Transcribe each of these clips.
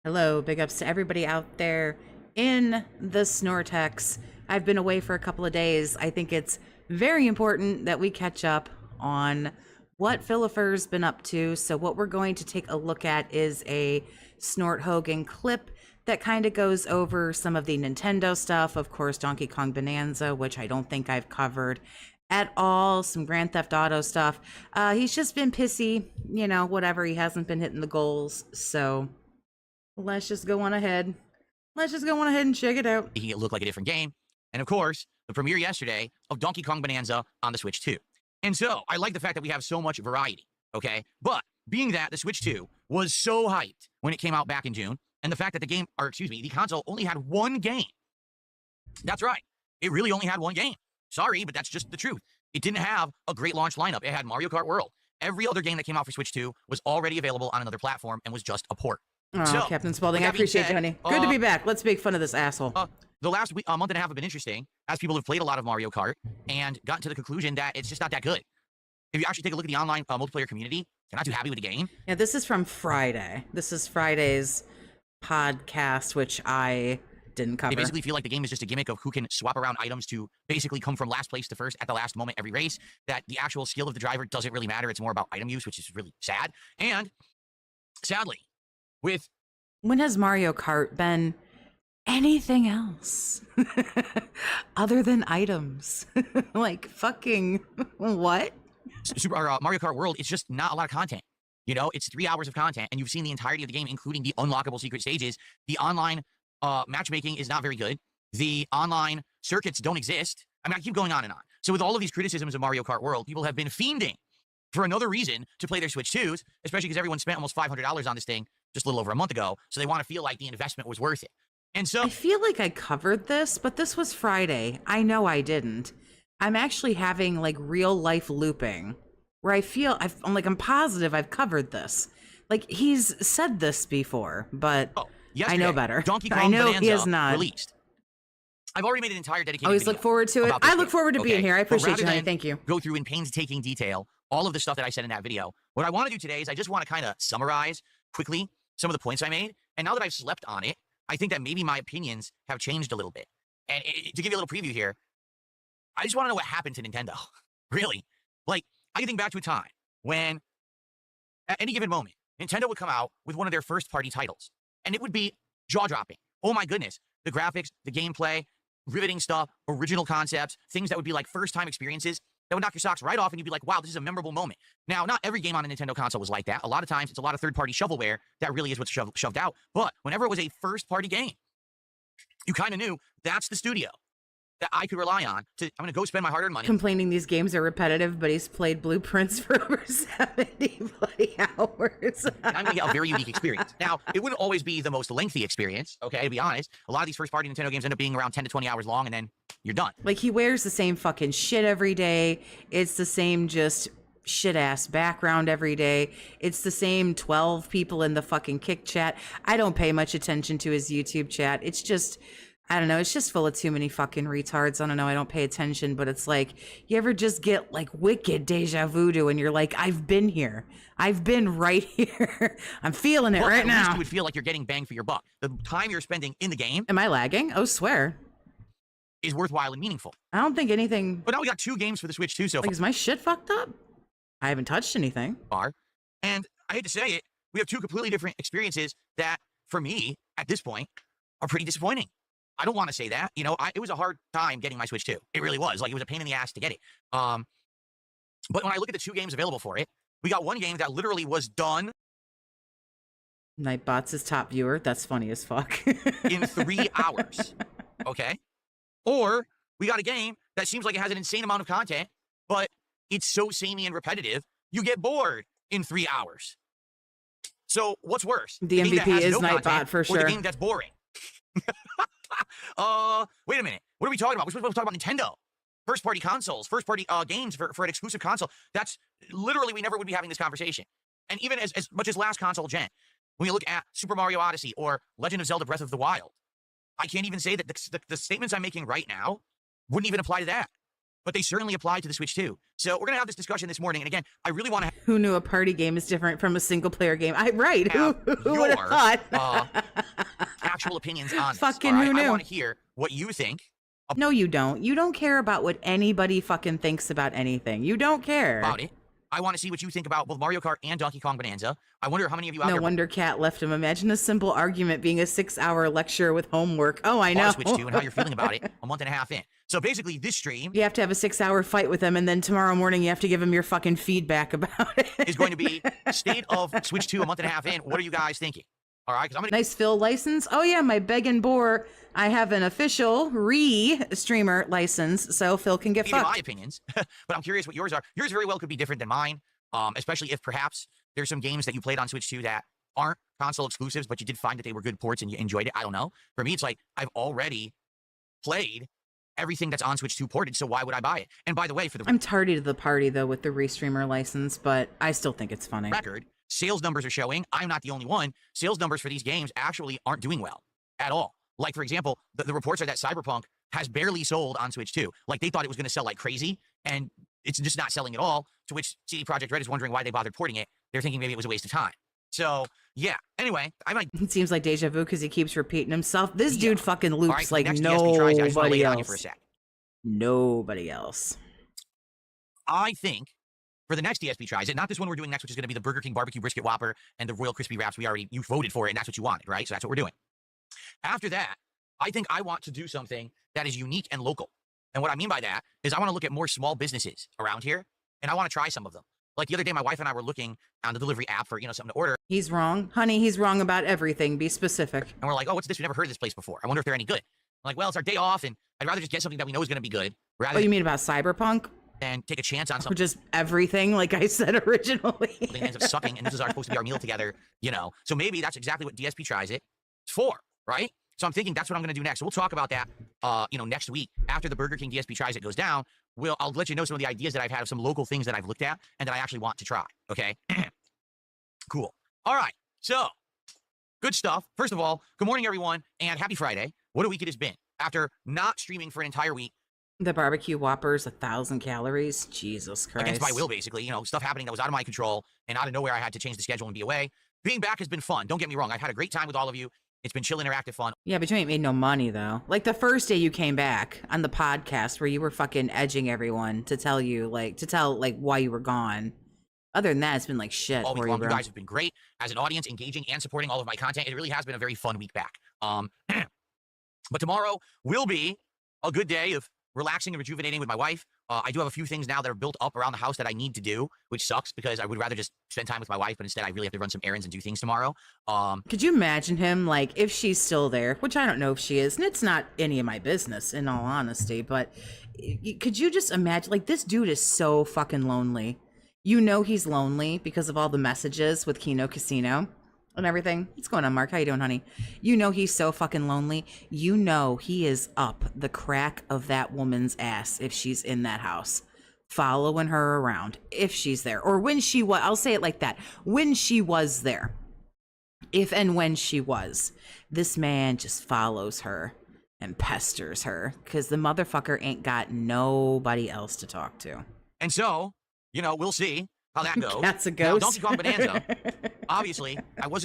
Hello, big ups to everybody out there in the Snortex. I've been away for a couple of days. I think it's very important that we catch up on what Philifer's been up to. So what we're going to take a look at is a Snort Hogan clip that kind of goes over some of the Nintendo stuff. Of course, Donkey Kong Bonanza, which I don't think I've covered at all. Some Grand Theft Auto stuff. He's just been pissy, whatever. He hasn't been hitting the goals. So let's just go on ahead. Let's just go on ahead and check it out. Making it look like a different game. And of course, the premiere yesterday of Donkey Kong Bonanza on the Switch 2. And so, I like the fact that we have so much variety, okay? But, being that the Switch 2 was so hyped when it came out back in June, and the fact that the console only had one game. That's right. It really only had one game. Sorry, but that's just the truth. It didn't have a great launch lineup. It had Mario Kart World. Every other game that came out for Switch 2 was already available on another platform and was just a port. Oh, So, Captain Spaulding, I appreciate you, honey. Good to be back. Let's make fun of this asshole. The last week, month and a half have been interesting, as people have played a lot of Mario Kart and gotten to the conclusion that it's just not that good. If you actually take a look at the online multiplayer community, they're not too happy with the game. Yeah, this is from Friday. This is Friday's podcast, which I didn't cover. They basically feel like the game is just a gimmick of who can swap around items to basically come from last place to first at the last moment every race, that the actual skill of the driver doesn't really matter. It's more about item use, which is really sad. And sadly, with... When has Mario Kart been anything else other than items? Like, fucking what? Mario Kart World, it's just not a lot of content. You know, it's 3 hours of content, and you've seen the entirety of the game, including the unlockable secret stages. The online matchmaking is not very good. The online circuits don't exist. I mean, I keep going on and on. So with all of these criticisms of Mario Kart World, people have been fiending for another reason to play their Switch 2s, especially because everyone spent almost $500 on this thing just a little over a month ago, so they want to feel like the investment was worth it. And so... I feel like I covered this, but this was Friday. I know I didn't. I'm actually having, like, real-life looping, where I feel... I'm positive I've covered this. Like, he's said this before, but I know better. Donkey Kong I know Bonanza he has not. Released. I've already made an entire dedicated Always video look forward to it. I look forward to being here. I appreciate you, honey. than Thank you. Go through in painstaking detail all of the stuff that I said in that video. What I want to do today is I just want to kind of summarize quickly some of the points I made. And now that I've slept on it, I think that maybe my opinions have changed a little bit. And to give you a little preview here, I just want to know what happened to Nintendo. Really. Like, I can think back to a time when, at any given moment, Nintendo would come out with one of their first-party titles. And it would be jaw-dropping. Oh my goodness. The graphics, the gameplay, riveting stuff, original concepts, things that would be like first-time experiences that would knock your socks right off, and you'd be like, wow, this is a memorable moment. Now, not every game on a Nintendo console was like that. A lot of times, it's a lot of third-party shovelware that really is what's shoved out. But whenever it was a first-party game, you kind of knew that's the studio that I could rely on to, I'm going to go spend my hard-earned money. Complaining these games are repetitive, but he's played Blueprints for over 70 bloody hours. And I'm going to get a very unique experience. Now, it wouldn't always be the most lengthy experience, okay, to be honest. A lot of these first-party Nintendo games end up being around 10 to 20 hours long, and then you're done. Like, he wears the same fucking shit every day. It's the same just shit-ass background every day. It's the same 12 people in the fucking Kick chat. I don't pay much attention to his YouTube chat. It's just... I don't know, it's just full of too many fucking retards. I don't know, I don't pay attention, but it's like, you ever just get like wicked deja vu and you're like, I've been here. I've been right here. I'm feeling it right now. At least you would feel like you're getting bang for your buck. The time you're spending in the game... Am I lagging? Oh, swear. ...is worthwhile and meaningful. I don't think anything... But now we got 2 games for the Switch 2 so far. Like, is my shit fucked up? I haven't touched anything. And I hate to say it, we have 2 completely different experiences that, for me, at this point, are pretty disappointing. I don't want to say that. You know, it was a hard time getting my Switch 2. It really was. Like, it was a pain in the ass to get it. But when I look at the 2 games available for it, we got one game that literally was done... Nightbot's is top viewer. That's funny as fuck. ...in 3 hours. Okay? Or we got a game that seems like it has an insane amount of content, but it's so samey and repetitive, you get bored in 3 hours. So, what's worse? The MVP is Nightbot, for sure. Or the game that's boring. Wait a minute. What are we talking about? We're supposed to talk about Nintendo. First-party consoles, first-party games for an exclusive console. That's literally, we never would be having this conversation. And even as much as last console gen, when you look at Super Mario Odyssey or Legend of Zelda Breath of the Wild, I can't even say that the statements I'm making right now wouldn't even apply to that. but they certainly apply to the Switch too. So we're gonna have this discussion this morning. And again, I really want to Who knew a party game is different from a single player game? Right. Who would have your thought? actual opinions on this. Fucking all right? who knew? I want to hear what you think. No, you don't. You don't care about what anybody fucking thinks about anything. You don't care. About it. I want to see what you think about both Mario Kart and Donkey Kong Bonanza. I wonder how many of you out No there wonder Cat left him. Imagine a simple argument being a 6-hour lecture with homework. Oh, I know. Switch 2 and how you're feeling about it a month and a half in. So basically, this stream You have to have a 6-hour fight with him, and then tomorrow morning you have to give him your fucking feedback about it. is going to be state of Switch 2 a month and a half in. What are you guys thinking? All right, because I'm going to Nice Phil license. Oh yeah, my beg and bore. I have an official streamer license, so Phil can get give you fucked. my opinions, but I'm curious what yours are. Yours very well could be different than mine, especially if perhaps there's some games that you played on Switch 2 that aren't console exclusives, but you did find that they were good ports and you enjoyed it. I don't know. For me, it's like I've already played everything that's on Switch 2 ported, so why would I buy it? And by the way, for the I'm tardy to the party though with the restreamer license, but I still think it's funny. record, sales numbers are showing, I'm not the only one, sales numbers for these games actually aren't doing well at all. Like, for example, the reports are that Cyberpunk has barely sold on Switch 2. Like, they thought it was going to sell like crazy, and it's just not selling at all, to which CD Projekt Red is wondering why they bothered porting it. They're thinking maybe it was a waste of time. So, yeah. Anyway, I might... It seems like deja vu because he keeps repeating himself. This dude fucking loops All right, like next DSP tries it. I just want to lay nobody it on you for a else. sec. Nobody else. I think for the next DSP tries it, not this one we're doing next, which is going to be the Burger King Barbecue Brisket Whopper and the Royal Crispy Wraps. You voted for it, and that's what you wanted, right? So that's what we're doing. After that, I think I want to do something that is unique and local. And what I mean by that is I want to look at more small businesses around here, and I want to try some of them. Like the other day, my wife and I were looking on the delivery app for, something to order. He's wrong. Honey, he's wrong about everything. Be specific. And we're like, oh, what's this? We never heard of this place before. I wonder if they're any good. I'm like, well, it's our day off, and I'd rather just get something that we know is going to be good rather Oh, you mean about Cyberpunk? than take a chance on Or something just everything, like I said originally. that ends up sucking, and this is supposed to be our meal together, So maybe that's exactly what DSP tries it for, right? So I'm thinking that's what I'm going to do next. So we'll talk about that, next week after the Burger King DSP tries it goes down. I'll let you know some of the ideas that I've had of some local things that I've looked at and that I actually want to try. Okay, cool. All right, so good stuff. First of all, good morning, everyone, and happy Friday. What a week it has been. After not streaming for an entire week, The barbecue Whopper's 1,000 calories. Jesus Christ. against my will, basically, stuff happening that was out of my control, and out of nowhere, I had to change the schedule and be away. Being back has been fun. Don't get me wrong. I've had a great time with all of you. It's been chill, interactive fun. Yeah, but you ain't made no money, though. Like, the first day you came back on the podcast where you were fucking edging everyone to tell, why you were gone. Other than that, it's been like shit All week for long, you, you bro. guys have been great as an audience, engaging and supporting all of my content. It really has been a very fun week back. But tomorrow will be a good day of relaxing and rejuvenating with my wife. I do have a few things now that are built up around the house that I need to do, which sucks because I would rather just spend time with my wife, but instead I really have to run some errands and do things tomorrow. Could you imagine him, like, if she's still there, which I don't know if she is, and it's not any of my business, in all honesty, but could you just imagine, like, this dude is so fucking lonely. You know he's lonely because of all the messages with Kino Casino and everything. What's going on, Mark? How you doing, honey? You know he's so fucking lonely. You know he is up the crack of that woman's ass if she's in that house, following her around, if she's there. Or when she was, I'll say it like that, when she was there. If and when she was. This man just follows her and pesters her because the motherfucker ain't got nobody else to talk to. And so, we'll see how that goes. That's a Now, ghost. Donkey Kong Bonanza, obviously, I was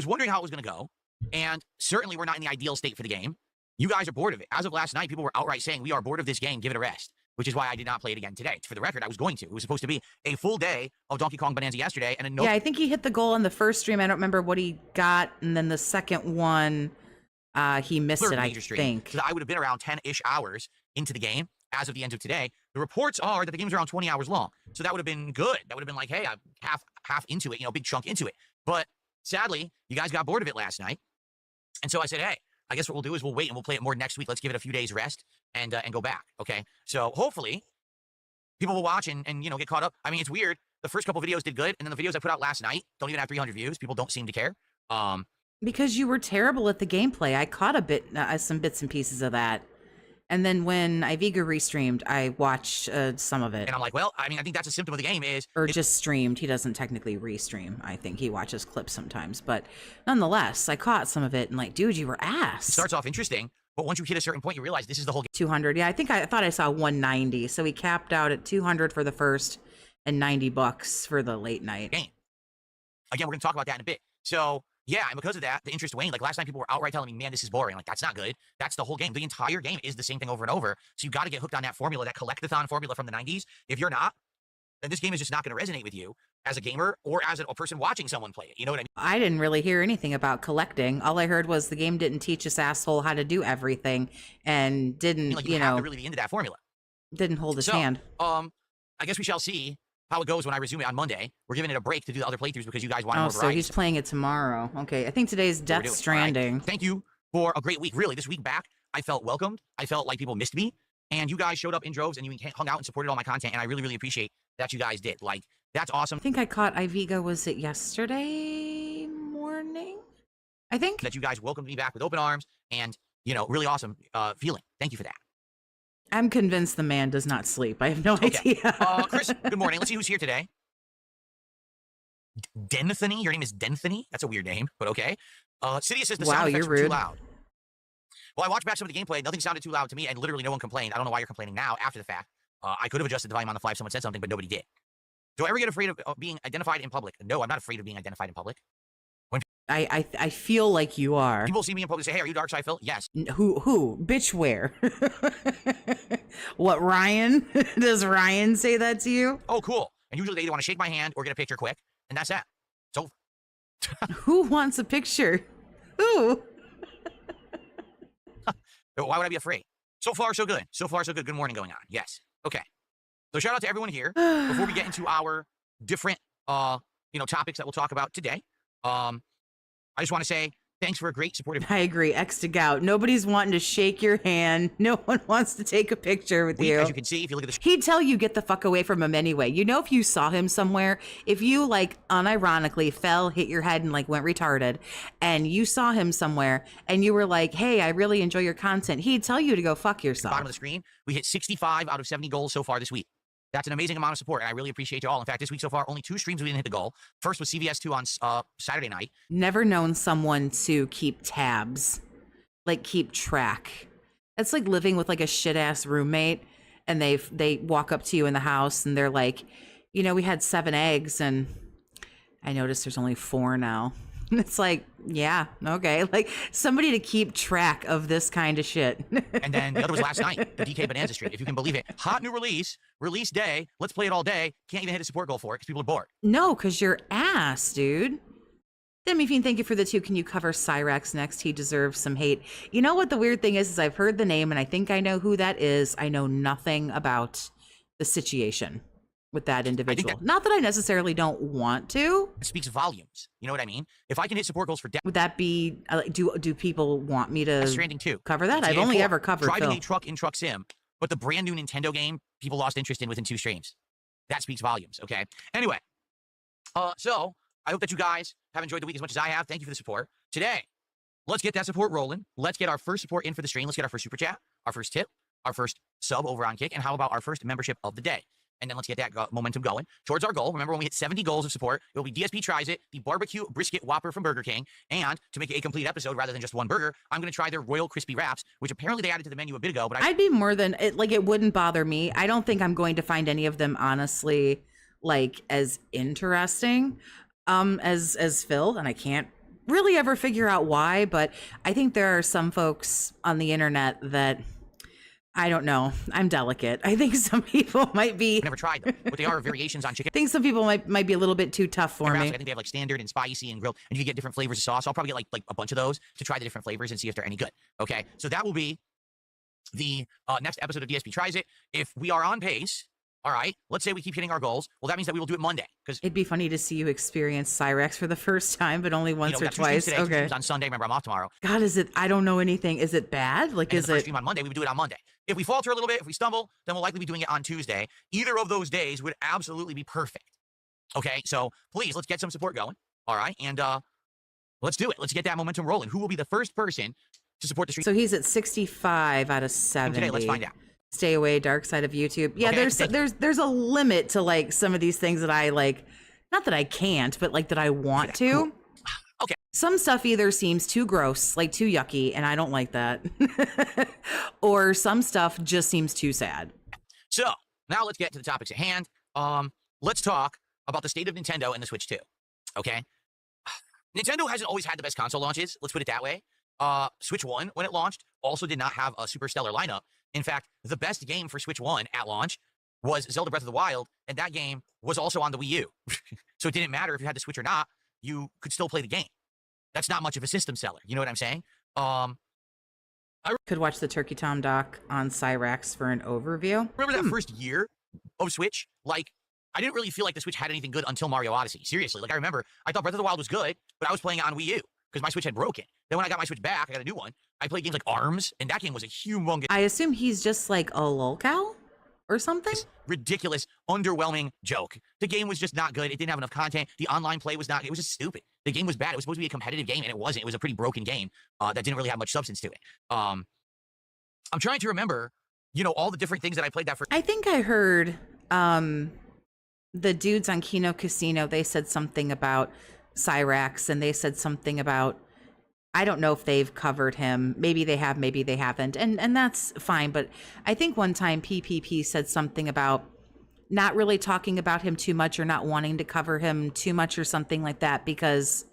wondering how it was going to go, and certainly we're not in the ideal state for the game. You guys are bored of it. As of last night, people were outright saying, we are bored of this game, give it a rest, which is why I did not play it again today. For the record, I was going to. It was supposed to be a full day of Donkey Kong Bonanza yesterday, and Yeah, I think he hit the goal on the first stream. I don't remember what he got, and then the second one, he missed it, I think. So I would have been around 10-ish hours into the game as of the end of today. The reports are that the game's around 20 hours long. So that would have been good. That would have been like, hey, I'm half into it, big chunk into it. But sadly, you guys got bored of it last night. And so I said, hey, I guess what we'll do is we'll wait and we'll play it more next week. Let's give it a few days rest and go back. Okay. So hopefully people will watch and get caught up. I mean, it's weird. The first couple videos did good. And then the videos I put out last night don't even have 300 views. People don't seem to care. Because you were terrible at the gameplay. I caught some bits and pieces of that. And then when Iviga restreamed, I watched some of it. And I'm like, well, I mean, I think that's a symptom of the game is... Or just streamed. He doesn't technically restream, I think. He watches clips sometimes. But nonetheless, I caught some of it and like, dude, you were ass. It starts off interesting, But once you hit a certain point, you realize this is the whole 200. Yeah, I thought I saw 190. So we capped out at 200 for the first and $90 for the late night game. Again, we're going to talk about that in a bit. So, yeah, and because of that, the interest waned. Like last time, people were outright telling me, man, this is boring. Like, that's not good. That's the whole game. The entire game is the same thing over and over. So you got to get hooked on that formula, that collectathon formula from the 90s. If you're not, then this game is just not going to resonate with you as a gamer or as a person watching someone play it. You know what I mean? I didn't really hear anything about collecting. All I heard was the game didn't teach this asshole how to do everything and didn't, Like, you have to really be into that formula. Didn't hold his hand. I guess we shall see how it goes when I resume it on Monday. We're giving it a break to do the other playthroughs because you guys want more variety. So he's playing it tomorrow. Okay, I think today's Death Stranding. Right. Thank you for a great week. Really, this week back, I felt welcomed. I felt like people missed me. And you guys showed up in droves and you hung out and supported all my content. And I really, really appreciate that you guys did. Like, that's awesome. I think I caught Iviga, was it yesterday morning? I think. That you guys welcomed me back with open arms and, you know, really awesome feeling. Thank you for that. I'm convinced the man does not sleep. I have no idea. Chris, good morning. Let's see who's here today. Denthony. Your name is Denthony? That's a weird name, but okay. Cydia says the sound effects were too loud. Well, I watched back some of the gameplay. Nothing sounded too loud to me, and literally no one complained. I don't know why you're complaining now after the fact. I could have adjusted the volume on the fly if someone said something, but nobody did. Do I ever get afraid of being identified in public? No, I'm not afraid of being identified in public. When I feel like you are. People see me in public and say, hey, are you Dark Side Phil? Yes. Who? Bitch, where? What, Ryan? Does Ryan say that to you? Oh, cool. And usually they either want to shake my hand or get a picture quick, and that's that. So, who wants a picture? Who? Why would I be afraid? So far, so good. So far, so good. Good morning going on. Yes. Okay. So shout out to everyone here. Before we get into our different, topics that we'll talk about today, I just want to say thanks for a great supportive. I agree. X to gout. Nobody's wanting to shake your hand. No one wants to take a picture with you. As you can see, if you look at the he'd tell you get the fuck away from him anyway. You know, if you saw him somewhere, if you like unironically fell, hit your head and like went retarded, and you saw him somewhere and you were like, hey, I really enjoy your content, he'd tell you to go fuck yourself. Bottom of the screen, we hit 65 out of 70 goals so far this week. That's an amazing amount of support, and I really appreciate you all. In fact, this week so far, only 2 streams we didn't hit the goal. First was CVS2 on Saturday night. Never known someone to keep tabs, like keep track. It's like living with like a shit-ass roommate, and they walk up to you in the house, and they're like, you know, we had 7 eggs, and I noticed there's only 4 now. It's like, yeah, okay. Like somebody to keep track of this kind of shit. And then the other was last night, the DK Bonanza stream, if you can believe it. Hot new release day. Let's play it all day. Can't even hit a support goal for it because people are bored. No, because you're ass, dude. Demi Fiend, thank you for the 2. Can you cover Cyrax next? He deserves some hate. You know what the weird thing is I've heard the name and I think I know who that is. I know nothing about the situation with that individual. Not that I necessarily don't want to. It speaks volumes. You know what I mean? If I can hit support goals for would that be do people want me to Stranding 2 cover that? I've only ever covered driving a truck in Truck Sim, but the brand new Nintendo game people lost interest in within 2 streams. That speaks volumes. Okay. Anyway, so I hope that you guys have enjoyed the week as much as I have. Thank you for the support. Today, let's get that support rolling. Let's get our first support in for the stream. Let's get our first super chat, our first tip, our first sub over on Kick, and how about our first membership of the day? And then let's get that momentum going towards our goal. Remember, when we hit 70 goals of support, it will be DSP Tries It, the barbecue brisket Whopper from Burger King. And to make it a complete episode rather than just one burger, I'm going to try their Royal Crispy Wraps, which apparently they added to the menu a bit ago. But I'd be more than it. Like, it wouldn't bother me. I don't think I'm going to find any of them, honestly, like as interesting as Phil. And I can't really ever figure out why. But I think there are some folks on the internet that, I don't know. I'm delicate. I think some people might be. I've never tried them, but they are variations on chicken. I think some people might be a little bit too tough for me. I think they have like standard and spicy and grilled, and you can get different flavors of sauce. I'll probably get like a bunch of those to try the different flavors and see if they're any good. Okay, so that will be the next episode of DSP Tries It. If we are on pace, all right, let's say we keep hitting our goals. Well, that means that we will do it Monday. Because it'd be funny to see you experience Cyrax for the first time, but only once or twice. Today, okay. On Sunday, remember, I'm off tomorrow. God, is it? I don't know anything. Is it bad? Like, is it? Stream on Monday. We would do it on Monday. If we falter a little bit, if we stumble, then we'll likely be doing it on Tuesday. Either of those days would absolutely be perfect. Okay, so please, let's get some support going. All right, and let's do it. Let's get that momentum rolling. Who will be the first person to support the stream? So he's at 65 out of 70. Today, let's find out. Stay away, dark side of YouTube. Yeah, okay, there's a limit to like some of these things that I like. Not that I can't, but like that I want to. Cool. Okay. Some stuff either seems too gross, like too yucky, and I don't like that. Or some stuff just seems too sad. So now let's get to the topics at hand. Let's talk about the state of Nintendo and the Switch 2. Okay? Nintendo hasn't always had the best console launches. Let's put it that way. Switch 1, when it launched, also did not have a super stellar lineup. In fact, the best game for Switch 1 at launch was Zelda Breath of the Wild, and that game was also on the Wii U. So it didn't matter if you had the Switch or not, you could still play the game. That's not much of a system seller. You know what I'm saying? I could watch the Turkey Tom doc on Cyrax for an overview. Remember that first year of Switch? Like, I didn't really feel like the Switch had anything good until Mario Odyssey. Seriously. Like, I remember, I thought Breath of the Wild was good, but I was playing it on Wii U because my Switch had broken. Then when I got my Switch back, I got a new one. I played games like ARMS, and that game was a humongous... I assume he's just like a lolcow or something? Ridiculous, underwhelming joke. The game was just not good. It didn't have enough content. The online play was not... It was just stupid. The game was bad. It was supposed to be a competitive game, and it wasn't. It was a pretty broken game that didn't really have much substance to it. I'm trying to remember, you know, all the different things that I played that for... I think I heard the dudes on Kino Casino, they said something about Cyrax, and they said something about... I don't know if they've covered him. Maybe they have, maybe they haven't. And that's fine. But I think one time PPP said something about not really talking about him too much or not wanting to cover him too much or something like that, because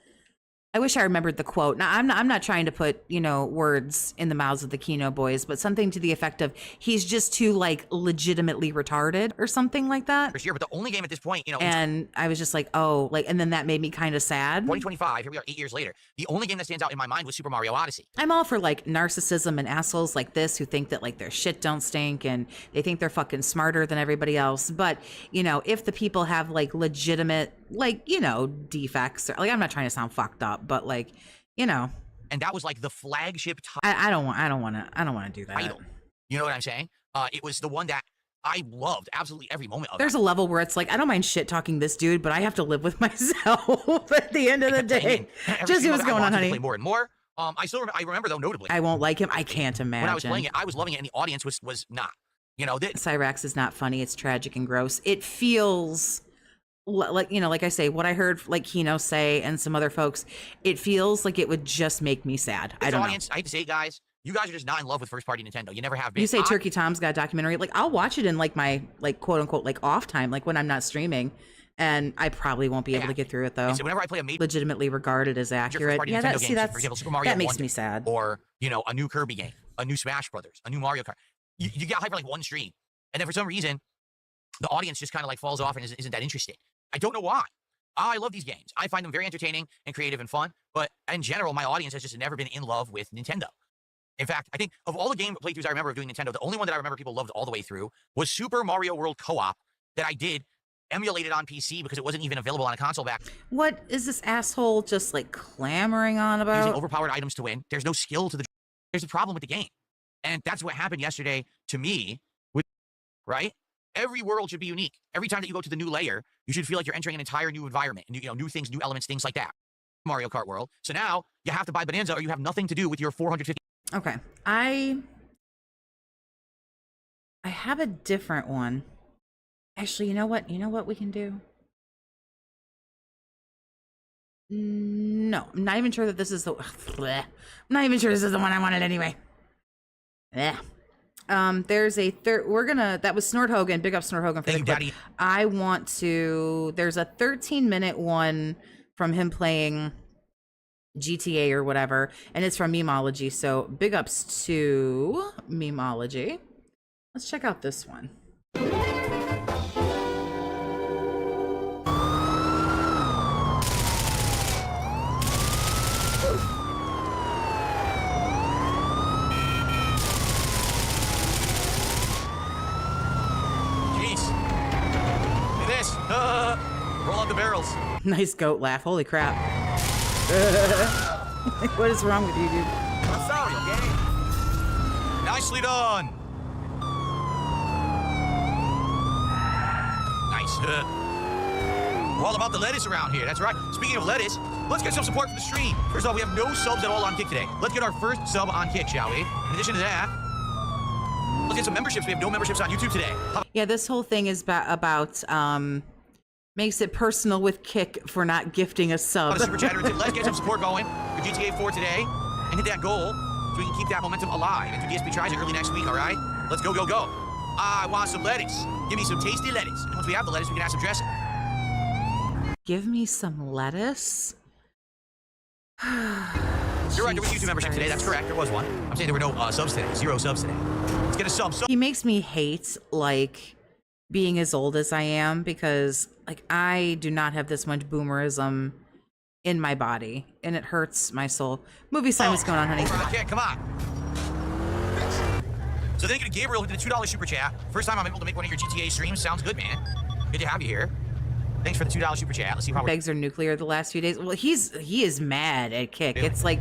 I wish I remembered the quote. Now, I'm not trying to put, you know, words in the mouths of the Kino boys, but something to the effect of he's just too, like, legitimately retarded or something like that. For sure, but the only game at this point, you know... And I was just like, oh, like, and then that made me kind of sad. 2025, here we are 8 years later. The only game that stands out in my mind was Super Mario Odyssey. I'm all for, like, narcissism and assholes like this who think that, like, their shit don't stink and they think they're fucking smarter than everybody else. But, you know, if the people have, like, legitimate, like, you know, defects, or, like, I'm not trying to sound fucked up, but, like, you know. And that was, like, the flagship I don't want to do that. title. You know what I'm saying? It was the one that I loved absolutely every moment of. There's a level where it's like, I don't mind shit talking this dude, but I have to live with myself at the end of the day. Just see what's going on, honey. Play more and more. I remember though, notably, I won't like him. I can't imagine. When I was playing it, I was loving it, and the audience was not. You know, Cyrax is not funny. It's tragic and gross. It feels like, you know, like I say, what I heard like Kino say and some other folks, it feels like it would just make me sad. I don't know. I hate to say it, guys. You guys are just not in love with first party Nintendo. You never have been. You say Turkey Tom's got a documentary. Like, I'll watch it in like my, like, quote unquote, like off time, like when I'm not streaming. And I probably won't be able to get through it though. So whenever I play a legitimately regarded as accurate. Yeah, that, see, that's, for example, Super Mario that makes me sad. Or, you know, a new Kirby game, a new Smash Brothers, a new Mario Kart. You get hyped for like one stream. And then for some reason, the audience just kind of like falls off and isn't that interested. I don't know why. I love these games. I find them very entertaining and creative and fun. But in general, my audience has just never been in love with Nintendo. In fact, I think of all the game playthroughs I remember of doing Nintendo, the only one that I remember people loved all the way through was Super Mario World Co-op that I did emulated on PC because it wasn't even available on a console back. What is this asshole just like clamoring on about? Using overpowered items to win. There's no skill to the... There's a problem with the game. And that's what happened yesterday to me, right? Every world should be unique. Every time that you go to the new layer, you should feel like you're entering an entire new environment, and new things, new elements, things like that. Mario Kart World. So now you have to buy Bonanza or you have nothing to do with your 450. Okay. I have a different one. Actually, you know what? You know what we can do? No, I'm not even sure that this is the... I'm not even sure this is the one I wanted anyway. Yeah. There's a that was Snort Hogan. Big up Snort Hogan for the clip. I want to... There's a 13-minute one from him playing GTA or whatever, and it's from Memology, so big ups to Memology. Let's check out this one. Jeez. Look at this. Roll out the barrels. Nice goat laugh. Holy crap. What is wrong with you, dude? I'm sorry, okay? Nicely done. Nice. We're all about the lettuce around here. That's right. Speaking of lettuce, let's get some support for the stream. First off, we have no subs at all on Kick today. Let's get our first sub on Kick, shall we? In addition to that, let's get some memberships. We have no memberships on YouTube today. Yeah, this whole thing is about Makes it personal with Kick for not gifting a sub. Super chatter. Let's get some support going for GTA 4 today and hit that goal so we can keep that momentum alive and do DSP tries it early next week, all right? Let's go, go, go. I want some lettuce. Give me some tasty lettuce. And once we have the lettuce, we can add some dressing. Give me some lettuce? You're right, there was a YouTube membership today. That's correct. There was one. I'm saying there were no subs today. 0 subs today. Let's get a sub. He makes me hate, like, being as old as I am because, like, I do not have this much boomerism in my body, and it hurts my soul. Movie sign, what's going on, honey? Okay, come on. So thank you to Gabriel who did a $2 super chat. First time I'm able to make one of your GTA streams. Sounds good, man. Good to have you here. Thanks for the $2 super chat. Let's see how Begs are nuclear the last few days. Well, he is mad at Kick. Really? It's like,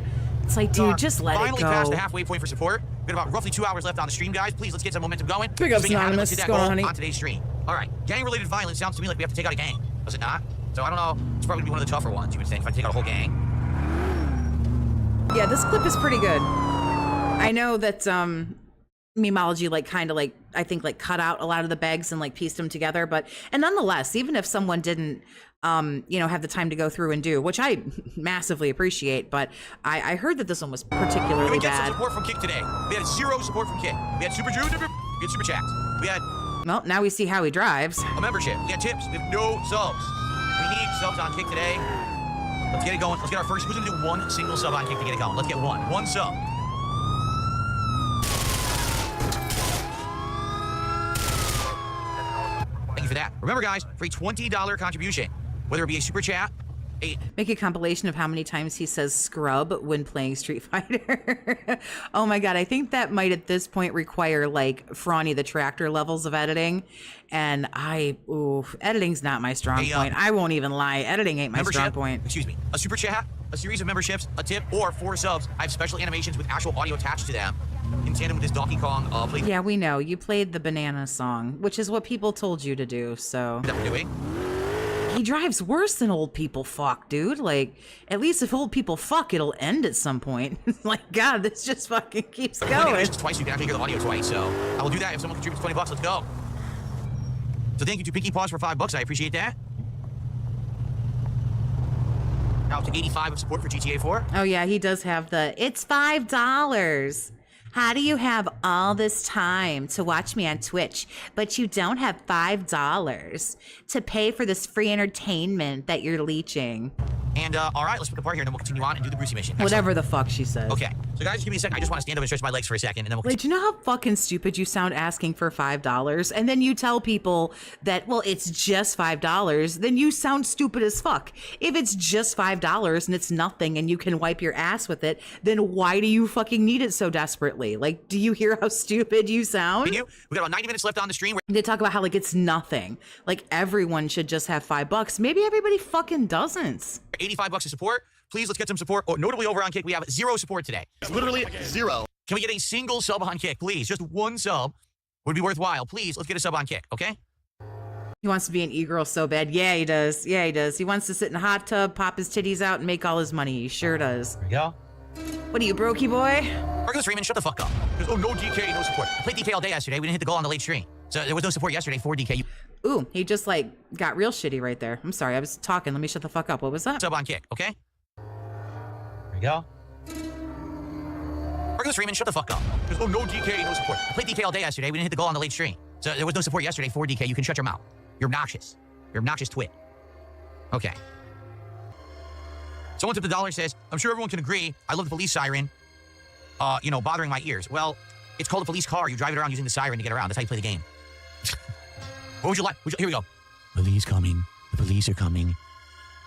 dude, just let it go. Finally past the halfway point for support. We got about roughly 2 hours left on the stream, guys. Please, let's get some momentum going. Big up, Anonymous. Let's hit that goal on today's stream. All right, gang-related violence sounds to me like we have to take out a gang. Does it not? So I don't know. It's probably gonna be one of the tougher ones, you would think, if I take out a whole gang. Yeah, this clip is pretty good. I know that Memology I think cut out a lot of the begs and like pieced them together, and nonetheless, even if someone didn't have the time to go through and do, which I massively appreciate, but I heard that this one was particularly we get bad. Some support from Kick today. We had 0 support from Kick. We had super juice, we had super chats. We had well, now we see how he drives. A membership. We had tips. We have no subs. We need subs on Kick today. Let's get it going. Let's get our first. Who's gonna do one single sub on Kick to get it going? Let's get one sub. Thank you for that. Remember, guys, for a $20 contribution, whether it be a super chat, make a compilation of how many times he says scrub when playing Street Fighter. Oh my god, I think that might at this point require like Frawny the Tractor levels of editing, and editing's not my strong point. I won't even lie, editing ain't my strong point. Excuse me. A super chat, a series of memberships, a tip, or 4 subs. I have special animations with actual audio attached to them in tandem with this Donkey Kong playthrough. Yeah, we know you played the banana song, which is what people told you to do. So that we're doing. He drives worse than old people fuck, dude. Like, at least if old people fuck, it'll end at some point. Like, God, this just fucking keeps going. Twice, you can actually hear the audio twice, so I will do that if someone contributes $20. Let's go. So thank you to Pinky Paws for $5. I appreciate that. Now up to 85 of support for GTA 4. Oh yeah, he does have the, it's $5. How do you have all this time to watch me on Twitch, but you don't have $5 to pay for this free entertainment that you're leeching? And, all right, let's put the part here, and then we'll continue on and do the Brucey mission. Excellent. Whatever the fuck she says. Okay. So, guys, just give me a second. I just want to stand up and stretch my legs for a second, and then we'll continue. Wait, do you know how fucking stupid you sound asking for $5? And then you tell people that, well, it's just $5. Then you sound stupid as fuck. If it's just $5 and it's nothing and you can wipe your ass with it, then why do you fucking need it so desperately? Like, do you hear how stupid you sound? We got about 90 minutes left on the stream. They talk about how, like, it's nothing. Like, everyone should just have $5. Maybe everybody fucking doesn't. 85 bucks of support. Please, let's get some support. Notably over on Kick, we have 0 support today. Literally 0. Can we get a single sub on Kick, please? Just 1 sub would be worthwhile. Please, let's get a sub on Kick, okay? He wants to be an e-girl so bad. Yeah, he does. Yeah, he does. He wants to sit in a hot tub, pop his titties out, and make all his money. He sure does. There we go. What are you, brokey boy? Regular streaming, shut the fuck up. There's no DK, no support. I played DK all day yesterday. We didn't hit the goal on the late stream. So there was no support yesterday for DK. Ooh, he just, like, got real shitty right there. I'm sorry, I was talking. Let me shut the fuck up. What was that? Sub on Kick, okay? There we go. Regular streaming, shut the fuck up. There's no DK, no support. I played DK all day yesterday. We didn't hit the goal on the late stream. So there was no support yesterday for DK. You can shut your mouth. You're obnoxious. You're obnoxious twit. Okay. Someone tipped $1 says, I'm sure everyone can agree, I love the police siren, bothering my ears. Well, it's called a police car. You drive it around using the siren to get around. That's how you play the game. What would you like? Here we go. Police coming. The police are coming.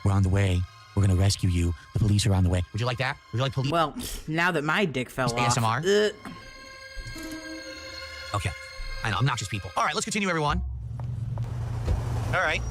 We're on the way. We're going to rescue you. The police are on the way. Would you like that? Would you like police? Well, now that my dick fell off. ASMR? Okay. I know, obnoxious people. All right, let's continue, everyone. All right.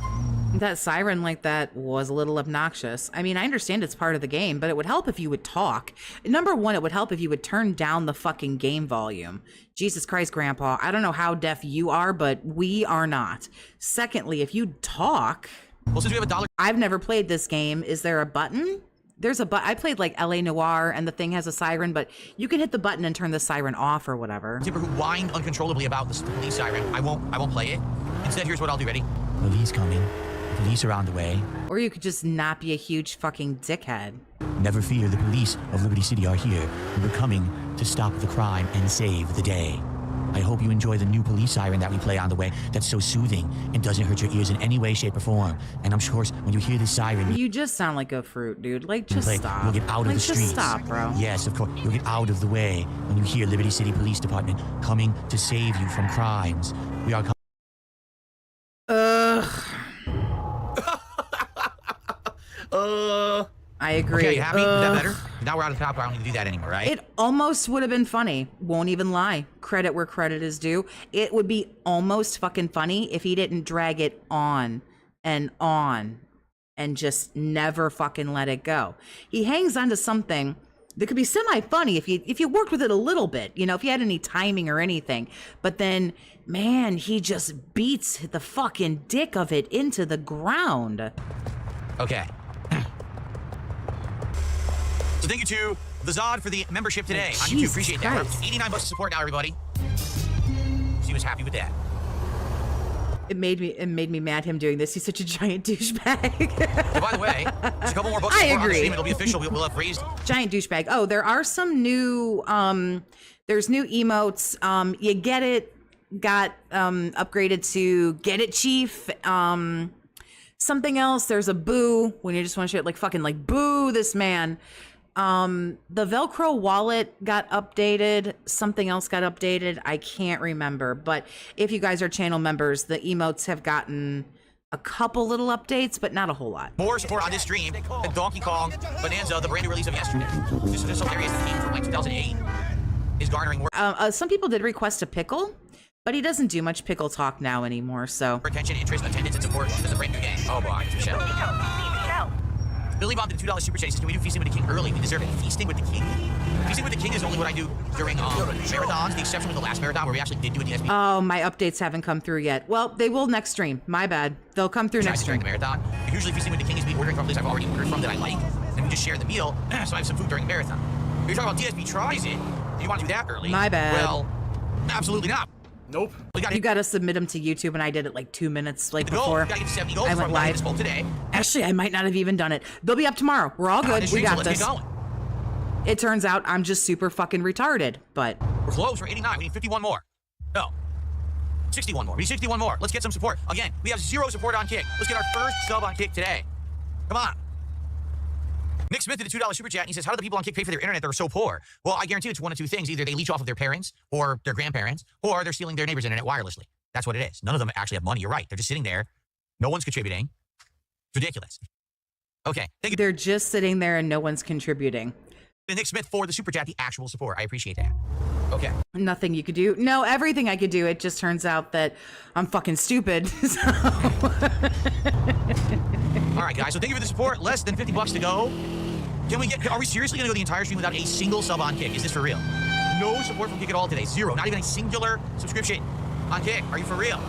That siren like that was a little obnoxious. I mean, I understand it's part of the game, but it would help if you would talk. Number one, it would help if you would turn down the fucking game volume. Jesus Christ, Grandpa. I don't know how deaf you are, but we are not. Secondly, if you talk... Well, since we have $1... I've never played this game. Is there a button? There's a button. I played like LA Noire and the thing has a siren, but you can hit the button and turn the siren off or whatever. Tipper who whined uncontrollably about the police siren. I won't play it. Instead, here's what I'll do. Ready? Police coming. police are on the way. Or you could just not be a huge fucking dickhead. Never fear, the police of Liberty City are here. We're coming to stop the crime and save the day. I hope you enjoy the new police siren that we play on the way that's so soothing and doesn't hurt your ears in any way, shape, or form. And I'm sure when you hear this siren... You just sound like a fruit, dude. Like, just stop. You'll get out of the streets. Just stop, bro. Yes, of course. You'll get out of the way when you hear Liberty City Police Department coming to save you from crimes. We are coming... I agree. Okay, you happy? Is that better? Now we're out of the top. I don't need to do that anymore, right? It almost would have been funny. Won't even lie. Credit where credit is due. It would be almost fucking funny if he didn't drag it on and just never fucking let it go. He hangs on to something that could be semi-funny if you worked with it a little bit, you know, if you had any timing or anything. But then, man, he just beats the fucking dick of it into the ground. Okay. So thank you to the Zod for the membership today on YouTube. Appreciate that. We're up to $89 of support now, everybody. He was happy with that. It made me mad him doing this. He's such a giant douchebag. Oh, by the way, there's a couple more bucks. I agree. Stream. It'll be official. We'll have raised. Giant douchebag. Oh, there are some new. There's new emotes. You get it. Got upgraded to get it, chief. Something else. There's a boo when you just want to shit like fucking like boo this man. The Velcro wallet got updated. Something else got updated. I can't remember. But if you guys are channel members, the emotes have gotten a couple little updates, but not a whole lot. More support on this stream than Donkey Kong Bonanza, the brand new release of yesterday. This hilarious theme from like 2008 is garnering more. Some people did request a pickle, but he doesn't do much pickle talk now anymore. So attention, interest, attendance, and support to the brand new game. Oh boy, Michelle. Billy Bob did a $2 super chat. He says, "Can we do Feasting with the King early? We deserve it." Feasting with the King? Feasting with the King is only what I do during marathons. The exception was the last marathon where we actually did do a DSP. Oh, my updates haven't come through yet. Well, they will next stream. My bad. They'll come through next stream. During the marathon. Usually Feasting with the King is me ordering from places I've already ordered from that I like, and we just share the meal, so I have some food during the marathon. If you're talking about DSP tries it, and you want to do that early? My bad. Well, absolutely not. Nope. You gotta submit them to YouTube, and I did it like 2 minutes like before. You gotta get 70 goals I went live today. Actually, I might not have even done it. They'll be up tomorrow. We're all good. We got this. It turns out I'm just super fucking retarded, but we're close. We're 89. We need 51 more. No. 61 more. We need 61 more. Let's get some support. Again, we have 0 support on Kick. Let's get our first sub on Kick today. Come on. Nick Smith did a $2 super chat, and he says, "How do the people on Kick pay for their internet that are so poor?" Well, I guarantee it's one of two things. Either they leech off of their parents or their grandparents, or they're stealing their neighbor's internet wirelessly. That's what it is. None of them actually have money. You're right. They're just sitting there. No one's contributing. It's ridiculous. Okay. Thank you. They're just sitting there and no one's contributing. Nick Smith for the super chat, the actual support. I appreciate that. Okay. Nothing you could do. No, everything I could do. It just turns out that I'm fucking stupid. So. All right, guys. So thank you for the support. Less than $50 to go. Are we seriously going to go the entire stream without a single sub on Kick? Is this for real? No support from Kick at all today. 0. Not even a singular subscription on Kick. Are you for real?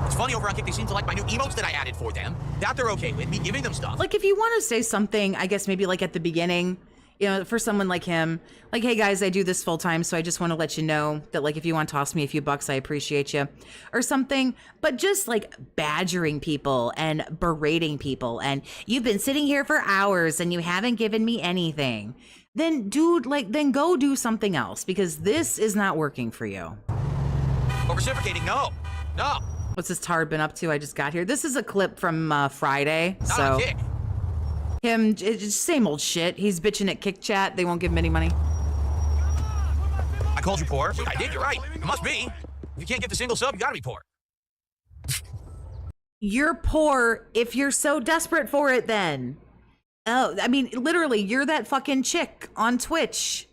It's funny over on Kick, they seem to like my new emotes that I added for them. That they're okay with me giving them stuff. Like if you want to say something, I guess maybe like at the beginning, you know, for someone like him, like, "Hey guys, I do this full time, so I just want to let you know that like if you want to toss me a few bucks, I appreciate you," or something. But just like badgering people and berating people, and "You've been sitting here for hours and you haven't given me anything," then dude, like, then go do something else, because this is not working for you. But reciprocating, no. What's this tard been up to? I just got here. This is a clip from Friday. Not so on Kick. him, it's just same old shit. He's bitching at Kick Chat. They won't give him any money. I called you poor. I did. You're right. It must be. If you can't get the single sub, you gotta be poor. You're poor if you're so desperate for it then. Oh, I mean, literally, you're that fucking chick on Twitch.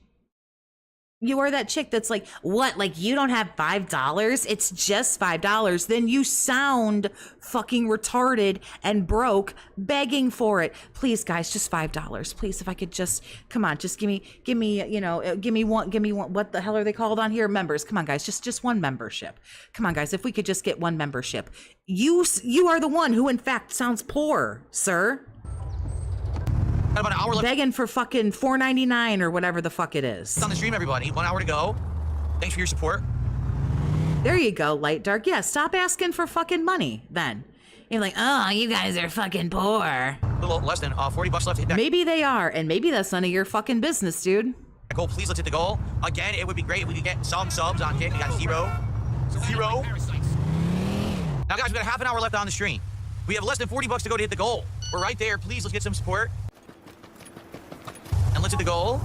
You are that chick that's like, "What? Like, you don't have $5? It's just $5. Then you sound fucking retarded and broke, begging for it. Please, guys, just $5. Please, if I could just, come on, just give me, you know, give me one. What the hell are they called on here? Members. Come on, guys, just one membership. Come on, guys, if we could just get one membership. You are the one who, in fact, sounds poor, sir. About an hour left. Begging for fucking $4.99 or whatever the fuck it is. On the stream, everybody. 1 hour to go. Thanks for your support. There you go, light dark. Yeah, stop asking for fucking money then. You're like, oh, you guys are fucking poor. A little less than 40 bucks left to hit that. Maybe they are, and maybe that's none of your fucking business, dude. Goal, please, let's hit the goal. Again, it would be great if we could get some subs on Kick. We got 0. Now, guys, we got half an hour left on the stream. We have less than 40 bucks to go to hit the goal. We're right there. Please, let's get some support. And let's hit the goal.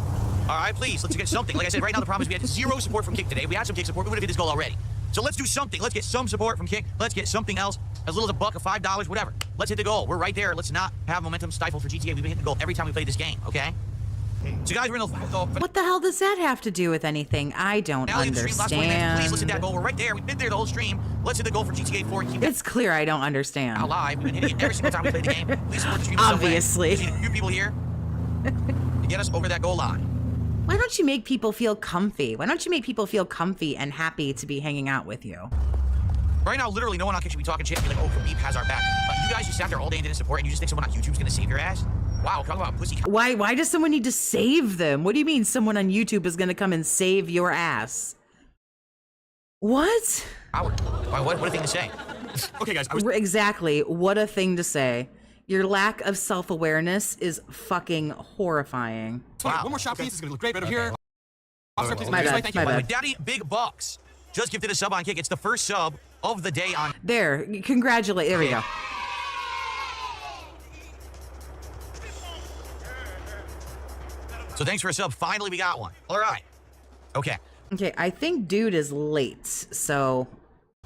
All right, please, let's get something. Like I said, right now the problem is we had 0 support from Kick today. If we had some Kick support, we would have hit this goal already. So let's do something. Let's get some support from Kick. Let's get something else, as little as $1 or $5, whatever. Let's hit the goal. We're right there. Let's not have momentum stifled for GTA. We've been hitting the goal every time we play this game, okay? So, guys, we're in the... What the hell does that have to do with anything? I don't understand. Please, let's hit that goal. We're right there. We've been there the whole stream. Let's hit the goal for GTA 4 and keep It's clear I don't understand. out live. We've been hitting it every single time we play the game. Please support the stream. Obviously. There's a few people here to get us over that goal line. Why don't you make people feel comfy? Why don't you make people feel comfy and happy to be hanging out with you? Right now, literally, no one on Kick should be talking shit and be like, oh, Khabib has our back. You guys just sat there all day and didn't support, and you just think someone on YouTube's gonna save your ass? Wow, talk about pussy. Why does someone need to save them? What do you mean someone on YouTube is gonna come and save your ass? What? What a thing to say. Okay, guys. Exactly. What a thing to say. Your lack of self-awareness is fucking horrifying. Wow. One more shot, please. It's gonna look great right over here. Officer, please. My bad. My bad. Daddy Big Bucks just gifted a sub on Kick. It's the first sub of the day on. There. Congratulate. There we go. So thanks for a sub. Finally, we got one. All right. Okay. Okay, I think dude is late, so.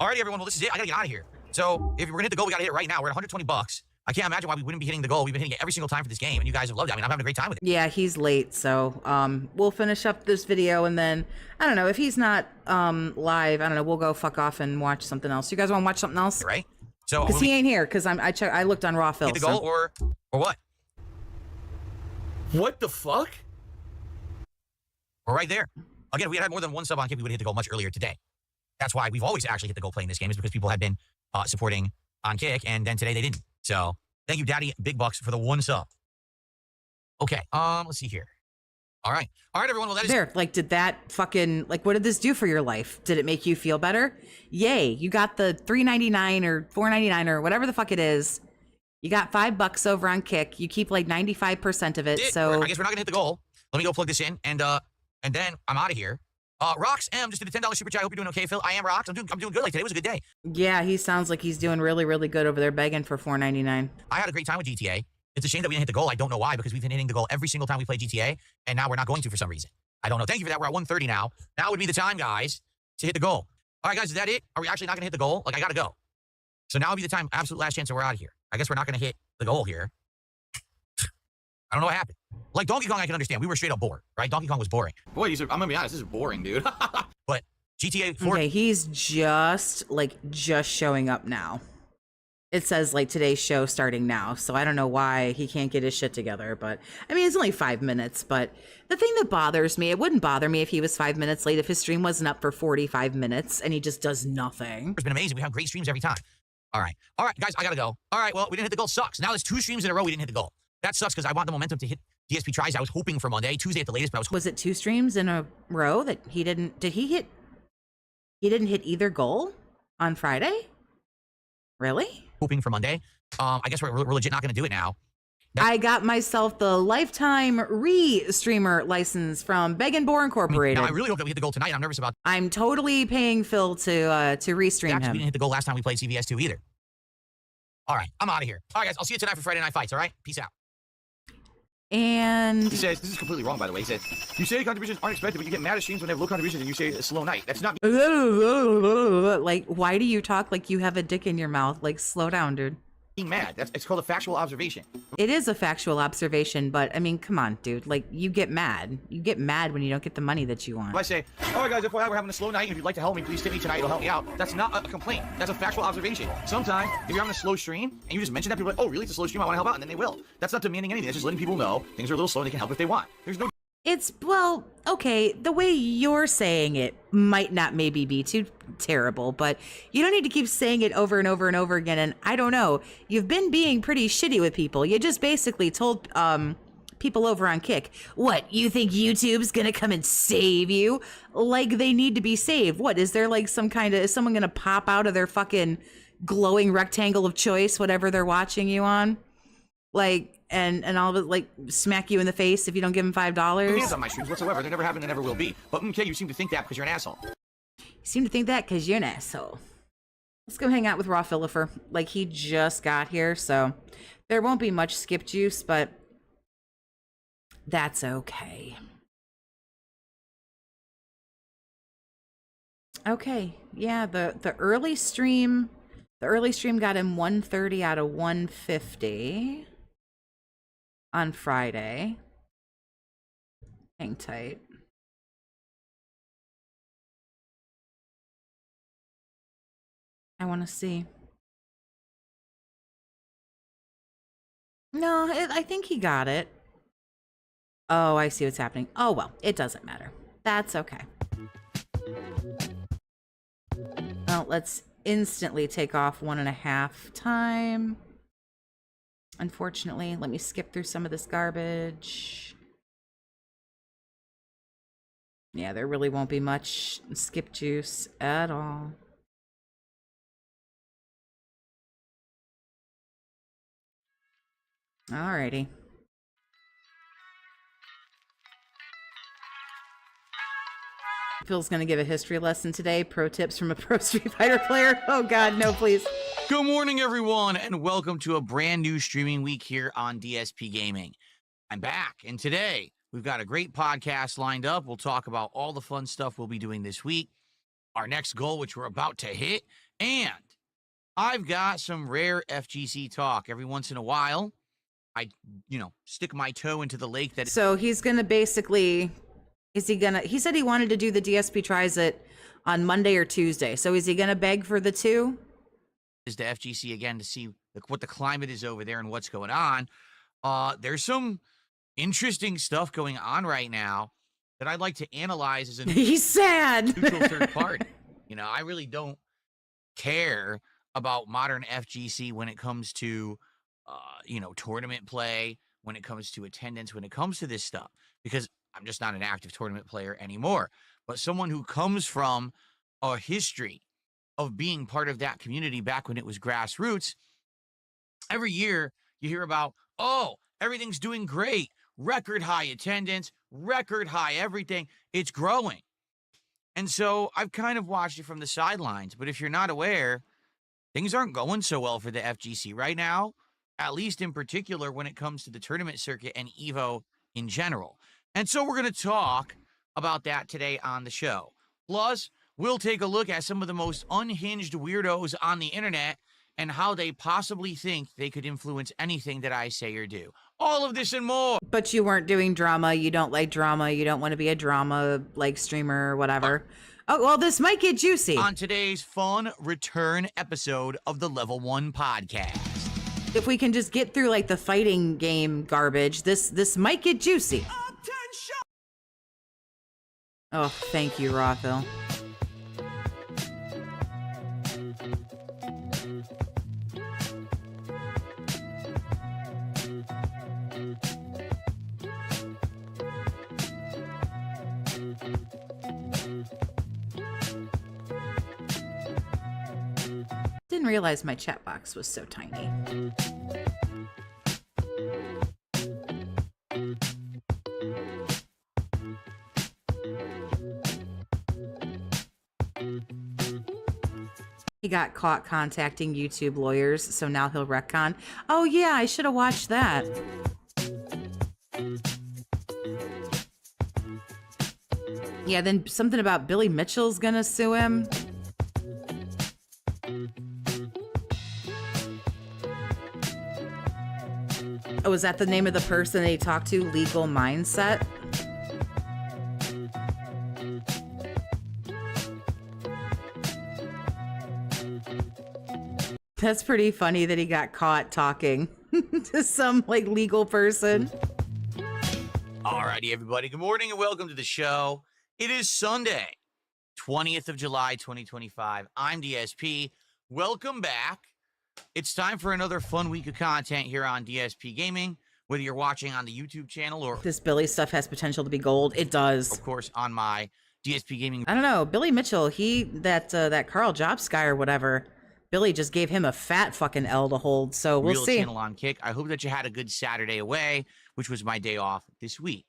All right, everyone. Well, this is it. I gotta get out of here. So if we're gonna hit the goal, we gotta hit it right now. We're at 120 bucks. I can't imagine why we wouldn't be hitting the goal. We've been hitting it every single time for this game, and you guys have loved it. I mean, I'm having a great time with it. Yeah, he's late, so we'll finish up this video, and then I don't know if he's not live. I don't know. We'll go fuck off and watch something else. You guys want to watch something else? Right. So because he ain't here. Because I looked on Raw Phil. Hit the goal or what? What the fuck? We're right there. Again, if we had more than one sub on Kick, we would hit the goal much earlier today. That's why we've always actually hit the goal playing this game, is because people had been supporting on Kick, and then today they didn't. So thank you, Daddy Big Bucks, for the one sub. Okay, let's see here. All right, everyone. Well, that is there. Like, did that fucking what did this do for your life? Did it make you feel better? Yay! You got the $3.99 or $4.99 or whatever the fuck it is. You got $5 over on Kick. You keep like 95% of it. So I guess we're not gonna hit the goal. Let me go plug this in, and then I'm out of here. Rox M just did a $10 super chat. I hope you're doing okay, Phil. I am Rox. I'm doing good. Like, today was a good day. Yeah, he sounds like he's doing really, really good over there, begging for $4.99. I had a great time with GTA. It's a shame that we didn't hit the goal. I don't know why, because we've been hitting the goal every single time we play GTA, and now we're not going to for some reason. I don't know. Thank you for that. We're at 130 now. Now would be the time, guys, to hit the goal. All right, guys, is that it? Are we actually not going to hit the goal? Like, I got to go. So now would be the time, absolute last chance, and we're out of here. I guess we're not going to hit the goal here. I don't know what happened. Like Donkey Kong, I can understand. We were straight up bored, right? Donkey Kong was boring. Boy, I'm gonna be honest, this is boring, dude. But GTA 4. Okay, he's just showing up now. It says like today's show starting now, so I don't know why he can't get his shit together. But I mean, it's only 5 minutes. But the thing that bothers me, it wouldn't bother me if he was 5 minutes late, if his stream wasn't up for 45 minutes and he just does nothing. It's been amazing. We have great streams every time. All right, guys, I gotta go. All right, well, we didn't hit the goal. Sucks. Now there's 2 streams in a row we didn't hit the goal. That sucks because I want the momentum to hit DSP tries. I was hoping for Monday, Tuesday at the latest, but was it 2 streams in a row that he didn't? Did he hit? He didn't hit either goal on Friday. Really? Hoping for Monday. I guess we're legit not going to do it now. I got myself the lifetime streamer license from Beg & Bore Incorporated. I really hope that we hit the goal tonight. I'm nervous about. I'm totally paying Phil to restream him. We didn't hit the goal last time we played CVS 2 either. All right, I'm out of here. All right, guys, I'll see you tonight for Friday Night Fights. All right, peace out. And he says, this is completely wrong, by the way. He said, you say contributions aren't expected, but you get mad at streams when they have low contributions and you say it's a slow night. That's not. Like, why do you talk like you have a dick in your mouth? Like, slow down, dude. Being mad. It's called a factual observation. It is a factual observation, but I mean, come on, dude. Like, you get mad. You get mad when you don't get the money that you want. If I say, all right, guys, if we're having a slow night and if you'd like to help me, please tip me tonight. It'll help me out. That's not a complaint. That's a factual observation. Sometimes, if you're having a slow stream and you just mention that, people are like, oh, really? It's a slow stream. I want to help out. And then they will. That's not demanding anything. That's just letting people know things are a little slow and they can help if they want. There's no. It's, well, okay, the way you're saying it might not maybe be too terrible, but you don't need to keep saying it over and over and over again. And I don't know, you've been being pretty shitty with people. You just basically told people over on Kick. What, you think YouTube's gonna come and save you? Like they need to be saved. What, is there like some kind of, is someone gonna pop out of their fucking glowing rectangle of choice, whatever they're watching you on? Like, and all of it, like, smack you in the face if you don't give them $5? Hands on my streams whatsoever. They never have and they never will be. But okay, you seem to think that because you're an asshole. You seem to think that because you're an asshole. Let's go hang out with Raw Phillifer. Like, he just got here, so there won't be much skip juice, but that's okay. Okay, yeah, the early stream got him 130 out of 150 on Friday. Hang tight. I want to see. No, I think he got it. Oh, I see what's happening. Oh, well, it doesn't matter. That's okay. Well, let's instantly take off 1.5 time. Unfortunately, let me skip through some of this garbage. Yeah, there really won't be much skip juice at all. Alrighty. Phil's gonna give a history lesson today. Pro tips from a pro Street Fighter player. Oh God, no, please. Good morning, everyone, and welcome to a brand new streaming week here on DSP Gaming. I'm back, and today we've got a great podcast lined up. We'll talk about all the fun stuff we'll be doing this week, our next goal, which we're about to hit, and I've got some rare FGC talk. Every once in a while, I, stick my toe into the lake that... So he's gonna basically... he said he wanted to do the DSP Tries It on Monday or Tuesday. So is he going to beg for the 2? Is the FGC again to see what the climate is over there and what's going on. There's some interesting stuff going on right now that I'd like to analyze as a he's sad neutral third party. I really don't care about modern FGC when it comes to, tournament play, when it comes to attendance, when it comes to this stuff, because I'm just not an active tournament player anymore. But someone who comes from a history of being part of that community back when it was grassroots, every year you hear about, oh, everything's doing great, record high attendance, record high everything. It's growing. And so I've kind of watched it from the sidelines. But if you're not aware, things aren't going so well for the FGC right now, at least in particular when it comes to the tournament circuit and EVO in general. And so we're going to talk about that today on the show. Plus, we'll take a look at some of the most unhinged weirdos on the internet and how they possibly think they could influence anything that I say or do. All of this and more. But you weren't doing drama. You don't like drama. You don't want to be a drama like streamer or whatever. Oh, well, this might get juicy. On today's fun return episode of the Level 1 Podcast. If we can just get through like the fighting game garbage, this might get juicy. Oh, thank you, Rothel. Didn't realize my chat box was so tiny. He got caught contacting YouTube lawyers, so now he'll retcon. Oh yeah, I should have watched that. Yeah, then something about Billy Mitchell's gonna sue him. Oh, is that the name of the person they talked to? Legal Mindset? That's pretty funny that he got caught talking to some like legal person. Alrighty, everybody. Good morning and welcome to the show. It is Sunday, 20th of July, 2025. I'm DSP. Welcome back. It's time for another fun week of content here on DSP Gaming. whether you're watching on the YouTube channel or, This Billy stuff has potential to be gold. It does. of course, on my DSP Gaming. I don't know. Billy Mitchell, that Carl Jobs guy or whatever, Billy just gave him a fat fucking L to hold. So we'll Real see. channel on Kick. I hope that you had a good Saturday away, which was my day off this week.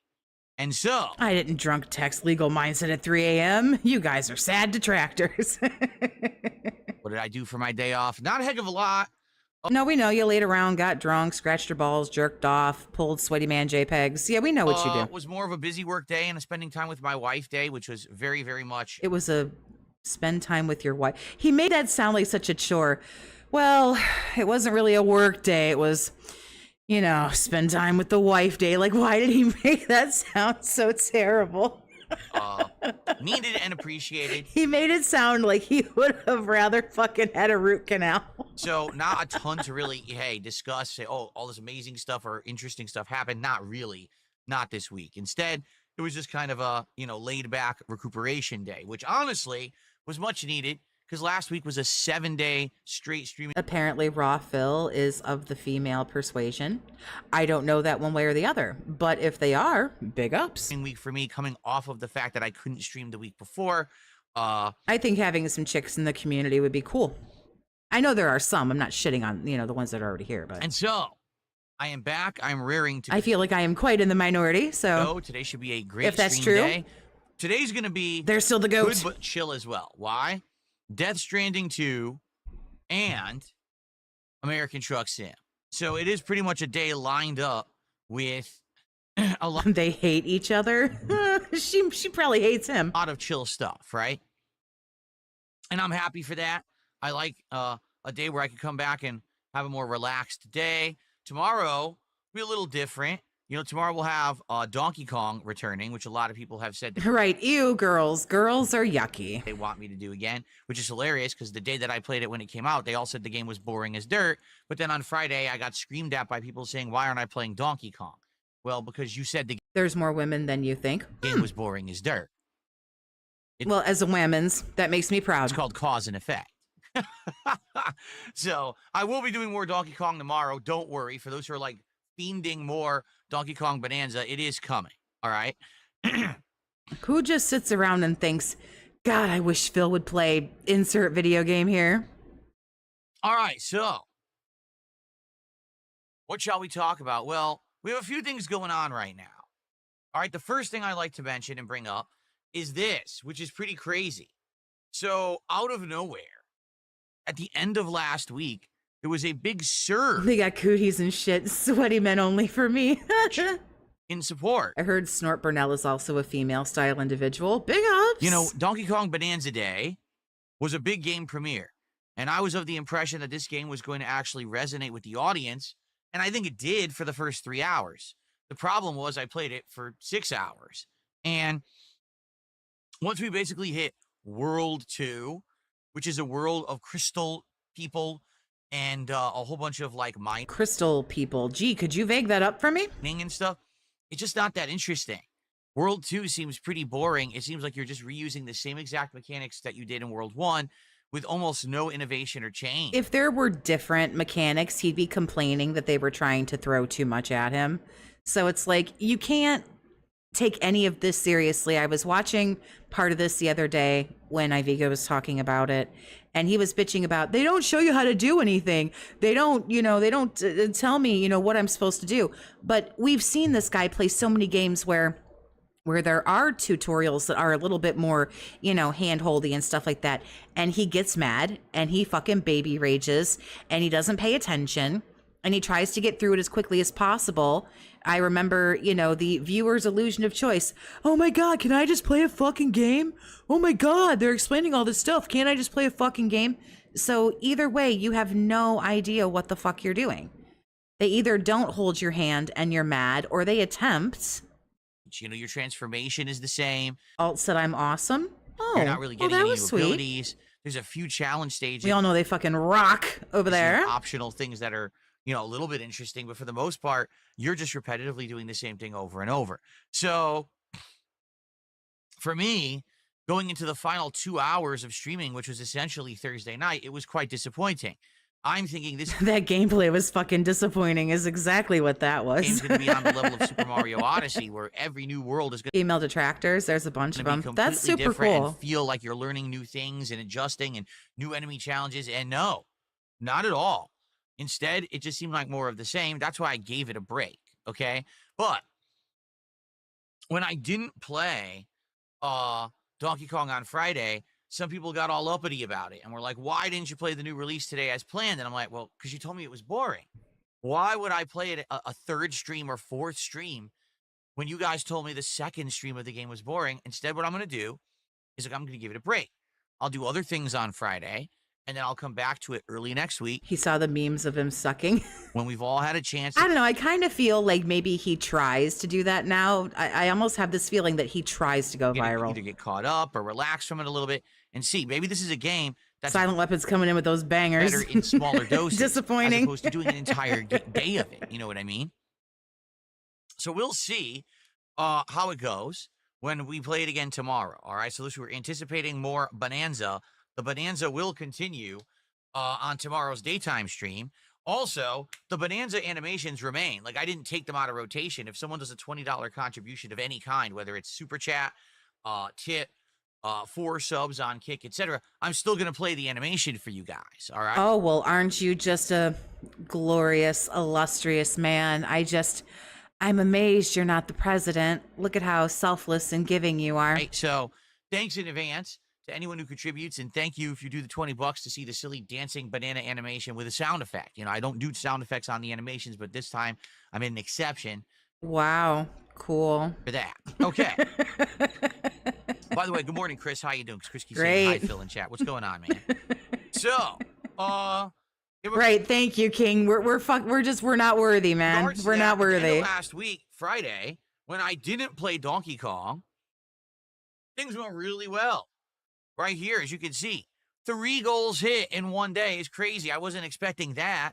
And so I didn't drunk text Legal Mindset at 3 a.m. You guys are sad detractors. what did I do for my day off? Not a heck of a lot. No, we know you laid around, got drunk, scratched your balls, jerked off, pulled sweaty man JPEGs. Yeah, we know what you do. It was more of a busy work day and a spending time with my wife day, which was very, very much. It was a spend time with your wife. He made that sound like such a chore. Well, it wasn't really a work day. It was, you know, spend time with the wife day. Like, why did he make that sound so terrible? Needed and appreciated. He made it sound like he would have rather fucking had a root canal. So not a ton to really, hey, discuss, say, oh, all this amazing stuff or interesting stuff happened. Not really. Not this week. Instead, it was just kind of a, you know, laid back recuperation day, which honestly was much needed because last week was a 7-day straight streaming. Apparently, Raw Phil is of the female persuasion. I don't know that one way or the other, but if they are, big ups. Week for me, coming off of the fact that I couldn't stream the week before. I think having some chicks in the community would be cool. I know there are some. I'm not shitting on, you know, the ones that are already here, but. And so I am back. I'm rearing to. I feel like I am quite in the minority. So today should be a great if that's stream true, day. Today's going to be. They're still the goat. Good but chill as well. Why? Death Stranding 2 and American Truck Sim. So it is pretty much a day lined up with a lot. They hate each other. She probably hates him. A lot of chill stuff, right? And I'm happy for that. I like a day where I can come back and have a more relaxed day. Tomorrow will be a little different. You know, tomorrow we'll have Donkey Kong returning, which a lot of people have said. Right. Ew, girls. Girls are yucky. They want me to do again, which is hilarious because the day that I played it when it came out, they all said the game was boring as dirt. But then on Friday, I got screamed at by people saying, why aren't I playing Donkey Kong? Well, because you said the There's more women than you think. game was boring as dirt. Well, as a women's, that makes me proud. It's called cause and effect. So I will be doing more Donkey Kong tomorrow. Don't worry. For those who are like fiending more Donkey Kong Bonanza, it is coming. All right. Who just sits around and thinks, God, I wish Phil would play insert video game here. All right. So what shall we talk about? Well, we have a few things going on right now. All right. The first thing I like to mention and bring up is this, which is pretty crazy. So out of nowhere, at the end of last week, there was a big surge. They got cooties and shit. Sweaty men only for me. in support. I heard Snort Burnell is also a female style individual. Big ups. You know, Donkey Kong Bonanza Day was a big game premiere. And I was of the impression that this game was going to actually resonate with the audience. And I think it did for the first 3 hours. The problem was I played it for 6 hours. And once we basically hit World 2, which is a world of crystal people and a whole bunch of like mining crystal people. Gee, could you vague that up for me? and stuff, it's just not that interesting. World 2 seems pretty boring. It seems like you're just reusing the same exact mechanics that you did in World 1 with almost no innovation or change. If there were different mechanics, he'd be complaining that they were trying to throw too much at him. So it's like, you can't take any of this seriously. I was watching part of this the other day when Ivigo was talking about it, and he was bitching about, they don't show you how to do anything. They don't, they don't tell me, what I'm supposed to do. But we've seen this guy play so many games where there are tutorials that are a little bit more, hand-holdy and stuff like that. And he gets mad and he fucking baby rages and he doesn't pay attention and he tries to get through it as quickly as possible. I remember, the viewer's illusion of choice. Oh my God, can I just play a fucking game? Oh my God, they're explaining all this stuff. Can't I just play a fucking game? So either way, you have no idea what the fuck you're doing. They either don't hold your hand and you're mad, or they attempt. Your transformation is the same. Alt said I'm awesome. Oh, you're not really getting that any was sweet. abilities. There's a few challenge stages. We all know they fucking rock over there. Optional things that are, a little bit interesting, but for the most part, you're just repetitively doing the same thing over and over. So for me, going into the final 2 hours of streaming, which was essentially Thursday night, it was quite disappointing I'm thinking this That gameplay was fucking disappointing is exactly what that game's was. going to be on the level of Super Mario Odyssey, where every new world is going Female detractors, there's a bunch to of be them. completely That's super different cool. and feel like you're learning new things and adjusting and new enemy challenges. And no, not at all. Instead, it just seemed like more of the same. That's why I gave it a break. Okay. But when I didn't play Donkey Kong on Friday, some people got all uppity about it and were like, why didn't you play the new release today as planned? And I'm like, well, because you told me it was boring. Why would I play it a third stream or fourth stream when you guys told me the second stream of the game was boring? Instead, what I'm going to do is I'm going to give it a break. I'll do other things on Friday, and then I'll come back to it early next week He saw the memes of him sucking. when we've all had a chance. I don't know. I kind of feel like maybe he tries to do that now. I almost have this feeling that he tries to go viral. Either get caught up or relax from it a little bit and see. Maybe this is a game that's Silent Weapons coming in with those bangers. better in smaller doses. Disappointing. As opposed to doing an entire day of it. You know what I mean? So we'll see how it goes when we play it again tomorrow. All right. So this, we're anticipating more Bonanza. The Bonanza will continue on tomorrow's daytime stream. Also, the Bonanza animations remain. Like, I didn't take them out of rotation. If someone does a $20 contribution of any kind, whether it's super chat, tip, 4 subs on Kick, etc., I'm still going to play the animation for you guys. All right. Oh, well, aren't you just a glorious, illustrious man? I'm amazed you're not the president. Look at how selfless and giving you are. Right, so thanks in advance to anyone who contributes, and thank you if you do the $20 to see the silly dancing banana animation with a sound effect. You know, I don't do sound effects on the animations, but this time I made an exception Wow. Cool. for that. Okay. By the way, good morning, Chris. How you doing? 'Cause Chris keeps saying hi, Great. Phil, in chat. What's going on, man? So, Right. Thank you, King. We're not worthy, man. regards to We're that, not at the end of worthy. last week, Friday, when I didn't play Donkey Kong, things went really well. Right here, as you can see, 3 goals hit in one day is crazy. I wasn't expecting that.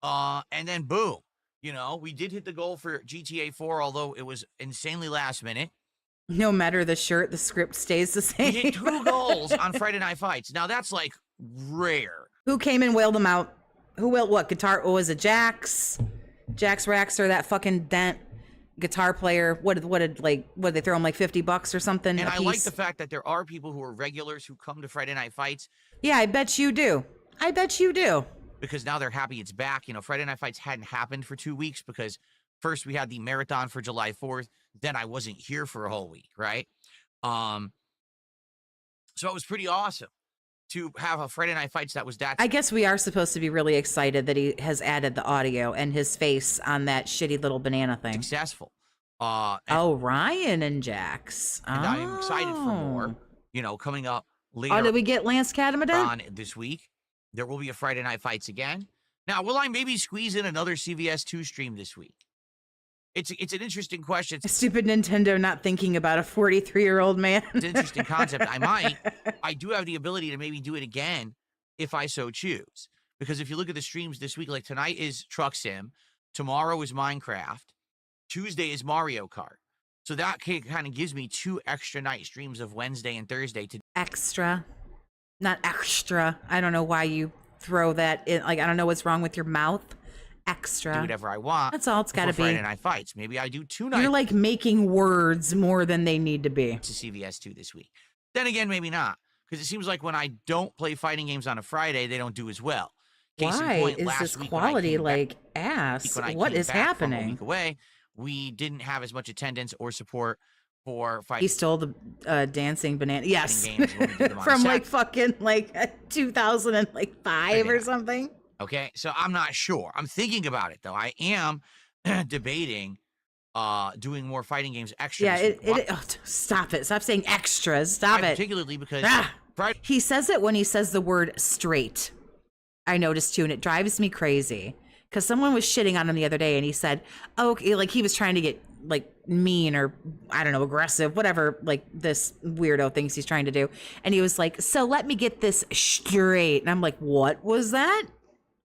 And then boom, you know, we did hit the goal for GTA 4, although it was insanely last minute. No matter the shirt, the script stays the We same. hit 2 goals on Friday Night Fights. Now that's like rare. Who came and wailed them out? Who wailed what? Guitar? Oh, was it Jax? Jax Raxter, that fucking dent guitar player. What did they throw him like $50 or something? And a I like piece? the fact that there are people who are regulars who come to Friday Night Fights Yeah, I bet you do. I bet you do. because now they're happy it's back. You know, Friday Night Fights hadn't happened for 2 weeks because first we had the marathon for July 4th. Then I wasn't here for a whole week, right? So it was pretty awesome to have a Friday Night Fights that was that I guess we are supposed to be really excited that he has added the audio and his face on that shitty little banana thing. successful. Oh, Ryan and Jax. And I'm excited for more, Oh. you know, coming up later Oh, did we get Lance Cadamadan? on this week. There will be a Friday Night Fights again. Now, will I maybe squeeze in another CVS 2 stream this week? It's an interesting question. Stupid Nintendo not thinking about a 43-year-old man. It's an interesting concept. I might. I do have the ability to maybe do it again if I so choose. Because if you look at the streams this week, like tonight is Truck Sim, tomorrow is Minecraft, Tuesday is Mario Kart. So that kind of gives me 2 extra night streams of Wednesday and Thursday to Extra. Not extra. I don't know why you throw that in. Like, I don't know what's wrong with your mouth. Extra. do whatever I want. That's all it's got to before Friday be. Night Fights. Maybe I do 2 nights You're like making words more than they need to be. to CVS 2 this week. Then again, maybe not. Because it seems like when I don't play fighting games on a Friday, they don't do as well. Case in Why point, is last this week when I quality came back- like ass? when I What came is back from a happening? week away, we didn't have as much attendance or support for He fighting stole the dancing banana. Yes, games when we did them on from set. like fucking like 2005 or Yeah. something. Okay, so I'm not sure. I'm thinking about it though. I am debating doing more fighting games extra. Yeah, this week. stop it. Stop saying extras. Stop Why it. particularly because Ah! Friday He says it when he says the word straight. I noticed too, and it drives me crazy. Because someone was shitting on him the other day, and he said, "Oh, okay," like he was trying to get like mean or I don't know, aggressive, whatever. Like this weirdo thinks he's trying to do, and he was like, "So let me get this straight," and I'm like, "What was that?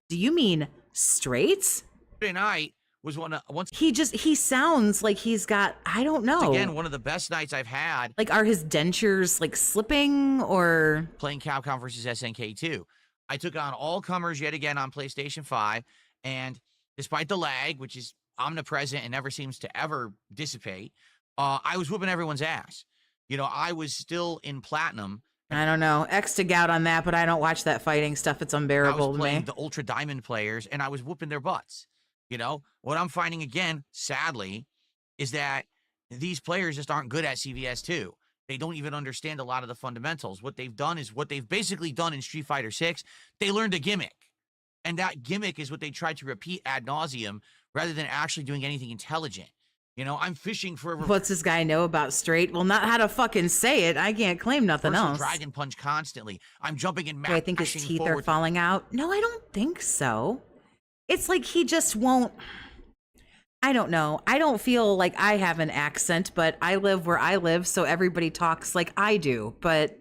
Do you mean straight?" night was once He sounds like he's got I don't know. again one of the best nights I've had Like, are his dentures like slipping or? playing Capcom versus SNK2. I took on all comers yet again on PlayStation 5, and despite the lag, which is omnipresent and never seems to ever dissipate, I was whooping everyone's ass. You know, I was still in platinum. I don't know. X to gout on that, but I don't watch that fighting stuff. It's unbearable I was to playing me. the Ultra Diamond players, and I was whooping their butts. You know, what I'm finding again, sadly, is that these players just aren't good at CVS2. They don't even understand a lot of the fundamentals. What they've done is what they've basically done in Street Fighter 6. They learned a gimmick. And that gimmick is what they tried to repeat ad nauseum rather than actually doing anything intelligent. You know, I'm fishing for... What's this guy know about straight? Well, not how to fucking say it. I can't claim nothing else. Dragon punch constantly. I'm jumping and mashing I think his teeth forward. are falling out. No, I don't think so. It's like he just won't... I don't know. I don't feel like I have an accent, but I live where I live, so everybody talks like I do. But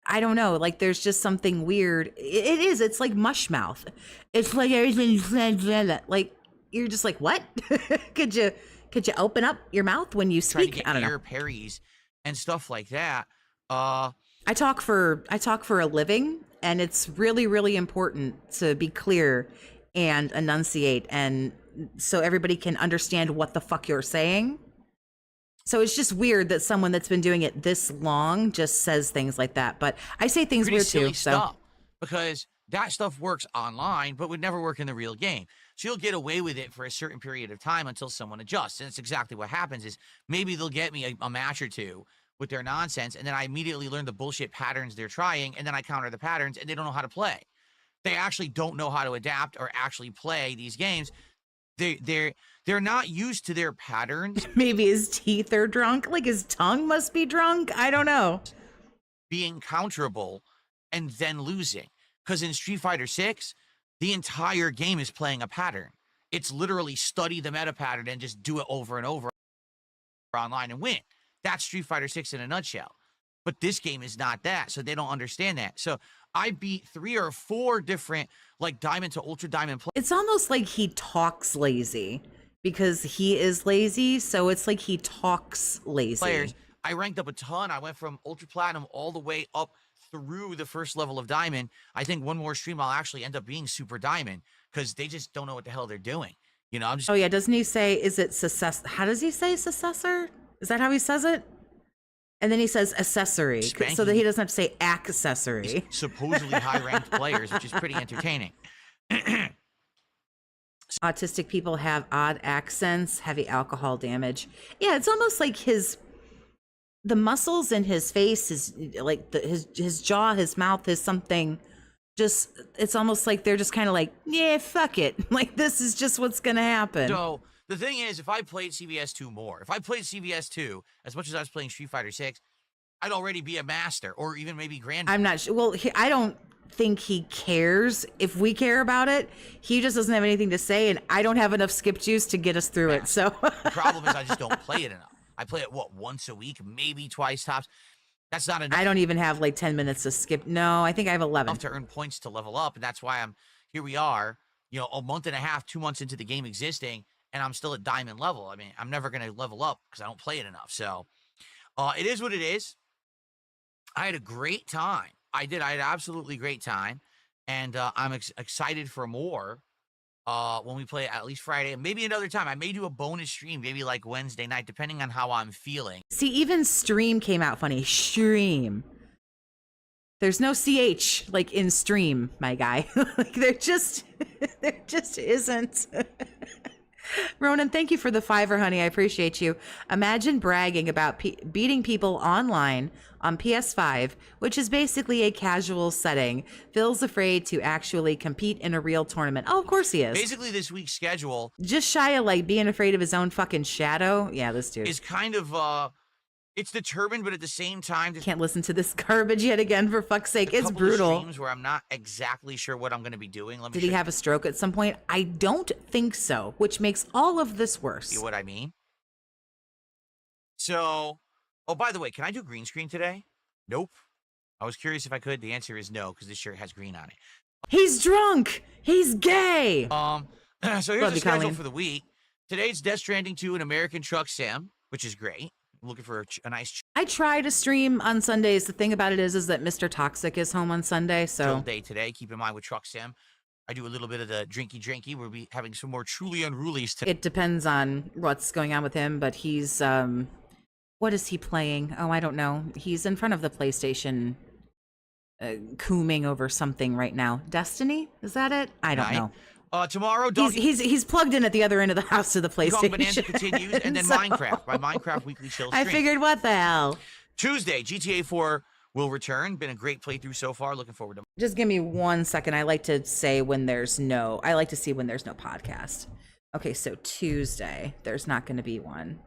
I don't know. Like, there's just something weird. It is. It's like mush mouth. It's like everything's like, you're just like, what? Could you open up your mouth when you speak? Trying to get I don't know. air parries and stuff like that. I talk for a living, and it's really, really important to be clear and enunciate, and so everybody can understand what the fuck you're saying. So it's just weird that someone that's been doing it this long just says things like that. But I say things Pretty weird silly too. Stuff, because that stuff works online, but would never work in the real game. So you'll get away with it for a certain period of time until someone adjusts. And it's exactly what happens is maybe they'll get me a match or two with their nonsense, and then I immediately learn the bullshit patterns they're trying, and then I counter the patterns, and they don't know how to play. They actually don't know how to adapt or actually play these games. They're not used to their patterns. Maybe his teeth are drunk, like his tongue must be drunk. I don't know. Being counterable and then losing. Because in Street Fighter 6, the entire game is playing a pattern. It's literally study the meta pattern and just do it over and over online and win. That's Street Fighter 6 in a nutshell. But this game is not that, so they don't understand that. So I beat 3 or 4 different, like, Diamond to Ultra Diamond players. It's almost like he talks lazy because he is lazy. So it's like he talks lazy. I ranked up a ton. I went from Ultra Platinum all the way up through the first level of Diamond. I think one more stream I'll actually end up being Super Diamond because they just don't know what the hell they're doing. You know, I'm just... Oh, yeah. Doesn't he say, is it success? How does he say successor? Is that how he says it? And then he says accessory, so that he doesn't have to say accessory. Supposedly high-ranked players, which is pretty entertaining. Autistic people have odd accents, heavy alcohol damage. Yeah, it's almost like the muscles in his face, his jaw, his mouth, his something. Just, it's almost like they're just kind of like, yeah, fuck it. Like, this is just what's gonna happen. So the thing is, if I played CVS2 more, if I played CVS2 as much as I was playing Street Fighter 6, I'd already be a master or even maybe grand. I'm not sure. Well, I don't think he cares if we care about it. He just doesn't have anything to say, and I don't have enough skip juice to get us through it. So the problem is I just don't play it enough. I play it, once a week, maybe twice tops. That's not enough. I don't even have like 10 minutes to skip. No, I think I have 11. Enough to earn points to level up, and that's why here we are, you know, a month and a half, 2 months into the game existing, and I'm still at Diamond level. I mean, I'm never going to level up because I don't play it enough. So it is what it is. I had a great time. I had an absolutely great time. And I'm excited for more when we play at least Friday. And maybe another time. I may do a bonus stream, maybe like Wednesday night, depending on how I'm feeling. See, even stream came out funny. Stream. There's no CH like in stream, my guy. Like there just isn't. Ronan, thank you for the $5, honey. I appreciate you. Imagine bragging about beating people online on PS5, which is basically a casual setting. Phil's afraid to actually compete in a real tournament. Oh, of course he is. Basically, this week's schedule... Just shy of, like, being afraid of his own fucking shadow. Yeah, this dude. ...is kind of, it's determined, but at the same time... Can't listen to this garbage yet again, for fuck's sake. It's brutal. Streams where I'm not exactly sure what I'm going to be doing. Did he have a stroke at some point? I don't think so, which makes all of this worse. See what I mean? So... Oh, by the way, can I do green screen today? Nope. I was curious if I could. The answer is no, because this shirt has green on it. He's drunk! He's gay! So here's the schedule for the week. Today's Death Stranding 2 and American Truck Sim, which is great. looking for a nice I try to stream on Sundays. The thing about it is that Mr. Toxic is home on Sunday, chill so day today. Keep in mind with Truck Sim, I do a little bit of the drinky. We'll be having some more truly unrulies today. it depends on what's going on with him. But he's what is he playing? Oh, I don't know. He's in front of the PlayStation, cooming over something right now. Destiny? Is that it? I don't know. Tomorrow, He's plugged in at the other end of the house to the PlayStation. Kong Bonanza continues, and then So- Minecraft. My Minecraft weekly chill stream. I figured, what the hell? Tuesday, GTA 4 will return. Been a great playthrough so far. Looking forward to. Just give me 1 second. I like to say when there's no. I like to see when there's no podcast. Okay, so Tuesday, there's not going to be one.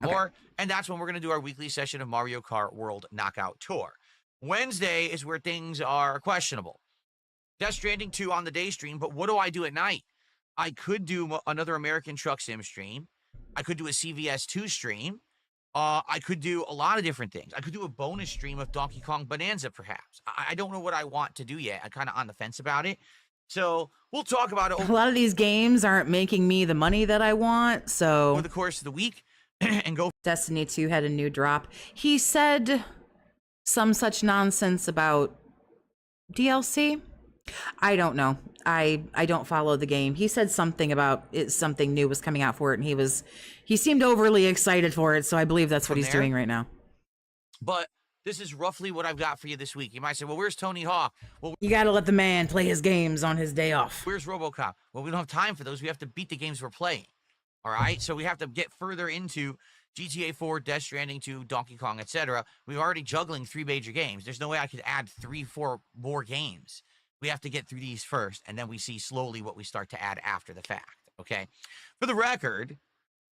Okay. More, and that's when we're going to do our weekly session of Mario Kart World Knockout Tour. Wednesday is where things are questionable. Death Stranding 2 on the day stream, but what do I do at night? I could do another American Truck Sim stream. I could do a CVS 2 stream. I could do a lot of different things. I could do a bonus stream of Donkey Kong Bonanza, perhaps. I don't know what I want to do yet. I'm kind of on the fence about it. So we'll talk about it A lot of these games aren't making me the money that I want, over so the course of the week and go. Destiny 2 had a new drop. He said some such nonsense about DLC. I don't know. I don't follow the game. He said something about something new was coming out for it, and he seemed overly excited for it, so I believe that's what From he's there? doing right now. But this is roughly what I've got for you this week. You might say, well, where's Tony Hawk? Well, You got to let the man play his games on his day off. where's RoboCop? Well, we don't have time for those. We have to beat the games we're playing. All right? So we have to get further into GTA 4, Death Stranding 2, Donkey Kong, etc. We're already juggling 3 major games. There's no way I could add 3, 4 more games. We have to get through these first, and then we see slowly what we start to add after the fact, okay? For the record,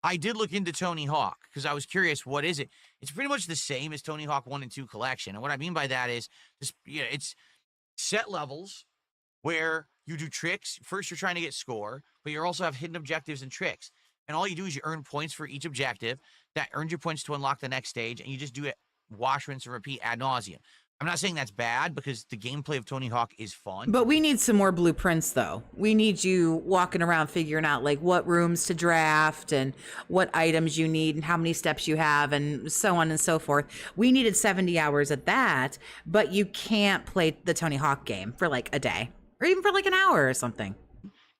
I did look into Tony Hawk because I was curious, what is it? It's pretty much the same as Tony Hawk 1 and 2 collection. And what I mean by that is, it's set levels where you do tricks. First, you're trying to get score, but you also have hidden objectives and tricks. And all you do is you earn points for each objective. That earns you points to unlock the next stage, and you just do it wash, rinse, and repeat ad nauseum. I'm not saying that's bad because the gameplay of Tony Hawk is fun. But we need some more blueprints, though. We need you walking around figuring out, like, what rooms to draft and what items you need and how many steps you have and so on and so forth. We needed 70 hours at that, but you can't play the Tony Hawk game for, like, a day or even for, like, an hour or something.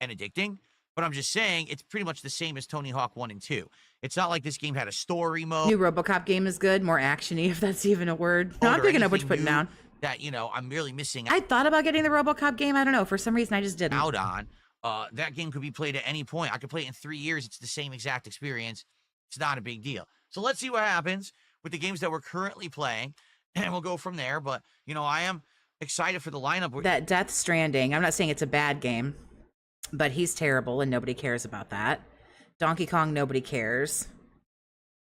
And addicting. But I'm just saying it's pretty much the same as Tony Hawk 1 and 2. It's not like this game had a story mode. New RoboCop game is good, more action-y, if that's even a word. No, I'm or picking up what anything you're putting new down. That, I'm really missing I thought about getting the RoboCop game. I don't know. For some reason, I just didn't. out on. That game could be played at any point. I could play it in 3 years. It's the same exact experience. It's not a big deal. So let's see what happens with the games that we're currently playing, and we'll go from there. But, I am excited for the lineup. That Death Stranding, I'm not saying it's a bad game, but he's terrible and nobody cares about that. Donkey Kong, nobody cares.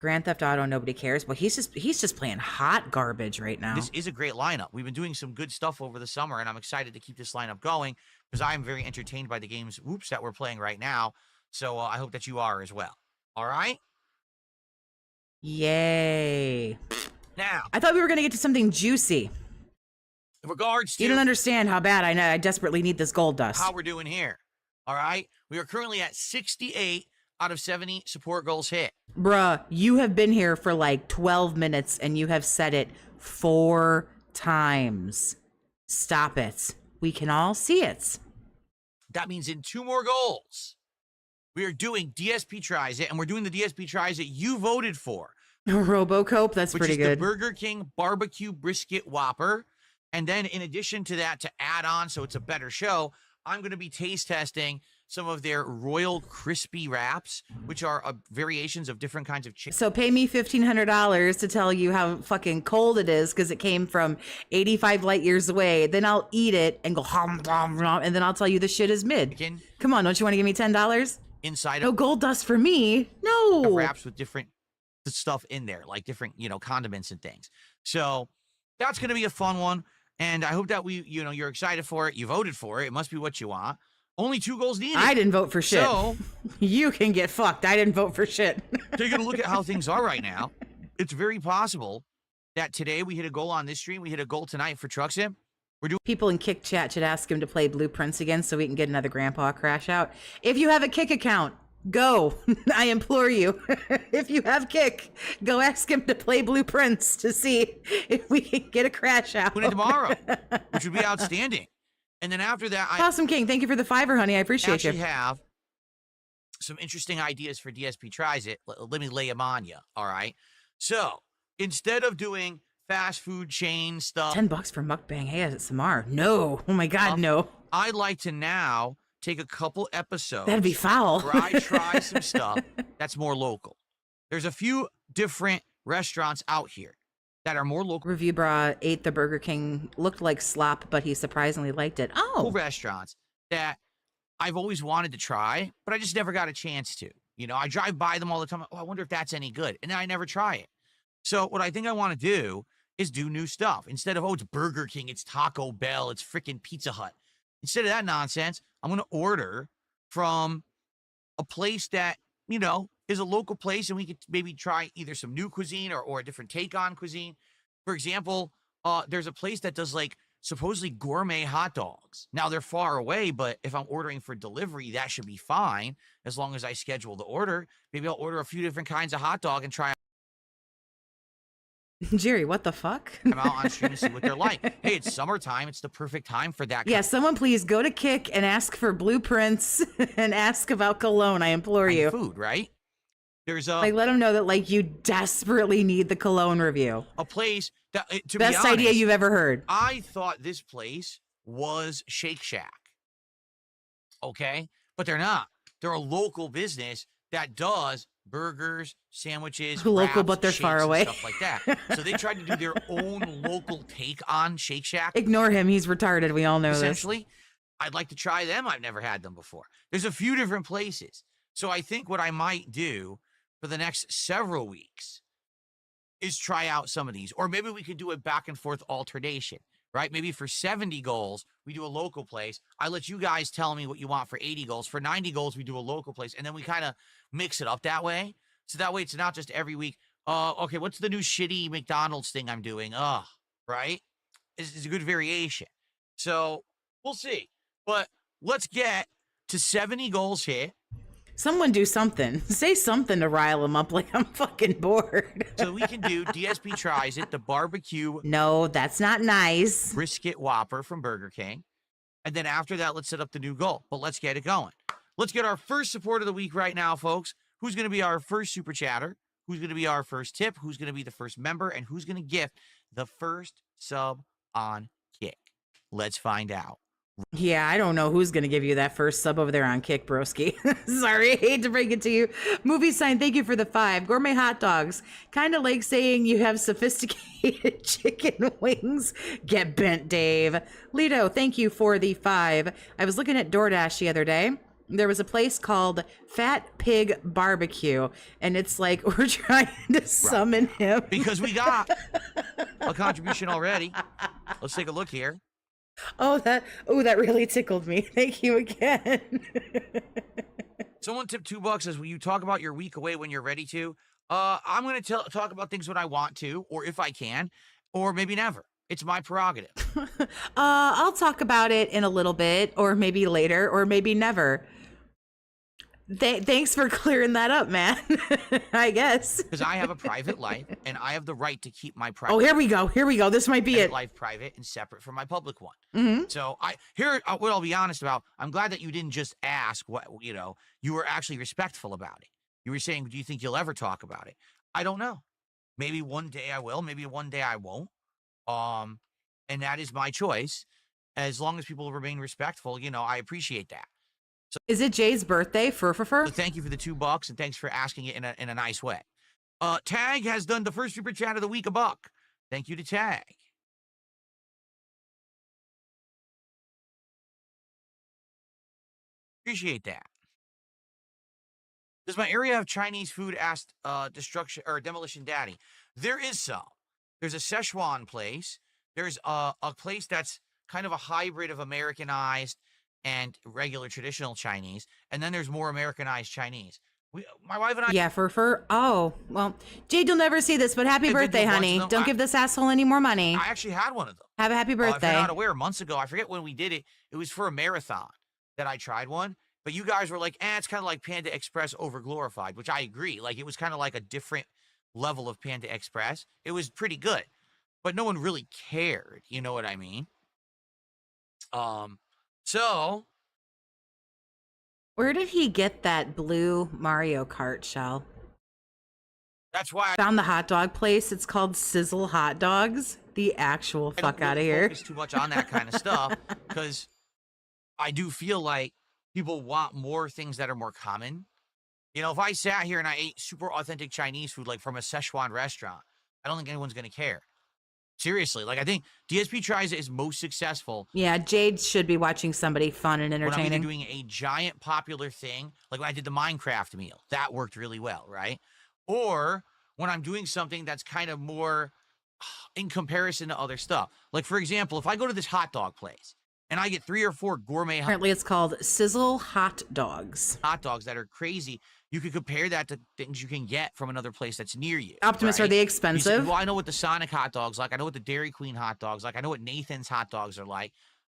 Grand Theft Auto, nobody cares. But he's just playing hot garbage right now. This is a great lineup. We've been doing some good stuff over the summer, and I'm excited to keep this lineup going because I'm very entertained by the games, that we're playing right now. So I hope that you are as well. All right? Yay. Now, I thought we were going to get to something juicy. in regards You don't to understand how bad I desperately need this gold dust. how we're doing here, all right? We are currently at 68 out of 70 support goals hit. Bruh, you have been here for like 12 minutes and you have said it 4 times. Stop it. We can all see it. That means in 2 more goals, we are doing DSP Tries It, and we're doing the DSP Tries It you voted for. Robocope, that's which pretty is good. the Burger King Barbecue Brisket Whopper. And then in addition to that, to add on so it's a better show, I'm going to be taste testing some of their Royal Crispy Wraps, which are variations of different kinds of chicken. So pay me $1,500 to tell you how fucking cold it is because it came from 85 light years away. Then I'll eat it and go hum, hum, hum, and then I'll tell you the shit is mid. Come on, don't you want to give me $10? Inside No of gold dust for me. No. wraps with different stuff in there, like different, condiments and things. So that's going to be a fun one. And I hope that you're excited for it. You voted for it. It must be what you want. Only 2 goals needed. I didn't vote for shit. So you can get fucked. I didn't vote for shit. taking a look at how things are right now, it's very possible that today we hit a goal on this stream. We hit a goal tonight for Truck Sim. People in Kick Chat should ask him to play Blueprints again so we can get another Grandpa crash out. If you have a Kick account, Go. I implore you. If you have Kick, go ask him to play Blueprints to see if we can get a crash out. Tune in tomorrow, which would be outstanding. And then after that, I Awesome King, thank you for the $5, honey. I appreciate actually you. have some interesting ideas for DSP Tries It. Let me lay them on you, all right? So, instead of doing fast food chain stuff, $10 for mukbang. Hey, ASMR. No. Oh my God, no. I'd like to now take a couple episodes That'd be foul. where I try some stuff that's more local. There's a few different restaurants out here that are more local. Review Bra ate the Burger King, looked like slop, but he surprisingly liked it. Oh. Restaurants that I've always wanted to try, but I just never got a chance to. You know, I drive by them all the time. Oh, I wonder if that's any good. And then I never try it. So what I think I want to do is do new stuff. Instead of, oh, it's Burger King, it's Taco Bell, it's freaking Pizza Hut. Instead of that nonsense, I'm going to order from a place that, you know, is a local place, and we could maybe try either some new cuisine or a different take on cuisine. For example, there's a place that does like supposedly gourmet hot dogs. Now they're far away, but if I'm ordering for delivery, that should be fine as long as I schedule the order. Maybe I'll order a few different kinds of hot dog and try Jerry, what the fuck? them out on stream and see what they're like. Hey, it's summertime. It's the perfect time for that. Yeah, someone please go to Kick and ask for Blueprints and ask about cologne. I implore kind you. of food, right? There's Like, let them know that, like, you desperately need the cologne review. a place that, to Best be honest, idea you've ever heard. I thought this place was Shake Shack. Okay? But they're not. They're a local business that does burgers, sandwiches, Local, wraps, but they're shakes, far and away. stuff like that. So they tried to do their own local take on Shake Shack. Ignore him. He's retarded. We all know this. Essentially, I'd like to try them. I've never had them before. There's a few different places. So I think what I might do for the next several weeks is try out some of these. Or maybe we could do a back and forth alternation, right? Maybe for 70 goals, we do a local place. I let you guys tell me what you want for 80 goals. For 90 goals, we do a local place. And then we kind of mix it up that way. So that way it's not just every week. Okay, what's the new shitty McDonald's thing I'm doing? Right? It's a good variation. So we'll see. But let's get to 70 goals hit. Someone do something. Say something to rile him up. Like, I'm fucking bored. So we can do DSP Tries It, the barbecue No, that's not nice. brisket Whopper from Burger King. And then after that, let's set up the new goal. But let's get it going. Let's get our first support of the week right now, folks. Who's going to be our first super chatter? Who's going to be our first tip? Who's going to be the first member? And who's going to gift the first sub on Kick? Let's find out. Yeah, I don't know who's going to give you that first sub over there on Kick, broski. Sorry, I hate to break it to you. Movie sign, thank you for the 5. Gourmet hot dogs. Kind of like saying you have sophisticated chicken wings. Get bent, Dave. Lido, thank you for the 5. I was looking at DoorDash the other day. There was a place called Fat Pig Barbecue, and it's like we're trying to summon him. Because we got a contribution already. Let's take a look here. Oh, that really tickled me. Thank you again. Someone tipped $2 as, will you talk about your week away when you're ready to? I'm going to talk about things when I want to, or if I can, or maybe never. It's my prerogative. I'll talk about it in a little bit, or maybe later, or maybe never. Thanks for clearing that up, man. I guess. Because I have a private life, and I have the right to keep my private Oh, here we go. Here we go. This might be it. life private and separate from my public one. Mm-hmm. So what I'll be honest about, I'm glad that you didn't just ask what, you were actually respectful about it. You were saying, do you think you'll ever talk about it? I don't know. Maybe one day I will, maybe one day I won't. And that is my choice. As long as people remain respectful, I appreciate that. So, is it Jay's birthday? So thank you for the $2 and thanks for asking it in a nice way. Tag has done the first super chat of the week, $1. Thank you to Tag. Appreciate that. Does my area have Chinese food? Asked Destruction or Demolition Daddy. There is some. There's a Szechuan place. There's a place that's kind of a hybrid of Americanized and regular traditional Chinese. And then there's more Americanized Chinese. My wife and I... Yeah, oh, well, Jade, you'll never see this, but happy birthday, honey. Don't give this asshole any more money. I actually had one of them. Have a happy birthday. If you're not aware, months ago, I forget when we did it. It was for a marathon that I tried one. But you guys were like, it's kind of like Panda Express over glorified, which I agree. Like, it was kind of like a different level of Panda Express. It was pretty good, but no one really cared. You know what I mean? So Where did he get that blue Mario Kart shell? that's why Found the hot dog place. It's called Sizzle Hot Dogs. The actual I fuck don't out of really here. focus too much on that kind of stuff because I do feel like people want more things that are more common. You know, if I sat here and I ate super authentic Chinese food, like from a Szechuan restaurant, I don't think anyone's going to care. Seriously, like I think DSP tries it is most successful. Yeah, Jade should be watching somebody fun and When I'm either entertaining. doing a giant popular thing, like when I did the Minecraft meal, that worked really well, right? Or when I'm doing something that's kind of more in comparison to other stuff. Like, for example, if I go to this hot dog place and I get 3 or 4 gourmet Apparently it's called Sizzle Hot Dogs. hot dogs that are crazy, you could compare that to things you can get from another place that's near you. Optimus, right? are they You say, expensive? well, I know what the Sonic hot dogs like. I know what the Dairy Queen hot dogs like. I know what Nathan's hot dogs are like.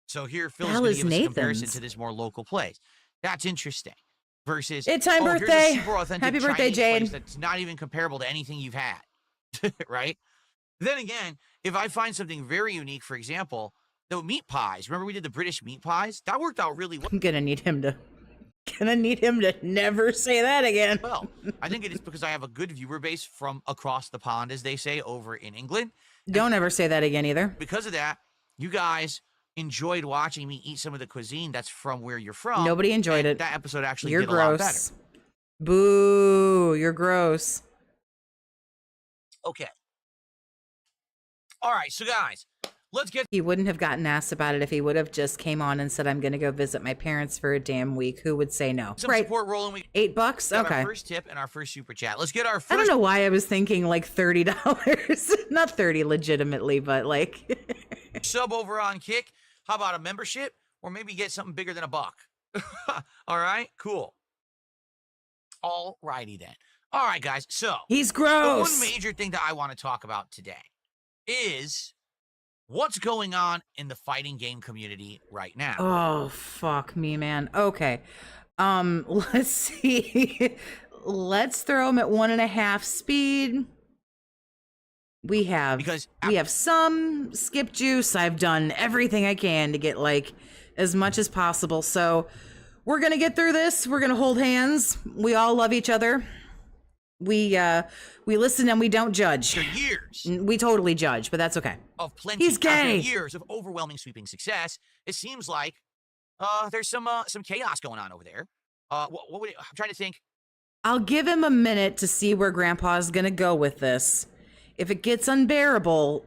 So here, Phil's hell going to is give us a comparison Nathan's? to this more local place. That's interesting. Versus, It's my here's a birthday. super authentic Happy birthday, Chinese place Jade. that's not even comparable to anything you've had, right? Then again, if I find something very unique, for example, the meat pies. Remember we did the British meat pies? That worked out really well. I'm gonna need him to never say that again. Well, I think it is because I have a good viewer base from across the pond, as they say, over in England. Don't ever say that again either. Because of that, you guys enjoyed watching me eat some of the cuisine that's from where you're from. Nobody enjoyed and it. That episode actually You're did a lot better. gross. Boo, you're gross. Okay. All right, so guys, let's get He wouldn't have gotten asked about it if he would have just came on and said, I'm gonna go visit my parents for a damn week. Who would say no? some Right. support rolling. We $8? got Okay. our first tip and our first super chat. Let's get our first. I don't know why I was thinking like $30. Not 30 legitimately, but like Sub over on Kick. How about a membership? Or maybe get something bigger than $1. All right, cool. All righty then. All right, guys. So he's the gross. one major thing that I want to talk about today is what's going on in the fighting game community right now. Oh, fuck me, man. Okay. Let's see. Let's throw him at 1.5 speed. We have some skip juice. I've done everything I can to get like as much as possible. So we're gonna get through this. We're gonna hold hands. We all love each other. We listen and we don't judge. After years We totally judge, but that's okay. of plenty, He's gay. after years of overwhelming sweeping success, it seems like there's some chaos going on over there. What would I'm trying to think. I'll give him a minute to see where Grandpa's gonna go with this. If it gets unbearable,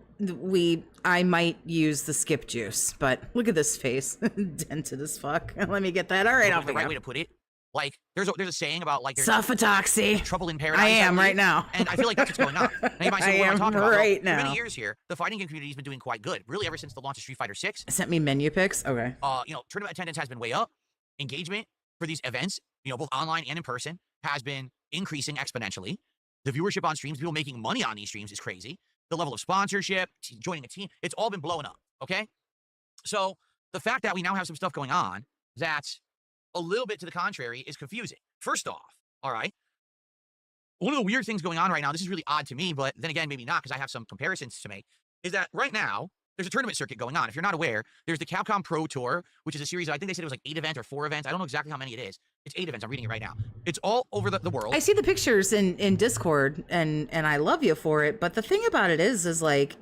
I might use the skip juice. But look at this face, dented as fuck. Let me get that. All right, off The we right go. way to put it. Like there's a saying about like there's Suffotoxy. trouble in paradise. I am believe, right now. and I feel like that's what's going on. Now you might say, I what am I am talking about? right Well, for now. many years here, the fighting game community has been doing quite good. Really, ever since the launch of Street Fighter 6. Sent me menu pics. Okay. Tournament attendance has been way up. Engagement for these events, both online and in person, has been increasing exponentially. The viewership on streams, people making money on these streams is crazy. The level of sponsorship, joining a team, it's all been blowing up, okay? So the fact that we now have some stuff going on that's a little bit to the contrary is confusing. First off, all right, one of the weird things going on right now, this is really odd to me, but then again, maybe not because I have some comparisons to make, is that right now, there's a tournament circuit going on. If you're not aware, there's the Capcom Pro Tour, which is a series, I think they said it was like 8 events or 4 events. I don't know exactly how many it is. It's 8 events. I'm reading it right now. It's all over the world. I see the pictures in Discord, and I love you for it. But the thing about it is like,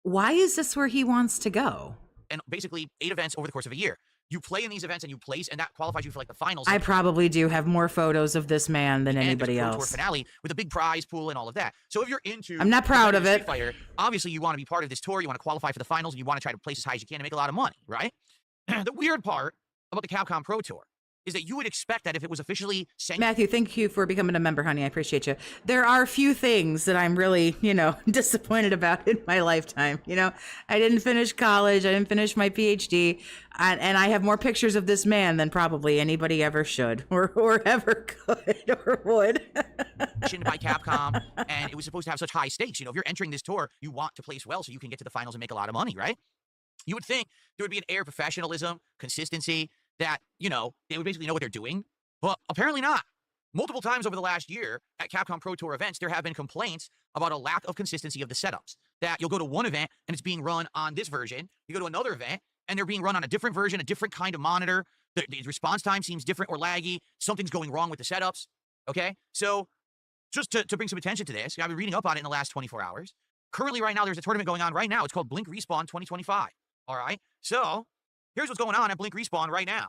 why is this where he wants to go? And basically 8 events over the course of a year. You play in these events and you place, and that qualifies you for like the finals. I probably do have more photos of this man than anybody Pro Tour else. finale with a big prize pool and all of that. So if you're into, I'm not proud of Street it. Fighter, obviously you want to be part of this tour. You want to qualify for the finals, and you want to try to place as high as you can to make a lot of money, right? The weird part about the Capcom Pro Tour is that you would expect that if it was officially sanctioned. Matthew, thank you for becoming a member, honey. I appreciate you. There are a few things that I'm really, disappointed about in my lifetime. I didn't finish college. I didn't finish my PhD. And I have more pictures of this man than probably anybody ever should or ever could or would. By Capcom, and it was supposed to have such high stakes. If you're entering this tour, you want to place well so you can get to the finals and make a lot of money, right? You would think there would be an air of professionalism, consistency, that, you know, they would basically know what they're doing, but apparently not. Multiple times over the last year at Capcom Pro Tour events, there have been complaints about a lack of consistency of the setups. That you'll go to one event and it's being run on this version. You go to another event and they're being run on a different version, a different kind of monitor. The response time seems different or laggy. Something's going wrong with the setups. Okay? So just to bring some attention to this, I've been reading up on it in the last 24 hours. Currently, right now, there's a tournament going on right now. It's called Blink Respawn 2025. All right? So here's what's going on at Blink Respawn right now.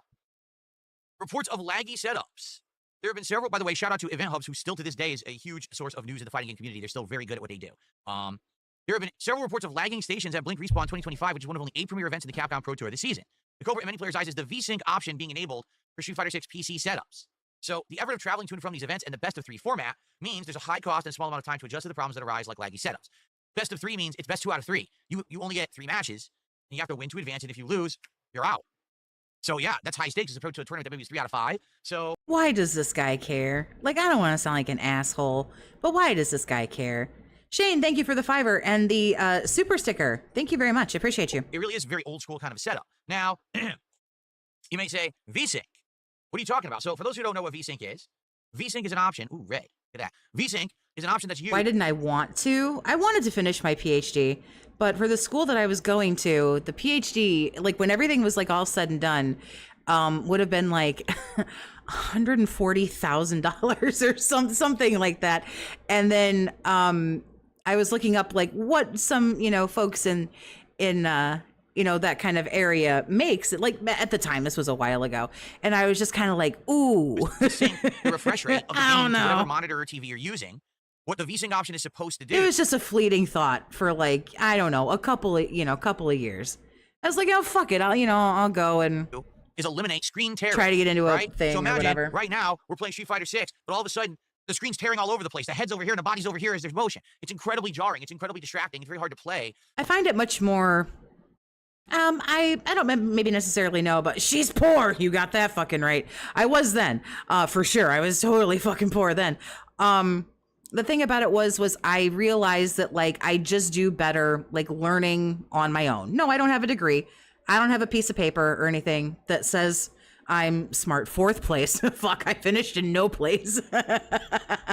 Reports of laggy setups. There have been several, by the way, shout out to Event Hubs, who still to this day is a huge source of news in the fighting game community. They're still very good at what they do. There have been several reports of lagging stations at Blink Respawn 2025, which is one of only 8 premier events in the Capcom Pro Tour this season. The culprit in many players' eyes is the VSync option being enabled for Street Fighter 6 PC setups. So the effort of traveling to and from these events and the best of 3 format means there's a high cost and a small amount of time to adjust to the problems that arise like laggy setups. Best of 3 means it's best 2 out of 3. You only get 3 matches, and you have to win to advance, and if you lose, you're out. So yeah, that's high stakes as opposed to a tournament that maybe is 3 out of 5. So Why does this guy care? Like, I don't want to sound like an asshole, but why does this guy care? Shane, thank you for the $5 and the super sticker. Thank you very much. I appreciate you. it really is a very old school kind of setup. Now, you may say, VSync. What are you talking about? So for those who don't know what VSync is an option. Ooh, red. Look at that. VSync is an option that's used. Why didn't I want to? I wanted to finish my PhD, but for the school that I was going to, the PhD, like when everything was like all said and done, would have been like $140,000 or something like that. And then I was looking up like what some, folks in that kind of area makes it. Like at the time, this was a while ago, and I was just kind of like, ooh. Sync the refresh rate of the I don't game to whatever know. monitor or TV you're using. What the VSync option is supposed to do. It was just a fleeting thought for like, I don't know, a couple of years. I was like, oh, fuck it. I'll go and is eliminate screen tearing. try to get into a right? thing So or imagine, whatever. right now, we're playing Street Fighter 6, but all of a sudden, the screen's tearing all over the place. The head's over here and the body's over here as there's motion. It's incredibly jarring. It's incredibly distracting. It's very hard to play. I find it much more. I don't maybe necessarily know, but she's poor. You got that fucking right. I was then, for sure. I was totally fucking poor then. The thing about it was I realized that like I just do better like learning on my own. No, I don't have a degree. I don't have a piece of paper or anything that says I'm smart. 4th place. Fuck, I finished in no place. When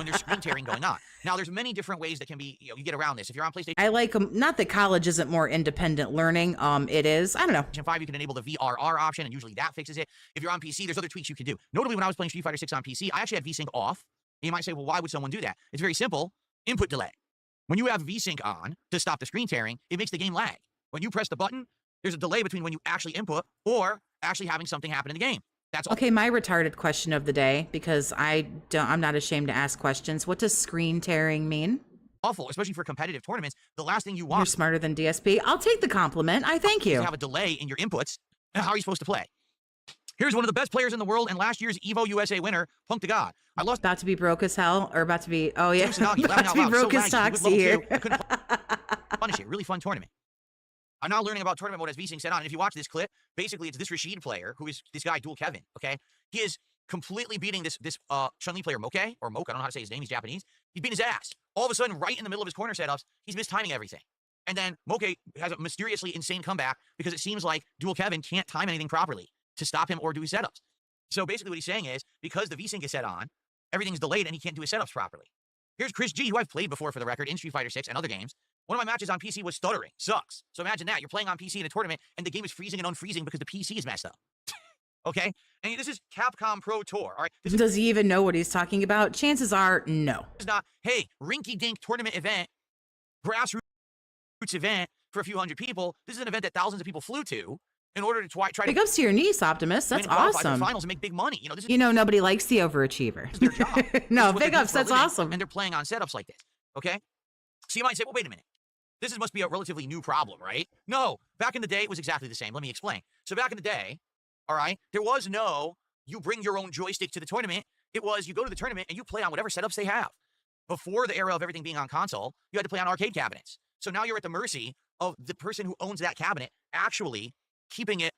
there's screen tearing going on. Now, there's many different ways that can be, you get around this. If you're on PlayStation I like not that college isn't more independent learning. It is. I don't know. 5, you can enable the VRR option, and usually that fixes it. If you're on PC, there's other tweaks you can do. Notably, when I was playing Street Fighter 6 on PC, I actually had VSync off. And you might say, well, why would someone do that? It's very simple. Input delay. When you have VSync on to stop the screen tearing, it makes the game lag. When you press the button, there's a delay between when you actually input or actually having something happen in the game. That's all. Okay, my retarded question of the day, because I'm not ashamed to ask questions. What does screen tearing mean? Awful, especially for competitive tournaments. The last thing you You're want smarter than DSP. I'll take the compliment. I thank is you. to have a delay in your inputs. How are you supposed to play? Here's one of the best players in the world and last year's EVO USA winner, Punk to God. I lost About to be broke as hell, or about to be, oh yeah, Tsunagi, about to be broke as Toxie here. I couldn't punish it. Really fun tournament. I'm now learning about tournament mode as VSync set on. And if you watch this clip, basically it's this Rashid player, who is this guy, Dual Kevin, okay? He is completely beating this Chun-Li player, Moke, or Moke, I don't know how to say his name, he's Japanese. He's beating his ass. All of a sudden, right in the middle of his corner setups, he's mistiming everything. And then Moke has a mysteriously insane comeback because it seems like Dual Kevin can't time anything properly to stop him or do his setups. So basically what he's saying is, because the VSync is set on, everything's delayed and he can't do his setups properly. Here's Chris G, who I've played before for the record in Street Fighter 6 and other games. One of my matches on PC was stuttering. Sucks. So imagine that. You're playing on PC in a tournament and the game is freezing and unfreezing because the PC is messed up. Okay? And this is Capcom Pro Tour. All right? Does he even know what he's talking about? Chances are, no. This is not, hey, rinky-dink tournament event, grassroots event for a few hundred people. This is an event that thousands of people flew to in order to try Big to ups to your niece, Optimus. That's win and qualify for the awesome. finals and make big money. This is Nobody likes the overachiever. their job. No, This is what big they do ups. for a That's living, awesome. And they're playing on setups like this. Okay? So you might say, well, wait a minute. This must be a relatively new problem, right? No. Back in the day, it was exactly the same. Let me explain. So back in the day, all right, there was no, you bring your own joystick to the tournament. It was, you go to the tournament and you play on whatever setups they have. Before the era of everything being on console, you had to play on arcade cabinets. So now you're at the mercy of the person who owns that cabinet actually keeping it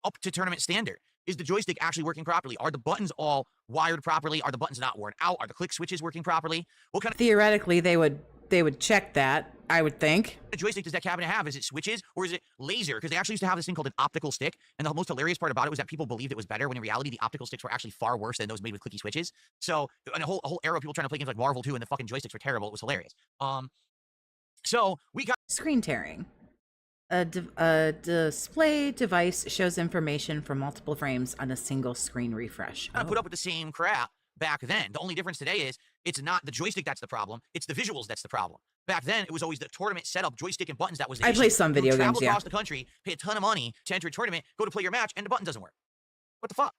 up to tournament standard. Is the joystick actually working properly? Are the buttons all wired properly? Are the buttons not worn out? Are the click switches working properly? What kind of Theoretically, they would check that, I would think. What joystick does that cabinet have? Is it switches or is it laser? Because they actually used to have this thing called an optical stick, and the most hilarious part about it was that people believed it was better when in reality the optical sticks were actually far worse than those made with clicky switches. So and a whole era of people trying to play games like Marvel 2 and the fucking joysticks were terrible. It was hilarious. So we got Screen tearing. A display device shows information from multiple frames on a single screen refresh. to put up with the same crap back then. The only difference today is it's not the joystick that's the problem, it's the visuals that's the problem. Back then, it was always the tournament setup, joystick and buttons that was the issue. play some video You games, travel yeah. across the country, pay a ton of money to enter a tournament, go to play your match, and the button doesn't work. What the fuck?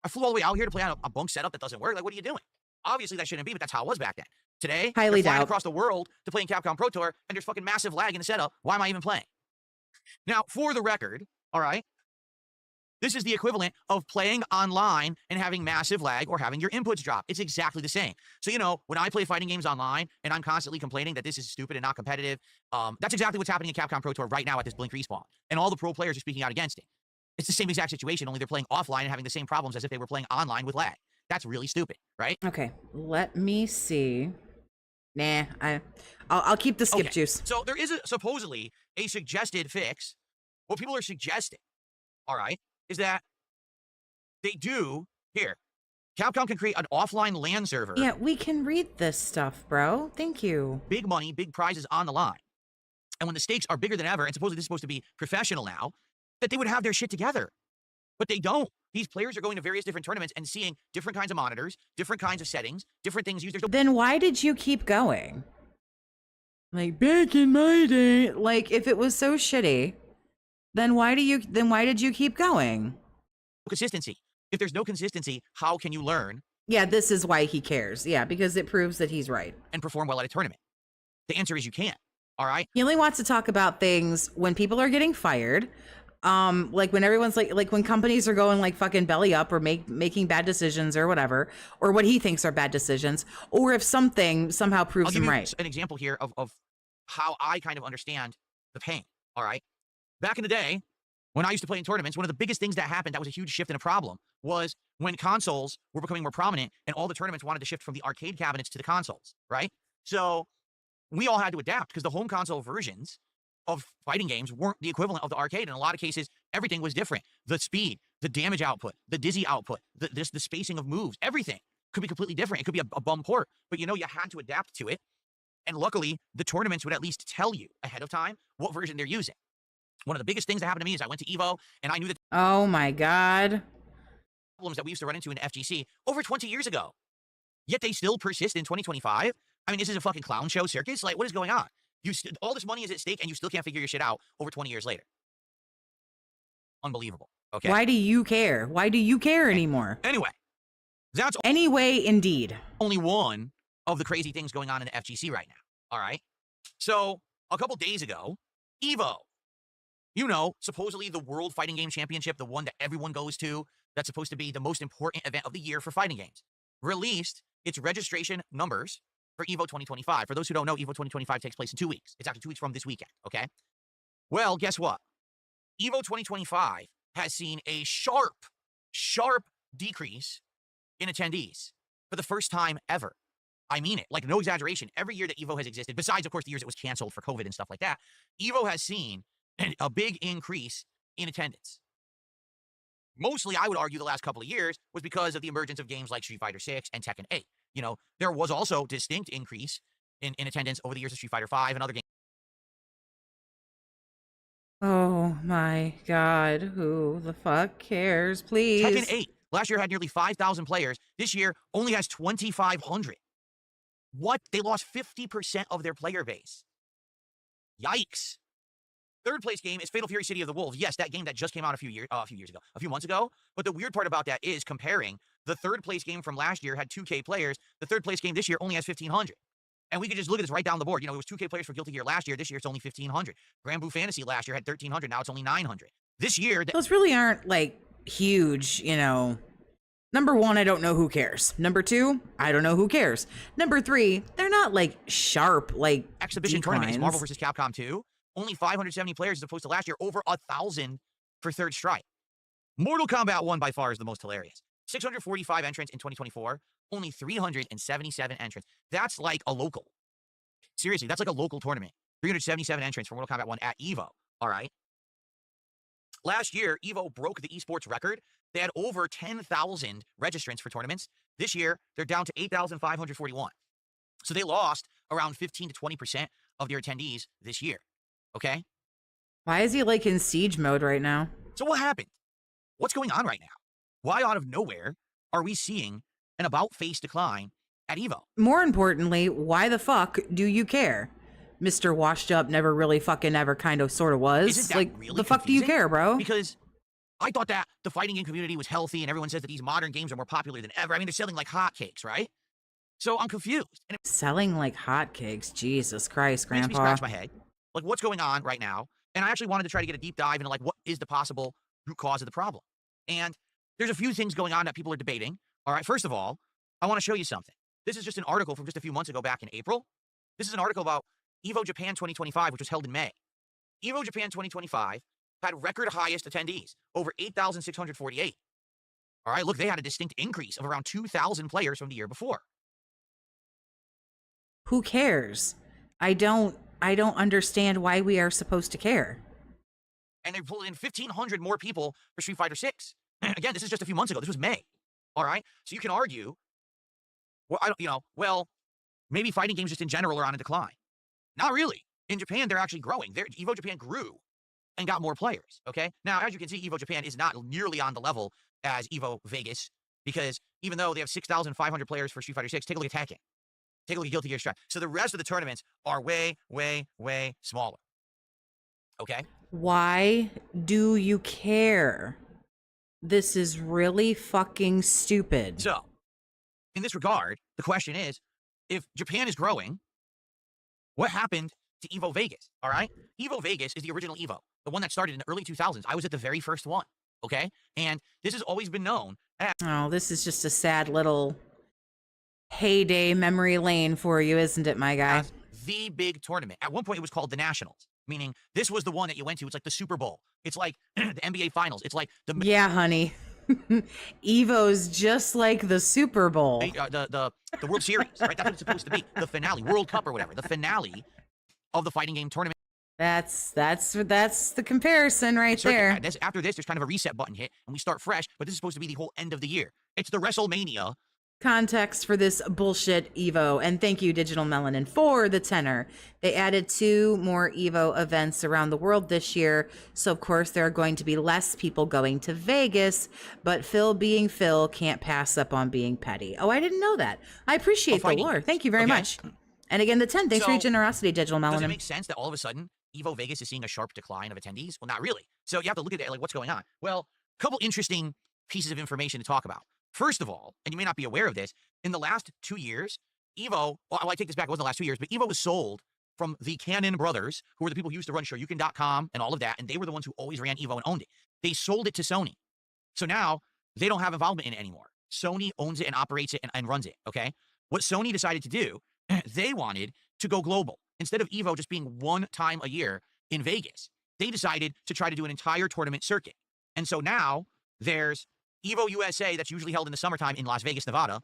I flew all the way out here to play on a bunk setup that doesn't work. Like, what are you doing? Obviously, that shouldn't be, but that's how it was back then. Today, Highly you're flying doubt. across the world to play in Capcom Pro Tour, and there's fucking massive lag in the setup. Why am I even playing? Now, for the record, all right, this is the equivalent of playing online and having massive lag or having your inputs drop. It's exactly the same. So, you know, when I play fighting games online and I'm constantly complaining that this is stupid and not competitive, that's exactly what's happening in Capcom Pro Tour right now at this Blink Respawn. And all the pro players are speaking out against it. It's the same exact situation, only they're playing offline and having the same problems as if they were playing online with lag. That's really stupid, right? Okay, let me see. Nah, I'll keep the skip Okay. juice. So there is supposedly a suggested fix. What people are suggesting, all right, is that they do, here, Capcom can create an offline LAN server. Yeah, we can read this stuff, bro. Thank you. Big money, big prizes on the line. And when the stakes are bigger than ever, and supposedly this is supposed to be professional now, that they would have their shit together. But they don't. These players are going to various different tournaments and seeing different kinds of monitors, different kinds of settings, different things used. Then why did you keep going? Like, back in my day, like, if it was so shitty, then why did you keep going? Consistency. If there's no consistency, how can you learn Yeah, this is why he cares. Yeah, because it proves that he's right. and perform well at a tournament? The answer is you can't. All right? He only wants to talk about things when people are getting fired. Like when everyone's like when companies are going like fucking belly up or making bad decisions or whatever, or what he thinks are bad decisions, or if something somehow I'll proves give him you right. an example here of how I kind of understand the pain. All right? Back in the day, when I used to play in tournaments, one of the biggest things that happened that was a huge shift in a problem was when consoles were becoming more prominent and all the tournaments wanted to shift from the arcade cabinets to the consoles, right? So we all had to adapt because the home console versions of fighting games weren't the equivalent of the arcade. In a lot of cases, everything was different. The speed, the damage output, the dizzy output, the spacing of moves, everything could be completely different. It could be a bum port, but you know, you had to adapt to it. And luckily, the tournaments would at least tell you ahead of time what version they're using. One of the biggest things that happened to me is I went to EVO and I knew the Oh my God. problems that we used to run into in FGC over 20 years ago. Yet they still persist in 2025. I mean, this is a fucking clown show circus. Like, what is going on? All this money is at stake and you still can't figure your shit out over 20 years later. Unbelievable. Okay. Why do you care? Why do you care anymore? Anyway, that's Anyway, indeed. only one of the crazy things going on in the FGC right now. All right. So a couple days ago, EVO, you know, supposedly the World Fighting Game Championship, the one that everyone goes to, that's supposed to be the most important event of the year for fighting games, released its registration numbers for EVO 2025. For those who don't know, EVO 2025 takes place in 2 weeks. It's actually 2 weeks from this weekend, okay? Well, guess what? EVO 2025 has seen a sharp decrease in attendees for the first time ever. I mean it, like no exaggeration. Every year that EVO has existed, besides, of course, the years it was canceled for COVID and stuff like that, EVO has seen a big increase in attendance. Mostly, I would argue, the last couple of years was because of the emergence of games like Street Fighter 6 and Tekken 8. You know, there was also distinct increase in attendance over the years of Street Fighter 5 and other games. Oh my God. Who the fuck cares? Please. Tekken 8 last year had nearly 5,000 players. This year only has 2,500. What? They lost 50% of their player base. Yikes. Third place game is Fatal Fury City of the Wolves. Yes, that game that just came out a few months ago. But the weird part about that is comparing the third place game from last year had 2K players. The third place game this year only has 1,500. And we could just look at this right down the board. You know, it was 2K players for Guilty Gear last year. This year it's only 1,500. Grand Blue Fantasy last year had 1,300. Now it's only 900. This year, Those really aren't like huge, you know. Number one, I don't know who cares. Number two, I don't know who cares. Number three, they're not like sharp, like exhibition tournament is declines. Marvel vs. Capcom 2. Only 570 players as opposed to last year, over 1,000 for Third Strike. Mortal Kombat 1 by far is the most hilarious. 645 entrants in 2024, only 377 entrants. That's like a local. Seriously, that's like a local tournament. 377 entrants for Mortal Kombat 1 at EVO. All right. Last year, EVO broke the esports record. They had over 10,000 registrants for tournaments. This year, they're down to 8,541. So they lost around 15 to 20% of their attendees this year. Okay? Why is he like in siege mode right now? So what happened? What's going on right now? Why out of nowhere are we seeing an about-face decline at EVO? More importantly, why the fuck do you care? Mr. Washed Up never really fucking ever kind of sort of was. Isn't that Like, really the fuck do you confusing? care, bro? Because I thought that the fighting game community was healthy, and everyone says that these modern games are more popular than ever. I mean, they're selling like hotcakes, right? So I'm confused. And it Selling like hotcakes. Jesus Christ, makes me Grandpa. scratch my head. Like, what's going on right now? And I actually wanted to try to get a deep dive into, like, what is the possible root cause of the problem? And there's a few things going on that people are debating. All right, first of all, I want to show you something. This is just an article from just a few months ago back in April. This is an article about EVO Japan 2025, which was held in May. EVO Japan 2025 had record highest attendees, over 8,648. All right, look, they had a distinct increase of around 2,000 players from the year before. Who cares? I don't understand why we are supposed to care. And they pulled in 1,500 more people for Street Fighter 6. Again, this is just a few months ago. This was May. All right, so you can argue, well, maybe fighting games just in general are on a decline. Not really. In Japan, they're actually growing. EVO Japan grew and got more players, okay? Now, as you can see, EVO Japan is not nearly on the level as EVO Vegas, because even though they have 6,500 players for Street Fighter 6, take a look at Tekken. Take a look at Guilty Gear Strive. So the rest of the tournaments are way, way, way smaller, okay? Why do you care? This is really fucking stupid. So, in this regard, the question is, if Japan is growing, what happened to EVO Vegas, all right? EVO Vegas is the original EVO, the one that started in the early 2000s. I was at the very first one, okay? And this has always been known as Oh, this is just a sad little heyday memory lane for you, isn't it, my guy? the big tournament. At one point, it was called the Nationals, meaning this was the one that you went to. It's like the Super Bowl. It's like the NBA Finals. It's like the Yeah, honey. Evo's just like the Super Bowl. the World Series, right? That's what it's supposed to be. The finale, World Cup or whatever. The finale of the fighting game tournament. That's the comparison right there. After this, there's kind of a reset button hit, and we start fresh. But this is supposed to be the whole end of the year. It's the WrestleMania. Context for this bullshit Evo, and thank you, Digital Melanin, for the tenor. They added 2 more Evo events around the world this year, so of course there are going to be less people going to Vegas, but Phil being Phil can't pass up on being petty. Oh, I didn't know that. I appreciate the lore. Thank you very much. And again, the 10. Thanks for your generosity, Digital Melanin. Does it make sense that all of a sudden EVO Vegas is seeing a sharp decline of attendees? Well, not really. So you have to look at it like, what's going on? Well, a couple interesting pieces of information to talk about. First of all, and you may not be aware of this, in the last 2 years, EVO, well, I take this back, it wasn't the last 2 years, but EVO was sold from the Cannon brothers, who were the people who used to run Shoryuken.com and all of that, and they were the ones who always ran EVO and owned it. They sold it to Sony. So now they don't have involvement in it anymore. Sony owns it and operates it and runs it, okay? What Sony decided to do, they wanted to go global. Instead of EVO just being one time a year in Vegas, they decided to try to do an entire tournament circuit. And so now there's EVO USA, that's usually held in the summertime in Las Vegas, Nevada.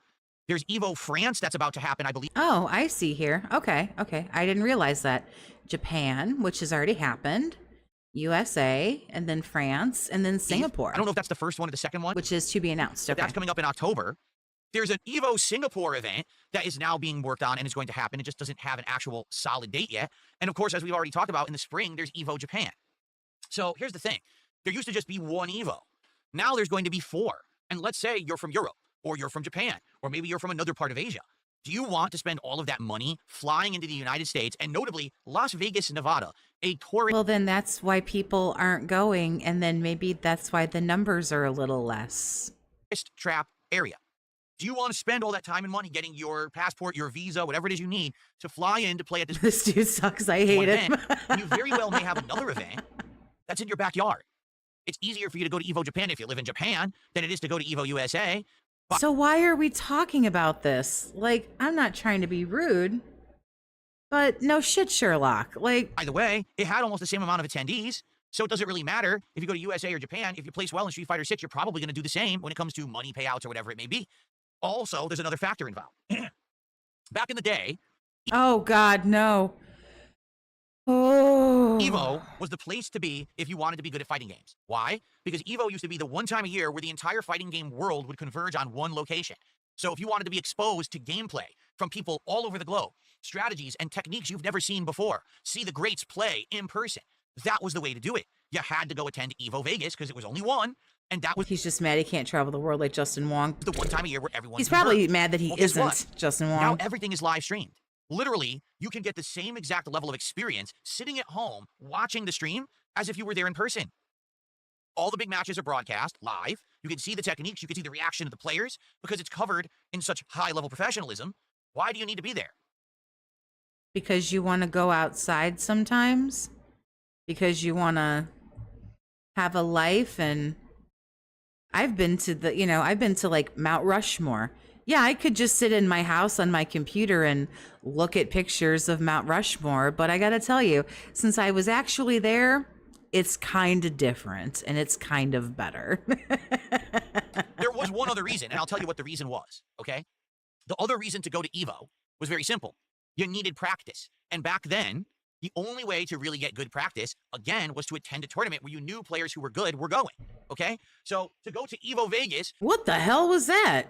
There's EVO France, that's about to happen, I believe. Oh, I see here. Okay. I didn't realize that. Japan, which has already happened, USA, and then France, and then Singapore. I don't know if that's the first one or the second one. Which is to be announced. Okay. That's coming up in October. There's an EVO Singapore event that is now being worked on and is going to happen. It just doesn't have an actual solid date yet. And of course, as we've already talked about, in the spring, there's EVO Japan. So here's the thing. There used to just be one EVO. Now there's going to be 4. And let's say you're from Europe, or you're from Japan, or maybe you're from another part of Asia. Do you want to spend all of that money flying into the United States, and notably Las Vegas, Nevada, a tourist Well, then that's why people aren't going, and then maybe that's why the numbers are a little less. trap area? Do you want to spend all that time and money getting your passport, your visa, whatever it is you need to fly in to play at this This dude sucks. I hate one him. event? You very well may have another event that's in your backyard. It's easier for you to go to EVO Japan if you live in Japan than it is to go to EVO USA. So why are we talking about this? Like, I'm not trying to be rude, but no shit, Sherlock. Like, By the way, it had almost the same amount of attendees, so it doesn't really matter if you go to USA or Japan. If you place well in Street Fighter 6, you're probably going to do the same when it comes to money payouts or whatever it may be. Also, there's another factor involved. Back in the day, Oh, God, no. Oh. Evo was the place to be if you wanted to be good at fighting games. Why? Because Evo used to be the one time a year where the entire fighting game world would converge on one location. So if you wanted to be exposed to gameplay from people all over the globe, strategies and techniques you've never seen before, see the greats play in person, that was the way to do it. You had to go attend Evo Vegas because it was only one, and that was He's just mad he can't travel the world like Justin Wong. the one time a year where everyone He's probably converged. mad that he Well, guess what? isn't Justin Now Wong. everything is live streamed. Literally, you can get the same exact level of experience sitting at home watching the stream as if you were there in person. All the big matches are broadcast live. You can see the techniques, you can see the reaction of the players because it's covered in such high-level professionalism. Why do you need to be there? Because you want to go outside sometimes? Because you want to have a life? And I've been to I've been to like Mount Rushmore. Yeah, I could just sit in my house on my computer and look at pictures of Mount Rushmore, but I gotta tell you, since I was actually there, it's kind of different and it's kind of better. There was one other reason, and I'll tell you what the reason was, okay? The other reason to go to Evo was very simple. You needed practice. And back then, the only way to really get good practice, again, was to attend a tournament where you knew players who were good were going, okay? So to go to Evo Vegas, What the hell was that?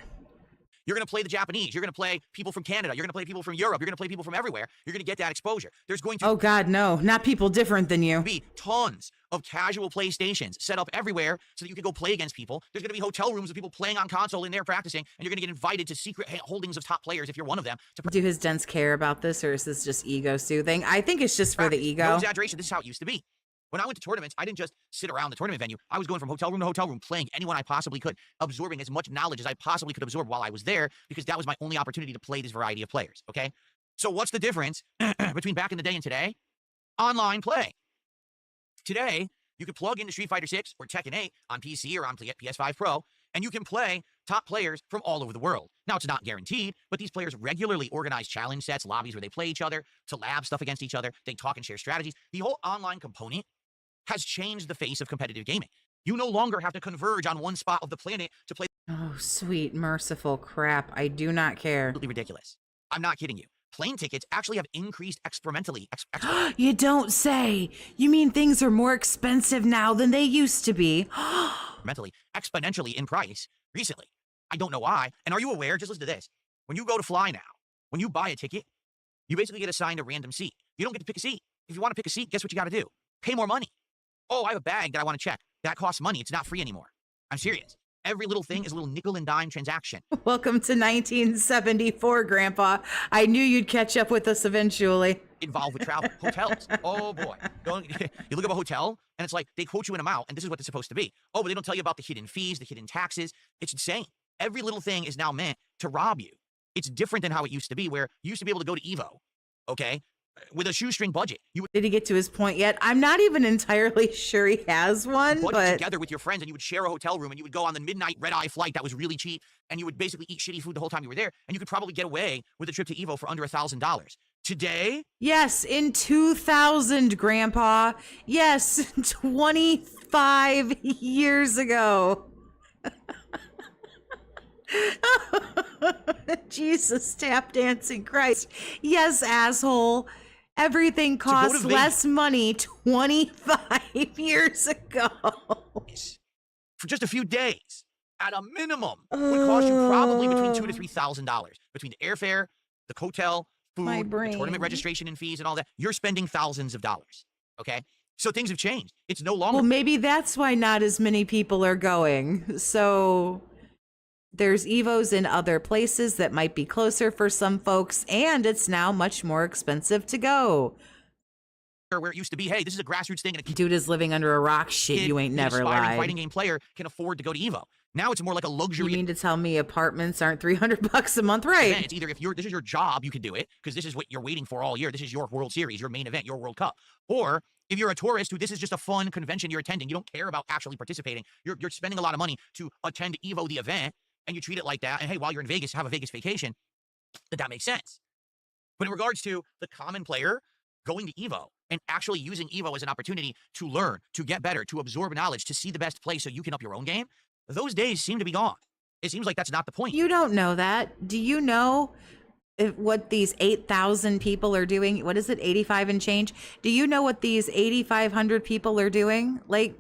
you're going to play the Japanese. You're going to play people from Canada. You're going to play people from Europe. You're going to play people from everywhere. You're going to get that exposure. There's going to Oh God, no, not people different than you. be tons of casual PlayStations set up everywhere so that you can go play against people. There's going to be hotel rooms with people playing on console in there practicing, and you're going to get invited to secret holdings of top players if you're one of them. Do his dents care about this, or is this just ego soothing? I think it's just for the practice. ego. No exaggeration. This is how it used to be. When I went to tournaments, I didn't just sit around the tournament venue. I was going from hotel room to hotel room, playing anyone I possibly could, absorbing as much knowledge as I possibly could absorb while I was there, because that was my only opportunity to play this variety of players, okay? So what's the difference between back in the day and today? Online play. Today, you can plug into Street Fighter 6 or Tekken 8 on PC or on PS5 Pro, and you can play top players from all over the world. Now, it's not guaranteed, but these players regularly organize challenge sets, lobbies where they play each other, to lab stuff against each other. They talk and share strategies. The whole online component has changed the face of competitive gaming. You no longer have to converge on one spot of the planet to play. Oh, sweet, merciful crap. I do not care. Absolutely ridiculous. I'm not kidding you. Plane tickets actually have increased exponentially. You don't say. You mean things are more expensive now than they used to be? Exponentially in price recently. I don't know why. And are you aware? Just listen to this. When you go to fly now, when you buy a ticket, you basically get assigned a random seat. You don't get to pick a seat. If you want to pick a seat, guess what you got to do? Pay more money. Oh, I have a bag that I want to check. That costs money. It's not free anymore. I'm serious. Every little thing is a little nickel and dime transaction. Welcome to 1974, Grandpa. I knew you'd catch up with us eventually. Involved with travel. Hotels. Oh, boy. You look up a hotel, and it's like they quote you in amount, and this is what it's supposed to be. Oh, but they don't tell you about the hidden fees, the hidden taxes. It's insane. Every little thing is now meant to rob you. It's different than how it used to be, where you used to be able to go to Evo, okay, with a shoestring budget. You would Did he get to his point yet? I'm not even entirely sure he has one, budget but together with your friends, and you would share a hotel room, and you would go on the midnight red-eye flight that was really cheap, and you would basically eat shitty food the whole time you were there, and you could probably get away with a trip to Evo for under $1,000. Today, yes, in 2000, Grandpa. Yes, 25 years ago. Jesus, tap dancing Christ. Yes, asshole. Everything cost less money 25 years ago. for just a few days, at a minimum, would cost you probably between $2,000 to $3,000 between the airfare, the hotel, My food, the brain. tournament registration and fees, and all that. You're spending thousands of dollars. Okay, so things have changed. It's no longer. Well, maybe that's why not as many people are going. So there's Evos in other places that might be closer for some folks, and it's now much more expensive to go. Where it used to be, hey, this is a grassroots thing, and a Dude is living under a rock. Shit, you ain't never aspiring lied. fighting game player can afford to go to Evo. Now it's more like a luxury. You mean to tell me apartments aren't $300 a month, right? It's either if this is your job, you can do it because this is what you're waiting for all year. This is your World Series, your main event, your World Cup. Or if you're a tourist who this is just a fun convention you're attending, you don't care about actually participating. You're spending a lot of money to attend Evo, the event, and you treat it like that. And hey, while you're in Vegas, have a Vegas vacation. That makes sense. But in regards to the common player going to Evo and actually using Evo as an opportunity to learn, to get better, to absorb knowledge, to see the best play so you can up your own game, those days seem to be gone. It seems like that's not the point. You don't know that. Do you know what these 8,000 people are doing? What is it, 85 and change? Do you know what these 8,500 people are doing? Like,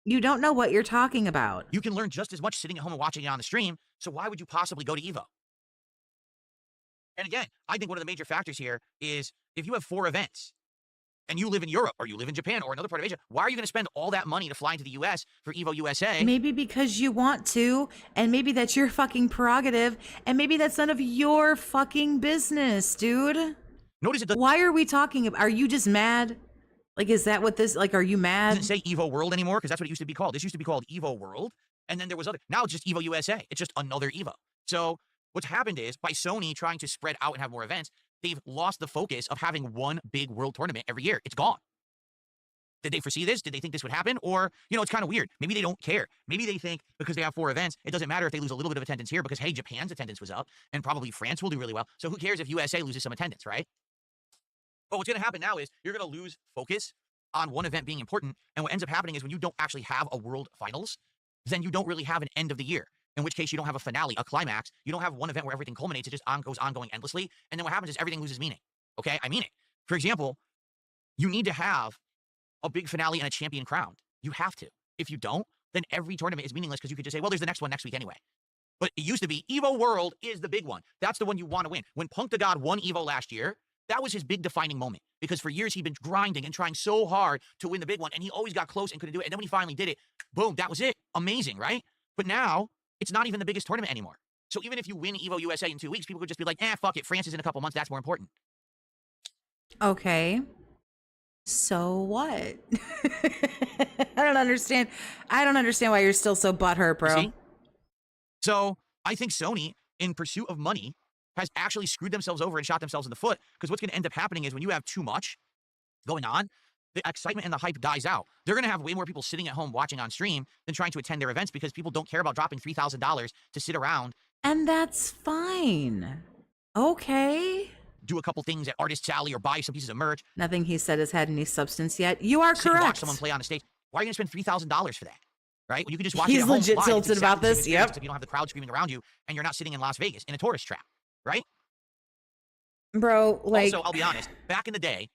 you don't know what you're talking about. You can learn just as much sitting at home and watching it on the stream. So why would you possibly go to Evo? And again, I think one of the major factors here is if you have 4 events and you live in Europe or you live in Japan or another part of Asia, why are you going to spend all that money to fly into the US for Evo USA? Maybe because you want to, and maybe that's your fucking prerogative, and maybe that's none of your fucking business, dude. Notice it doesn't Why are we talking about, are you just mad? Like, is that what this, like, are you mad? say Evo World anymore because that's what it used to be called. This used to be called Evo World, and then there was other. Now it's just Evo USA. It's just another Evo. So what's happened is by Sony trying to spread out and have more events, they've lost the focus of having one big world tournament every year. It's gone. Did they foresee this? Did they think this would happen? Or, you know, it's kind of weird. Maybe they don't care. Maybe they think because they have 4 events, it doesn't matter if they lose a little bit of attendance here because, hey, Japan's attendance was up and probably France will do really well. So who cares if USA loses some attendance, right? But what's going to happen now is you're going to lose focus on one event being important. And what ends up happening is when you don't actually have a world finals, then you don't really have an end of the year. In which case you don't have a finale, a climax. You don't have one event where everything culminates. It just goes ongoing endlessly. And then what happens is everything loses meaning. Okay? I mean it. For example, you need to have a big finale and a champion crowned. You have to. If you don't, then every tournament is meaningless because you could just say, well, there's the next one next week anyway. But it used to be Evo World is the big one. That's the one you want to win. When Punk the God won Evo last year, that was his big defining moment because for years he'd been grinding and trying so hard to win the big one and he always got close and couldn't do it. And then when he finally did it, boom, that was it. Amazing, right? But now it's not even the biggest tournament anymore. So even if you win Evo USA in 2 weeks, people could just be like, fuck it. France is in a couple months. That's more important. Okay. So what? I don't understand. I don't understand why you're still so butthurt, bro. See? So I think Sony, in pursuit of money, has actually screwed themselves over and shot themselves in the foot because what's going to end up happening is when you have too much going on, the excitement and the hype dies out. They're going to have way more people sitting at home watching on stream than trying to attend their events because people don't care about dropping $3,000 to sit around. And that's fine. Okay. Do a couple things at Artist's Alley or buy some pieces of merch. Nothing he said has had any substance yet. You are sit and watch correct. someone play on a stage. Why are you going to spend $3,000 for that? Right? When you can just watch He's it at home legit live. tilted about this. Yep. If you don't have the crowd screaming around you and you're not sitting in Las Vegas in a tourist trap, right? Bro, like, also, I'll be honest, back in the day,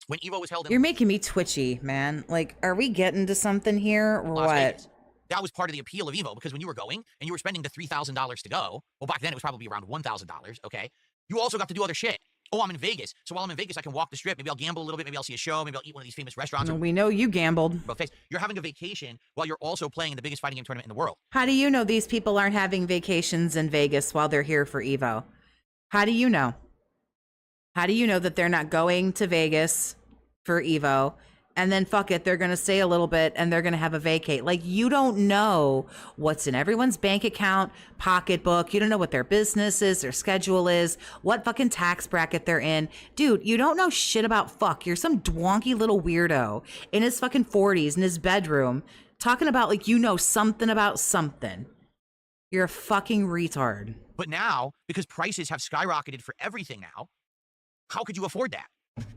when Evo was held in you're making me twitchy, man. Like, are we getting to something here or Las what? Vegas, that was part of the appeal of Evo because when you were going and you were spending the $3,000 to go, well, back then it was probably around $1,000, okay? You also got to do other shit. Oh, I'm in Vegas. So while I'm in Vegas, I can walk the strip. Maybe I'll gamble a little bit. Maybe I'll see a show. Maybe I'll eat one of these famous restaurants. We know you gambled. Buffets. You're having a vacation while you're also playing in the biggest fighting game tournament in the world. How do you know these people aren't having vacations in Vegas while they're here for Evo? How do you know? How do you know that they're not going to Vegas for Evo and then fuck it, they're going to stay a little bit and they're going to have a vacate? Like, you don't know what's in everyone's bank account, pocketbook. You don't know what their business is, their schedule is, what fucking tax bracket they're in. Dude, you don't know shit about fuck. You're some dwonky little weirdo in his fucking 40s in his bedroom talking about like you know something about something. You're a fucking retard. But now, because prices have skyrocketed for everything now, how could you afford that?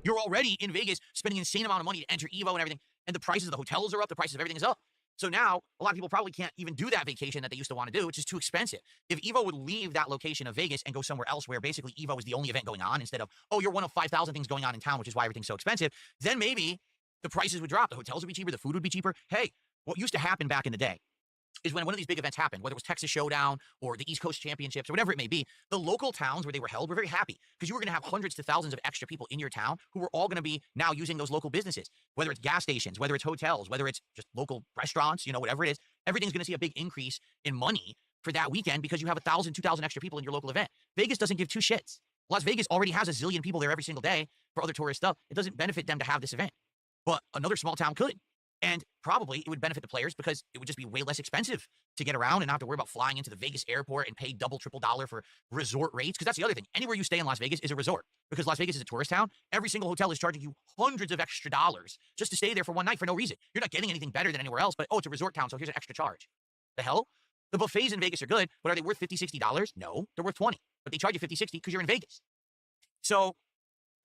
You're already in Vegas spending an insane amount of money to enter Evo and everything, and the prices of the hotels are up, the prices of everything is up. So now, a lot of people probably can't even do that vacation that they used to want to do, which is too expensive. If Evo would leave that location of Vegas and go somewhere else where basically Evo is the only event going on instead of, oh, you're one of 5,000 things going on in town, which is why everything's so expensive, then maybe the prices would drop. The hotels would be cheaper, the food would be cheaper. Hey, what used to happen back in the day is when one of these big events happened, whether it was Texas Showdown or the East Coast Championships or whatever it may be, the local towns where they were held were very happy because you were going to have hundreds to thousands of extra people in your town who were all going to be now using those local businesses, whether it's gas stations, whether it's hotels, whether it's just local restaurants, you know, whatever it is. Everything's going to see a big increase in money for that weekend because you have 1,000, 2,000 extra people in your local event. Vegas doesn't give two shits. Las Vegas already has a zillion people there every single day for other tourist stuff. It doesn't benefit them to have this event, but another small town could. And probably it would benefit the players because it would just be way less expensive to get around and not have to worry about flying into the Vegas airport and pay double, triple dollar for resort rates. Because that's the other thing. Anywhere you stay in Las Vegas is a resort. Because Las Vegas is a tourist town, every single hotel is charging you hundreds of extra dollars just to stay there for one night for no reason. You're not getting anything better than anywhere else, but oh, it's a resort town, so here's an extra charge. The hell? The buffets in Vegas are good, but are they worth $50, $60? No, they're worth $20. But they charge you $50, $60 because you're in Vegas. So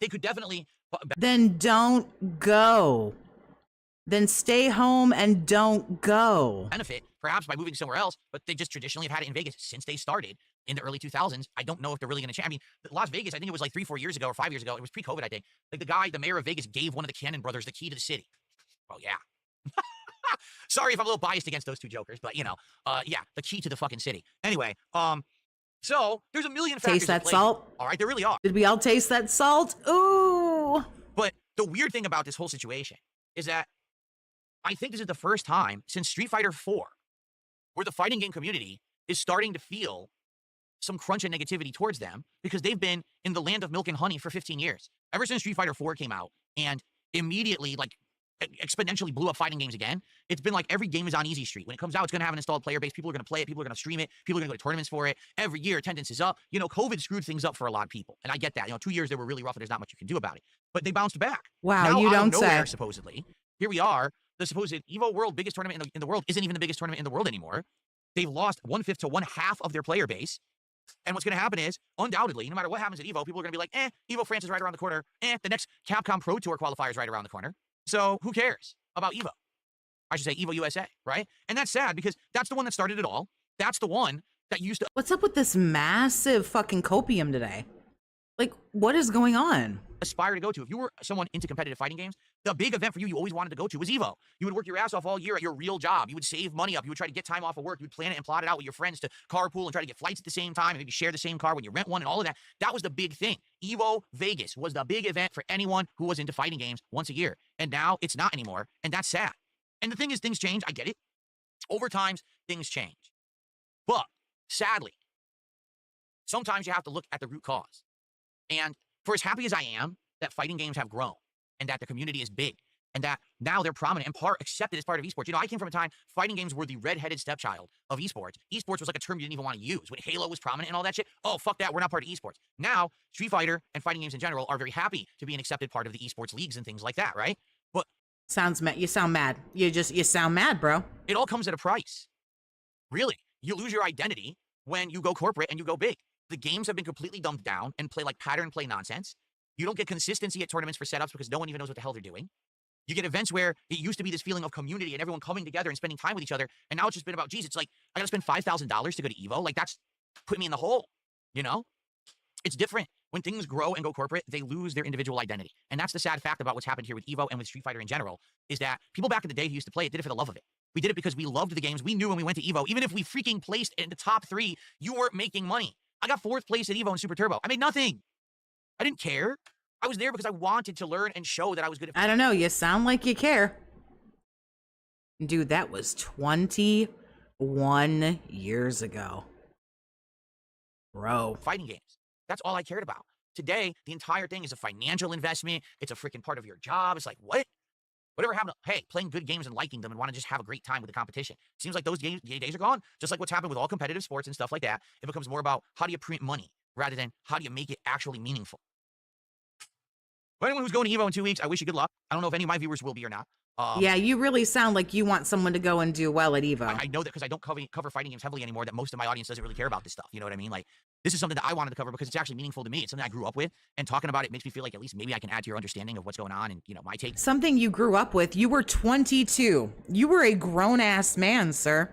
they could definitely... Then don't go. then stay home and don't go. benefit, perhaps by moving somewhere else, but they just traditionally have had it in Vegas since they started in the early 2000s. I don't know if they're really going to change. I mean, Las Vegas, I think it was like 3-4 years ago or 5 years ago. It was pre-COVID, I think. Like the mayor of Vegas gave one of the Cannon brothers the key to the city. Oh, yeah. Sorry if I'm a little biased against those two jokers, but, you know, yeah, the key to the fucking city. Anyway, so there's a million factors. Taste that salt? All right, there really are. Did we all taste that salt? Ooh. But the weird thing about this whole situation is that I think this is the first time since Street Fighter 4 where the fighting game community is starting to feel some crunch and negativity towards them because they've been in the land of milk and honey for 15 years. Ever since Street Fighter 4 came out and immediately, like, exponentially blew up fighting games again, it's been like every game is on easy street. When it comes out, it's going to have an installed player base. People are going to play it. People are going to stream it. People are going to go to tournaments for it. Every year, attendance is up. You know, COVID screwed things up for a lot of people. And I get that. You know, 2 years, they were really rough and there's not much you can do about it. But they bounced back. Wow, now, you don't say. Supposedly, here we are. The supposed EVO World biggest tournament in the world isn't even the biggest tournament in the world anymore. They've lost 1/5 to 1/2 of their player base. And what's going to happen is, undoubtedly, no matter what happens at EVO, people are going to be like, EVO France is right around the corner. The next Capcom Pro Tour qualifier is right around the corner. So who cares about EVO? I should say EVO USA, right? And that's sad because that's the one that started it all. That's the one that used to What's up with this massive fucking copium today? Like, what is going on? aspire to go to. If you were someone into competitive fighting games, the big event for you always wanted to go to was EVO. You would work your ass off all year at your real job. You would save money up. You would try to get time off of work. You would plan it and plot it out with your friends to carpool and try to get flights at the same time and maybe share the same car when you rent one and all of that. That was the big thing. EVO Vegas was the big event for anyone who was into fighting games once a year. And now it's not anymore. And that's sad. And the thing is, things change. I get it. Over time, things change. But sadly, sometimes you have to look at the root cause. And for as happy as I am that fighting games have grown and that the community is big and that now they're prominent and accepted as part of esports. You know, I came from a time fighting games were the redheaded stepchild of esports. Esports was like a term you didn't even want to use. When Halo was prominent and all that shit, oh, fuck that, we're not part of esports. Now, Street Fighter and fighting games in general are very happy to be an accepted part of the esports leagues and things like that, right? But you sound mad. You sound mad, bro. it all comes at a price. Really, you lose your identity when you go corporate and you go big. The games have been completely dumbed down and play like pattern play nonsense. You don't get consistency at tournaments for setups because no one even knows what the hell they're doing. You get events where it used to be this feeling of community and everyone coming together and spending time with each other. And now it's just been about, geez, it's like, I gotta spend $5,000 to go to EVO. Like, that's putting me in the hole, you know? It's different. When things grow and go corporate, they lose their individual identity. And that's the sad fact about what's happened here with EVO and with Street Fighter in general, is that people back in the day who used to play it did it for the love of it. We did it because we loved the games. We knew when we went to EVO, even if we freaking placed in the top 3, you weren't making money. I got 4th place at EVO in Super Turbo. I made nothing. I didn't care. I was there because I wanted to learn and show that I was good at. I don't know. You sound like you care. Dude, that was 21 years ago. Bro. Fighting games. That's all I cared about. Today, the entire thing is a financial investment. It's a freaking part of your job. It's like, what? Whatever happened to, hey, playing good games and liking them and want to just have a great time with the competition. Seems like those days are gone. Just like what's happened with all competitive sports and stuff like that. It becomes more about how do you print money rather than how do you make it actually meaningful. For anyone who's going to EVO in 2 weeks, I wish you good luck. I don't know if any of my viewers will be or not. Yeah, you really sound like you want someone to go and do well at EVO. I know that because I don't cover fighting games heavily anymore, that most of my audience doesn't really care about this stuff. You know what I mean? Like, this is something that I wanted to cover because it's actually meaningful to me. It's something I grew up with, and talking about it makes me feel like at least maybe I can add to your understanding of what's going on and, you know, my take. Something you grew up with. You were 22. You were a grown-ass man, sir.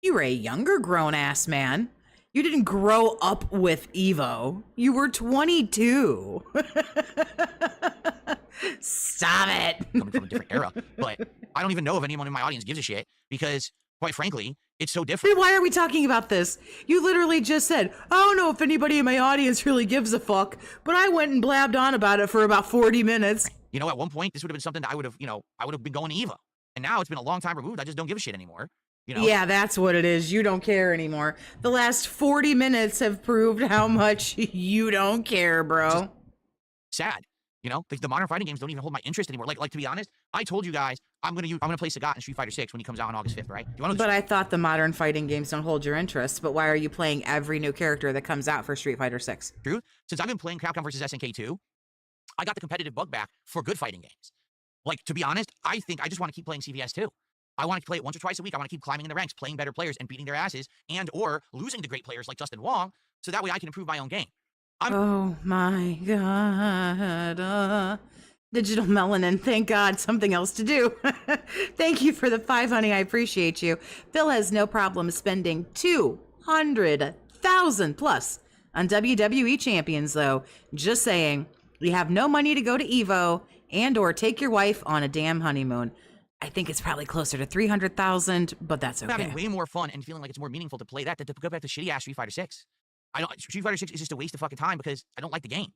You were a younger grown-ass man. You didn't grow up with EVO. You were 22. Stop it. Coming from a different era. But I don't even know if anyone in my audience gives a shit because, quite frankly, it's so different. Why are we talking about this? You literally just said, I don't know if anybody in my audience really gives a fuck, but I went and blabbed on about it for about 40 minutes. You know, at one point, this would have been something that I would have been going to EVO. And now it's been a long time removed. I just don't give a shit anymore. You know? Yeah, that's what it is. You don't care anymore. The last 40 minutes have proved how much you don't care, bro. Just sad. You know, the modern fighting games don't even hold my interest anymore. Like to be honest, I told you guys I'm gonna play Sagat in Street Fighter 6 when he comes out on August 5th, right? But I thought the modern fighting games don't hold your interest. But why are you playing every new character that comes out for Street Fighter 6? True. Since I've been playing Capcom vs SNK 2, I got the competitive bug back for good fighting games. Like, to be honest, I think I just want to keep playing CVS 2. I want to play it once or twice a week. I want to keep climbing in the ranks, playing better players and beating their asses and or losing to great players like Justin Wong, so that way I can improve my own game. Oh my God. Digital melanin, thank God, something else to do. Thank you for the 5, honey. I appreciate you. Phil has no problem spending 200,000 plus on WWE champions, though. Just saying, we have no money to go to Evo and or take your wife on a damn honeymoon. I think it's probably closer to 300,000, but that's okay. I'm having way more fun and feeling like it's more meaningful to play that than to go back to shitty ass Street Fighter 6. Street Fighter 6 is just a waste of fucking time because I don't like the game.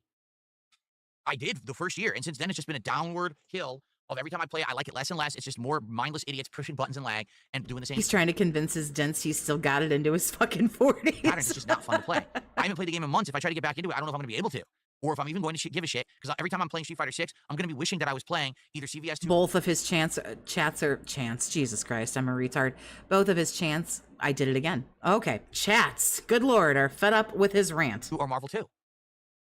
I did the first year, and since then it's just been a downward hill of every time I play it, I like it less and less. It's just more mindless idiots pushing buttons and lag and doing the same. He's trying to convince his dents he's still got it into his fucking 40s. Patterns. It's just not fun to play. I haven't played the game in months. If I try to get back into it, I don't know if I'm going to be able to. Or if I'm even going to give a shit, because every time I'm playing Street Fighter 6, I'm going to be wishing that I was playing either CVS 2. Both of his chants, Jesus Christ, I'm a retard. Both of his chants, I did it again. Okay, chats, good Lord, are fed up with his rant. Or Marvel 2.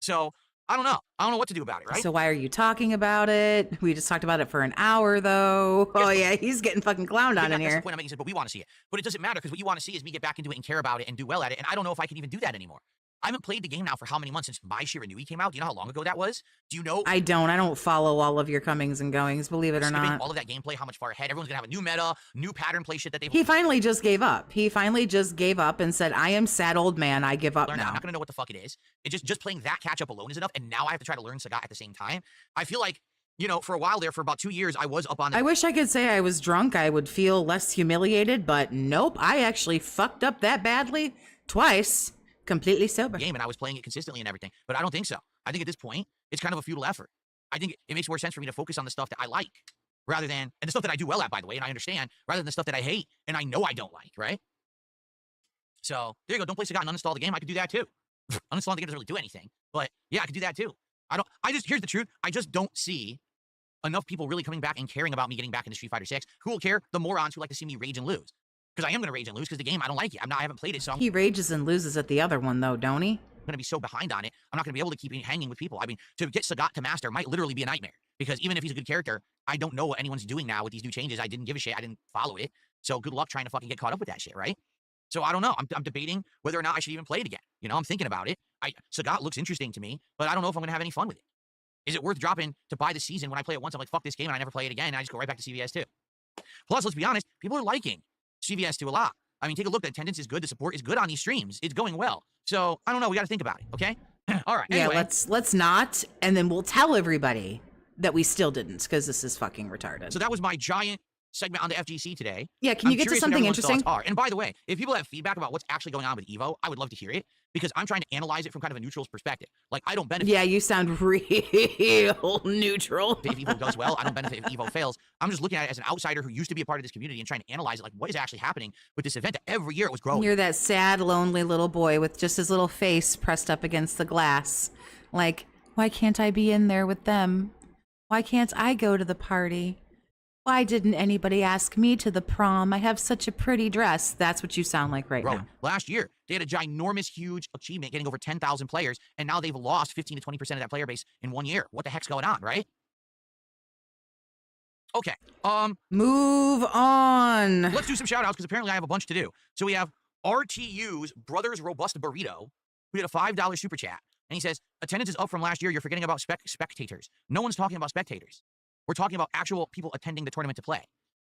So, I don't know. I don't know what to do about it, right? So why are you talking about it? We just talked about it for an hour, though. Oh, yeah, he's getting fucking clowned on in here. That's the point I'm making, but we want to see it. But it doesn't matter, because what you want to see is me get back into it and care about it and do well at it, and I don't know if I can even do that anymore. I haven't played the game now for how many months since My Shiranui came out? Do you know how long ago that was? Do you know? I don't follow all of your comings and goings, believe it or not. All of that gameplay, how much far ahead. Everyone's going to have a new meta, new pattern play shit that they've... He finally just gave up. He finally just gave up and said, I am sad old man. I give up now. I'm not going to know what the fuck it is. It just playing that catch up alone is enough, and now I have to try to learn Sagat at the same time. I feel like, you know, for a while there, for about 2 years, I was up on the... I wish I could say I was drunk. I would feel less humiliated, but nope. I actually fucked up that badly twice. Completely sober. Game, and I was playing it consistently and everything, but I don't think so. I think at this point, it's kind of a futile effort. I think it makes more sense for me to focus on the stuff that I like, rather than, and the stuff that I do well at, by the way, and I understand, rather than the stuff that I hate, and I know I don't like, right? So, there you go. Don't play Sagat and uninstall the game. I could do that too. Uninstalling the game doesn't really do anything, but yeah, I could do that too. Here's the truth. I just don't see enough people really coming back and caring about me getting back into Street Fighter 6. Who will care? The morons who like to see me rage and lose. Because I am going to rage and lose because the game, I don't like it. I haven't played it, so He rages and loses at the other one, though, don't he? I'm going to be so behind on it. I'm not going to be able to keep hanging with people. I mean, to get Sagat to master might literally be a nightmare. Because even if he's a good character, I don't know what anyone's doing now with these new changes. I didn't give a shit. I didn't follow it. So good luck trying to fucking get caught up with that shit, right? So I don't know. I'm debating whether or not I should even play it again. You know, I'm thinking about it. Sagat looks interesting to me, but I don't know if I'm going to have any fun with it. Is it worth dropping to buy the season when I play it once? I'm like, fuck this game, and I never play it again, and I just go right back to CVS 2. Plus, let's be honest, people are liking CVS 2 a lot. I mean, take a look. The attendance is good. The support is good on these streams. It's going well. So, I don't know. We got to think about it, okay? All right. Anyway. Yeah, let's not, and then we'll tell everybody that we still didn't, because this is fucking retarded. So that was my giant segment on the FGC today. Yeah, can you get to something interesting? And by the way, if people have feedback about what's actually going on with Evo, I would love to hear it, because I'm trying to analyze it from kind of a neutral's perspective. Like, I don't benefit. Yeah, you sound real neutral. If Evo does well, I don't benefit if Evo fails. I'm just looking at it as an outsider who used to be a part of this community and trying to analyze it, like, what is actually happening with this event that every year it was growing. You're that sad, lonely little boy with just his little face pressed up against the glass. Like, why can't I be in there with them? Why can't I go to the party? Why didn't anybody ask me to the prom? I have such a pretty dress. That's what you sound like right now. Last year, they had a ginormous, huge achievement, getting over 10,000 players, and now they've lost 15 to 20% of that player base in 1 year. What the heck's going on, right? Okay. Move on. Let's do some shout-outs, because apparently I have a bunch to do. So we have RTU's Brothers Robust Burrito, who did a $5 super chat. And he says, attendance is up from last year. You're forgetting about spectators. No one's talking about spectators. We're talking about actual people attending the tournament to play.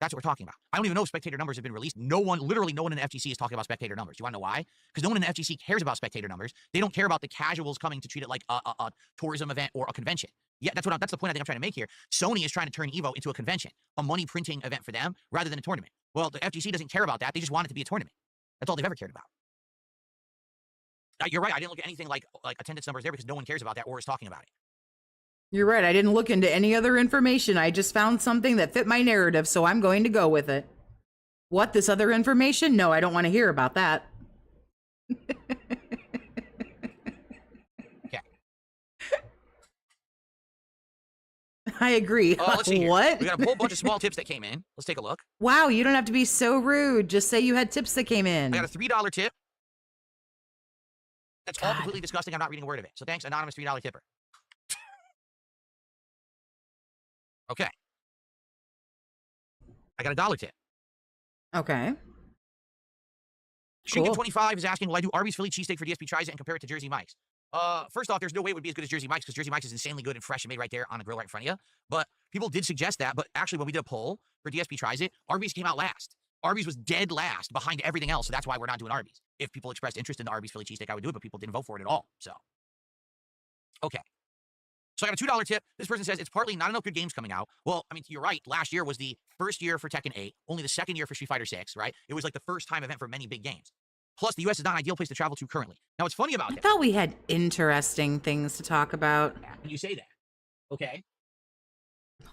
That's what we're talking about. I don't even know if spectator numbers have been released. Literally no one in the FGC is talking about spectator numbers. You want to know why? Because no one in the FGC cares about spectator numbers. They don't care about the casuals coming to treat it like a tourism event or a convention. Yeah, that's the point I think I'm trying to make here. Sony is trying to turn Evo into a convention, a money printing event for them rather than a tournament. Well, the FGC doesn't care about that. They just want it to be a tournament. That's all they've ever cared about. You're right. I didn't look at anything like attendance numbers there because no one cares about that or is talking about it. You're right. I didn't look into any other information. I just found something that fit my narrative, so I'm going to go with it. What, this other information? No, I don't want to hear about that. Okay. I agree. Let's see here. What? We got a whole bunch of small tips that came in. Let's take a look. Wow, you don't have to be so rude. Just say you had tips that came in. I got a $3 tip. That's all completely disgusting. I'm not reading a word of it. So thanks, anonymous $3 tipper. Okay. I got a $1 tip. Okay. Shinkin25 is asking, will I do Arby's Philly cheesesteak for DSP Tries It and compare it to Jersey Mike's? First off, there's no way it would be as good as Jersey Mike's because Jersey Mike's is insanely good and fresh and made right there on a grill right in front of you. But people did suggest that. But actually, when we did a poll for DSP Tries It, Arby's came out last. Arby's was dead last behind everything else. So that's why we're not doing Arby's. If people expressed interest in the Arby's Philly cheesesteak, I would do it, but people didn't vote for it at all. So, okay. So I got a $2 tip. This person says it's partly not enough good games coming out. Well, I mean, you're right. Last year was the first year for Tekken 8, only the second year for Street Fighter 6, right? It was like the first time event for many big games. Plus, the U.S. is not an ideal place to travel to currently. Now, what's funny about I that? thought we had interesting things to talk about. When you say that, okay?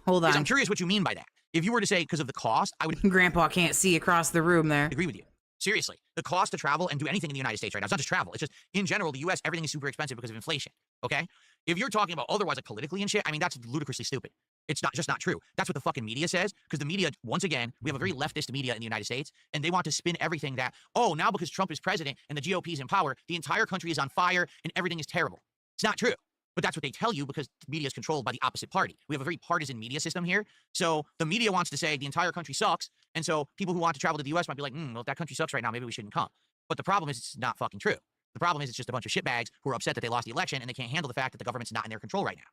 Hold Because on. I'm curious what you mean by that. If you were to say because of the cost, I would Grandpa can't see across the room there. agree with you. Seriously, the cost to travel and do anything in the United States right now, it's not just travel. It's just, in general, the U.S., everything is super expensive because of inflation, okay? If you're talking about otherwise, like politically and shit, I mean, that's ludicrously stupid. It's just not true. That's what the fucking media says, because the media, once again, we have a very leftist media in the United States, and they want to spin everything that, oh, now because Trump is president and the GOP is in power, the entire country is on fire and everything is terrible. It's not true. But that's what they tell you because the media is controlled by the opposite party. We have a very partisan media system here. So the media wants to say the entire country sucks. And so people who want to travel to the U.S. might be like, well, if that country sucks right now, maybe we shouldn't come. But the problem is it's not fucking true. The problem is it's just a bunch of shitbags who are upset that they lost the election and they can't handle the fact that the government's not in their control right now.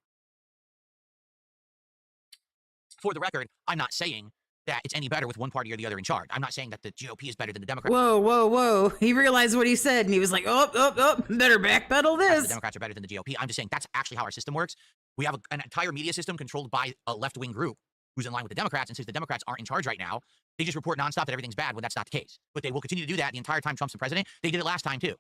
For the record, I'm not saying that it's any better with one party or the other in charge. I'm not saying that the GOP is better than the Democrats. Whoa, whoa, whoa. He realized what he said, and he was like, better backpedal The this. Democrats are better than the GOP. I'm just saying that's actually how our system works. We have an entire media system controlled by a left-wing group who's in line with the Democrats, and since the Democrats aren't in charge right now, they just report nonstop that everything's bad when that's not the case. But they will continue to do that the entire time Trump's the president. They did it last time, too.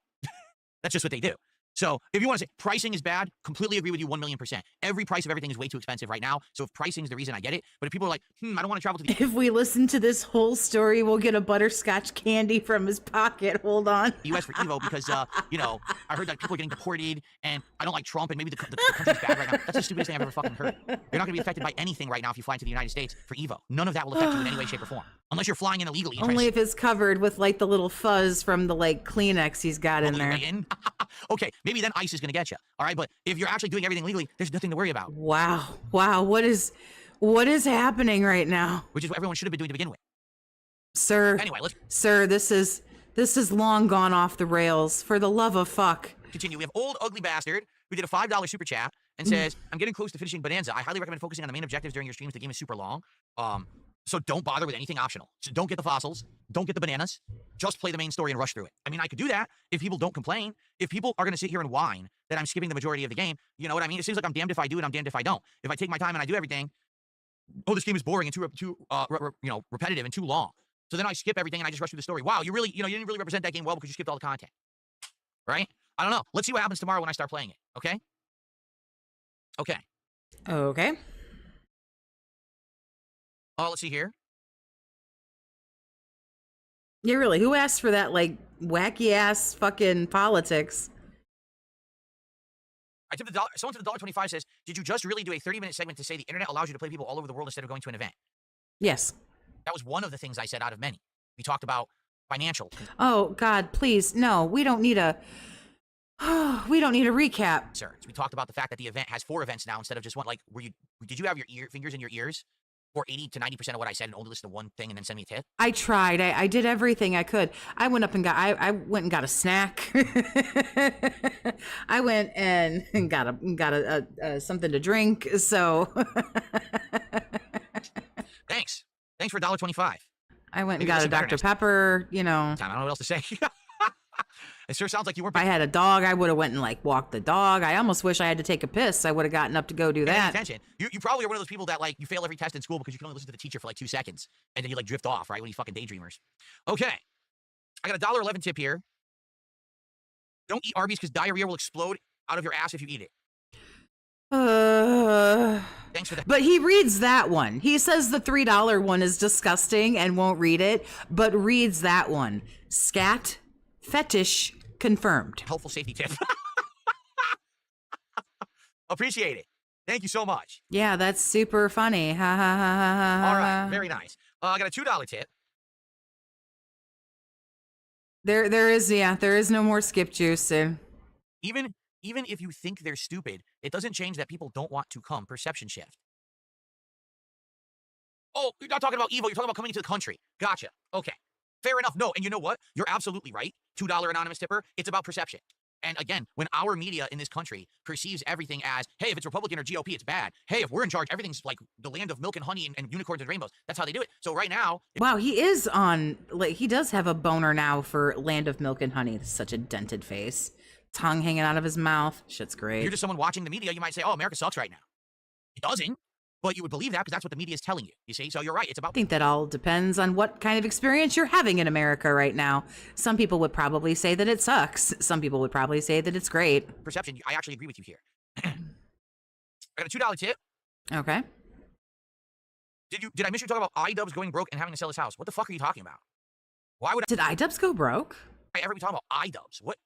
That's just what they do. So if you want to say pricing is bad, completely agree with you 1,000,000%. Every price of everything is way too expensive right now. So if pricing is the reason, I get it. But if people are like, I don't want to travel to the If we listen to this whole story, we'll get a butterscotch candy from his pocket. Hold on. U.S. for Evo because, I heard that people are getting deported and I don't like Trump and maybe the country's bad right now. That's the stupidest thing I've ever fucking heard. You're not going to be affected by anything right now if you fly into the United States for Evo. None of that will affect you in any way, shape, or form. Unless you're flying in illegally. Only if it's covered with like the little fuzz from the like Kleenex he's got in there. Okay, maybe then ICE is going to get you. All right, but if you're actually doing everything legally, there's nothing to worry about. Wow. What is happening right now? Which is what everyone should have been doing to begin with. Sir. Anyway, let's This is long gone off the rails. For the love of fuck. continue. We have Old Ugly Bastard who did a $5 super chat and says, I'm getting close to finishing Bonanza. I highly recommend focusing on the main objectives during your streams. The game is super long. So don't bother with anything optional. So don't get the fossils. Don't get the bananas. Just play the main story and rush through it. I mean, I could do that if people don't complain. If people are going to sit here and whine that I'm skipping the majority of the game, you know what I mean? It seems like I'm damned if I do and I'm damned if I don't. If I take my time and I do everything, oh, this game is boring and too repetitive and too long. So then I skip everything and I just rush through the story. Wow, you didn't really represent that game well because you skipped all the content. Right? I don't know. Let's see what happens tomorrow when I start playing it. Okay? Okay. Okay. Let's see here. Yeah, really. Who asked for that, like, wacky-ass fucking politics? I tipped someone to the $1.25 says, did you just really do a 30-minute segment to say the internet allows you to play people all over the world instead of going to an event? Yes. That was one of the things I said out of many. We talked about financial. Oh, God, please. No, we don't need a... we don't need a recap. concerns. We talked about the fact that the event has 4 events now instead of just one. Like, did you have your fingers in your ears for 80 to 90% of what I said and only listen to one thing and then send me a tip? I tried. I did everything I could. I went up and I went and got a snack. I went and got a something to drink. So Thanks for $1.25. I went and Maybe got a listen better Dr. next Pepper, you know. I don't know what else to say. It sure sounds like you weren't If I had a dog, I would have went and like walked the dog. I almost wish I had to take a piss. I would have gotten up to go do paying that. attention. You probably are one of those people that like you fail every test in school because you can only listen to the teacher for like 2 seconds and then you like drift off, right? When you fucking daydreamers. Okay. I got a $1.11 tip here. Don't eat Arby's because diarrhea will explode out of your ass if you eat it. Thanks for that. But he reads that one. He says the $3 one is disgusting and won't read it, but reads that one. Scat fetish confirmed. Helpful safety tip. Appreciate it. Thank you so much. Yeah, that's super funny. Ha ha ha ha ha. All right, very nice. I got a $2 tip. There is no more skip juice. Even if you think they're stupid, it doesn't change that people don't want to come. Perception shift. Oh, you're not talking about Evo. You're talking about coming into the country. Gotcha. Okay. Fair enough. No, and you know what? You're absolutely right. $2 anonymous tipper. It's about perception. And again, when our media in this country perceives everything as, hey, if it's Republican or GOP, it's bad. Hey, if we're in charge, everything's like the land of milk and honey and unicorns and rainbows. That's how they do it. So right now, Wow, he is on, like, he does have a boner now for Land of Milk and Honey. Such a dented face. Tongue hanging out of his mouth. Shit's if great. you're just someone watching the media, you might say, oh, America sucks right now. It doesn't, but you would believe that because that's what the media is telling you. You see? So you're right. It's I about think that all depends on what kind of experience you're having in America right now. Some people would probably say that it sucks. Some people would probably say that it's great. perception. I actually agree with you here. I got a $2 tip. Okay. Did I miss you talking about iDubbbz going broke and having to sell his house? What the fuck are you talking about? Why would Did iDubbbz go broke? I ever be talking about iDubbbz? What?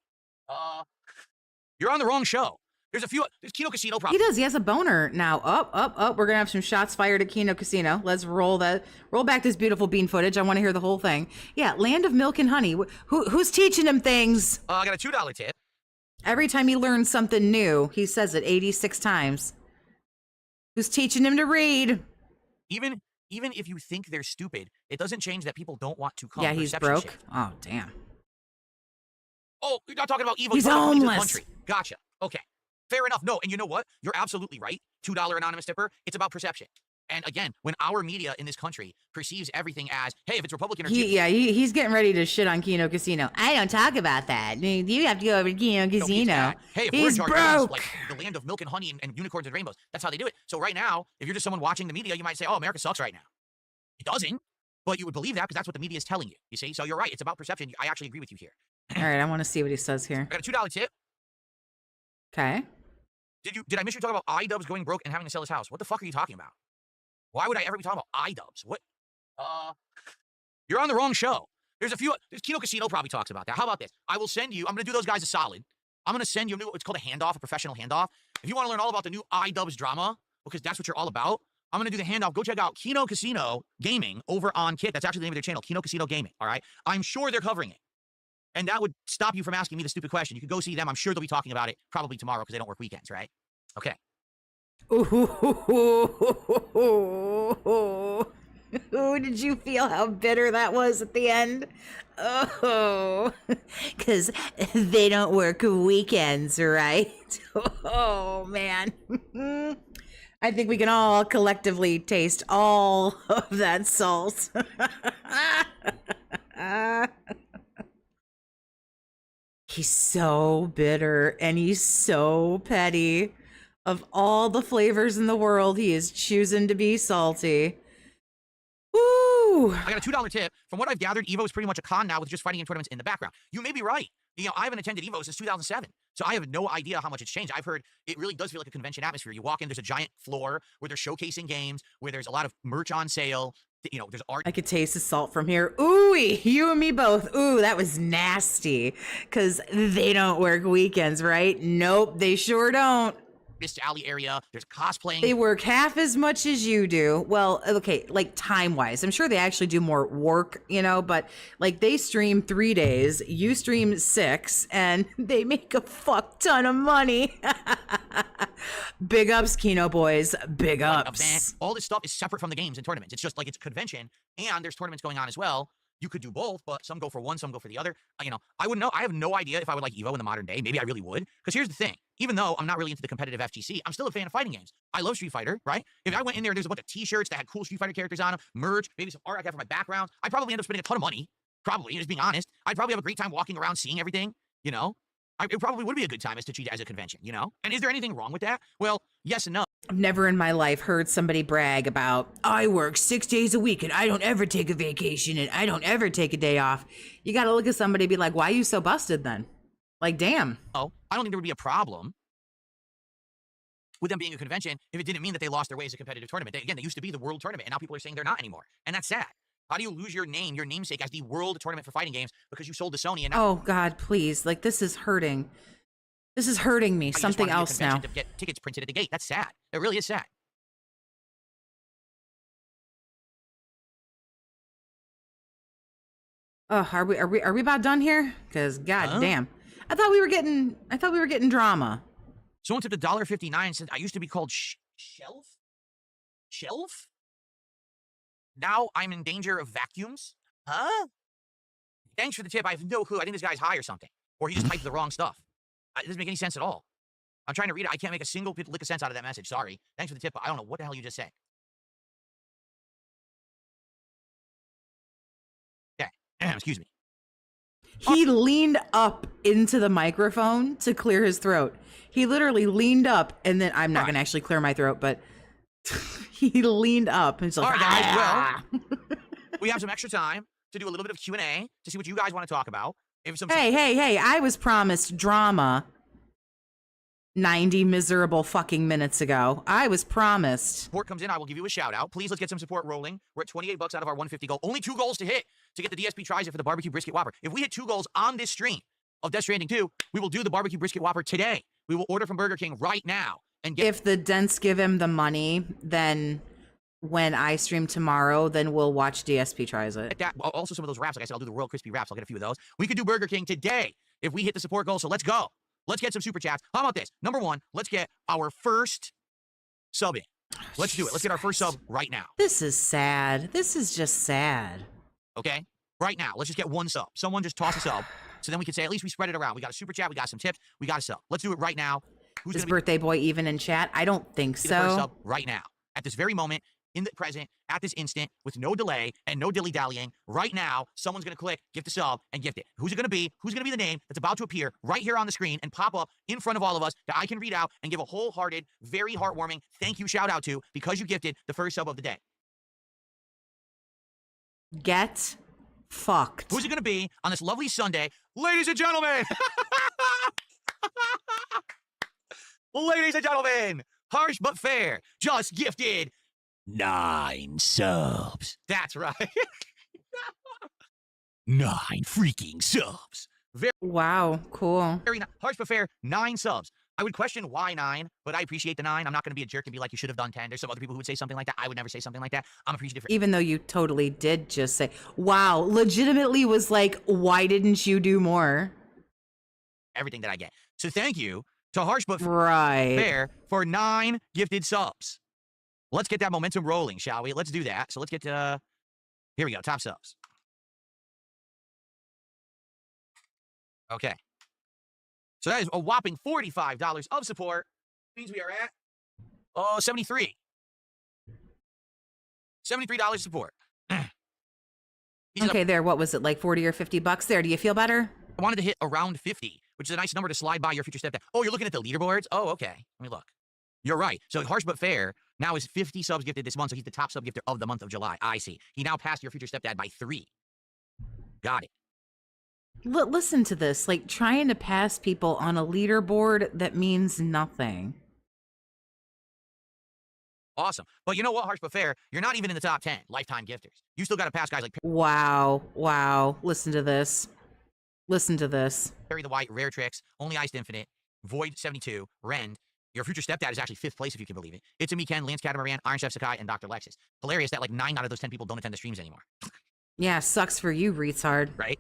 You're on the wrong show. There's Kino Casino He probably. does. He has a boner now. Up. We're gonna have some shots fired at Kino Casino. Let's roll back this beautiful bean footage. I want to hear the whole thing. Yeah, Land of Milk and Honey. Who's teaching him things? I got a $2 tip. Every time he learns something new, he says it 86 times. Who's teaching him to read? Even if you think they're stupid, it doesn't change that people don't want to come. Yeah, he's Perception broke. shift. Oh, damn. Oh, you're not talking about evil. He's you're talking about the homeless. country. Gotcha. Okay. Fair enough. No, and you know what? You're absolutely right. $2 anonymous tipper. It's about perception. And again, when our media in this country perceives everything as, hey, if it's Republican or He's getting ready to shit on Kino Casino. I don't talk about that. You have to go over to Kino No, Casino. hey, if He's we're in charge, everything's broke. like the land of milk and honey and unicorns and rainbows. That's how they do it. So right now, if you're just someone watching the media, you might say, oh, America sucks right now. It doesn't, but you would believe that because that's what the media is telling you. You see? So you're right. It's about perception. I actually agree with you here. All right, I want to see what he says here. I got a $2 tip. Okay. Did I miss you talking about iDubbbz going broke and having to sell his house? What the fuck are you talking about? Why would I ever be talking about iDubbbz? What? You're on the wrong show. There's Kino Casino probably talks about that. How about this? I will send you, I'm going to do those guys a solid. I'm going to send you a new, it's called a handoff, a professional handoff. If you want to learn all about the new iDubbbz drama, because that's what you're all about, I'm going to do the handoff. Go check out Kino Casino Gaming over on Kit. That's actually the name of their channel, Kino Casino Gaming, all right? I'm sure they're covering it. And that would stop you from asking me the stupid question. You could go see them. I'm sure they'll be talking about it probably tomorrow because they don't work weekends, right? Okay. Ooh, did you feel how bitter that was at the end? Oh, because they don't work weekends, right? Oh, man. I think we can all collectively taste all of that salt. He's so bitter and he's so petty. Of all the flavors in the world, he is choosing to be salty. Woo! I got a $2 tip. From what I've gathered, Evo is pretty much a con now with just fighting in tournaments in the background. You may be right. You know, I haven't attended Evo since 2007, so I have no idea how much it's changed. I've heard it really does feel like a convention atmosphere. You walk in, there's a giant floor where they're showcasing games, where there's a lot of merch on sale. You know, there's art. I could taste the salt from here. Ooh, you and me both. Ooh, that was nasty. Because they don't work weekends, right? Nope, they sure don't. Mist Alley area. There's cosplaying. They work half as much as you do. Well, okay, like time-wise. I'm sure they actually do more work, you know, but like they stream 3 days, you stream 6, and they make a fuck ton of money. Big ups, Kino boys. Big ups. All this stuff is separate from the games and tournaments. It's just like it's a convention, and there's tournaments going on as well. You could do both, but some go for one, some go for the other. You know, I wouldn't know. I have no idea if I would like Evo in the modern day. Maybe I really would. Because here's the thing. Even though I'm not really into the competitive FGC, I'm still a fan of fighting games. I love Street Fighter, right? If I went in there and there's a bunch of t-shirts that had cool Street Fighter characters on them, merch, maybe some art I got for my background, I'd probably end up spending a ton of money. Probably, just being honest. I'd probably have a great time walking around seeing everything, you know? It probably would be a good time as to cheat as a convention, you know? And is there anything wrong with that? Well, yes and no. I've never in my life heard somebody brag about, I work 6 days a week and I don't ever take a vacation and I don't ever take a day off. You got to look at somebody and be like, why are you so busted then? Like, damn. Oh, I don't think there would be a problem with them being a convention if it didn't mean that they lost their way as a competitive tournament. They used to be the world tournament, and now people are saying they're not anymore. And that's sad. How do you lose your name, your namesake as the world tournament for fighting games because you sold to Sony and now— Oh, God, please. Like, this is hurting. This is hurting me. Something else now. To get tickets printed at the gate. That's sad. It really is sad. Oh, are we about done here? Because god damn. I thought we were getting drama. Someone tipped $1.59 and said, I used to be called Shelf? Shelf? Now I'm in danger of vacuums? Huh? Thanks for the tip. I have no clue. I think this guy's high or something. Or he just typed the wrong stuff. It doesn't make any sense at all. I'm trying to read it. I can't make a single lick of sense out of that message. Sorry. Thanks for the tip, but I don't know what the hell you just said. Okay. Excuse me. He leaned up into the microphone to clear his throat. He literally leaned up, and then I'm not going to actually clear my throat, but he leaned up. And he's like, all right, guys. Well, we have some extra time to do a little bit of Q&A to see what you guys want to talk about. Hey, I was promised drama 90 miserable fucking minutes ago. I was promised. Support comes in, I will give you a shout out. Please, let's get some support rolling. We're at 28 bucks out of our 150 goal. Only 2 goals to hit to get the DSP tries it for the barbecue brisket whopper. If we hit 2 goals on this stream of Death Stranding 2, we will do the barbecue brisket whopper today. We will order from Burger King right now and get. If the dents give him the money, then when I stream tomorrow, then we'll watch DSP tries it. Also, some of those wraps, like I said, I'll do the Royal Crispy wraps. I'll get a few of those. We could do Burger King today if we hit the support goal. So let's go. Let's get some super chats. How about this? Number 1, let's get our first sub in. Let's do it. Let's get our first sub right now. This is sad. This is just sad. Okay? Right now. Let's just get 1 sub. Someone just toss a sub. So then we can say, at least we spread it around. We got a super chat. We got some tips. We got a sub. Let's do it right now. Who's Is birthday boy even in chat? I don't think so. The first sub right now. At this very moment, in the present, at this instant, with no delay and no dilly-dallying, right now, someone's going to click, gift a sub, and gift it. Who's it going to be? Who's going to be the name that's about to appear right here on the screen and pop up in front of all of us that I can read out and give a wholehearted, very heartwarming thank you shout out to because you gifted the first sub of the day? Get fucked. Who's it going to be on this lovely Sunday? Ladies and gentlemen! Ladies and gentlemen, harsh but fair, just gifted 9 subs. That's right. 9 freaking subs. Wow, cool. Very harsh but fair, 9 subs. I would question why 9, but I appreciate the 9. I'm not going to be a jerk and be like, you should have done 10. There's some other people who would say something like that. I would never say something like that. I'm appreciative for even though you totally did just say, wow, legitimately was like, why didn't you do more? Everything that I get. So thank you to harsh but right. fair for 9 gifted subs. Let's get that momentum rolling, shall we? Let's do that. So let's get to, here we go, top subs. Okay. So that is a whopping $45 of support. Means we are at, 73. $73 support. Okay, there, what was it, like 40 or 50 bucks there? Do you feel better? I wanted to hit around 50, which is a nice number to slide by your future stepdad. Oh, you're looking at the leaderboards? Oh, okay. Let me look. You're right. So harsh but fair now is 50 subs gifted this month, so he's the top sub gifter of the month of July. I see. He now passed your future stepdad by 3. Got it. Listen to this, like trying to pass people on a leaderboard that means nothing. Awesome. But you know what, harsh but fair? You're not even in the top 10 lifetime gifters. You still got to pass guys like Wow. Listen to this. Listen to this. Perry the White, Rare Tricks, Only Iced Infinite, Void 72, Rend. Your future stepdad is actually 5th place, if you can believe it. It's a me, Ken, Lance Catamaran, Iron Chef Sakai, and Dr. Lexus. Hilarious that like 9 out of those 10 people don't attend the streams anymore. Yeah, sucks for you, retard. Right?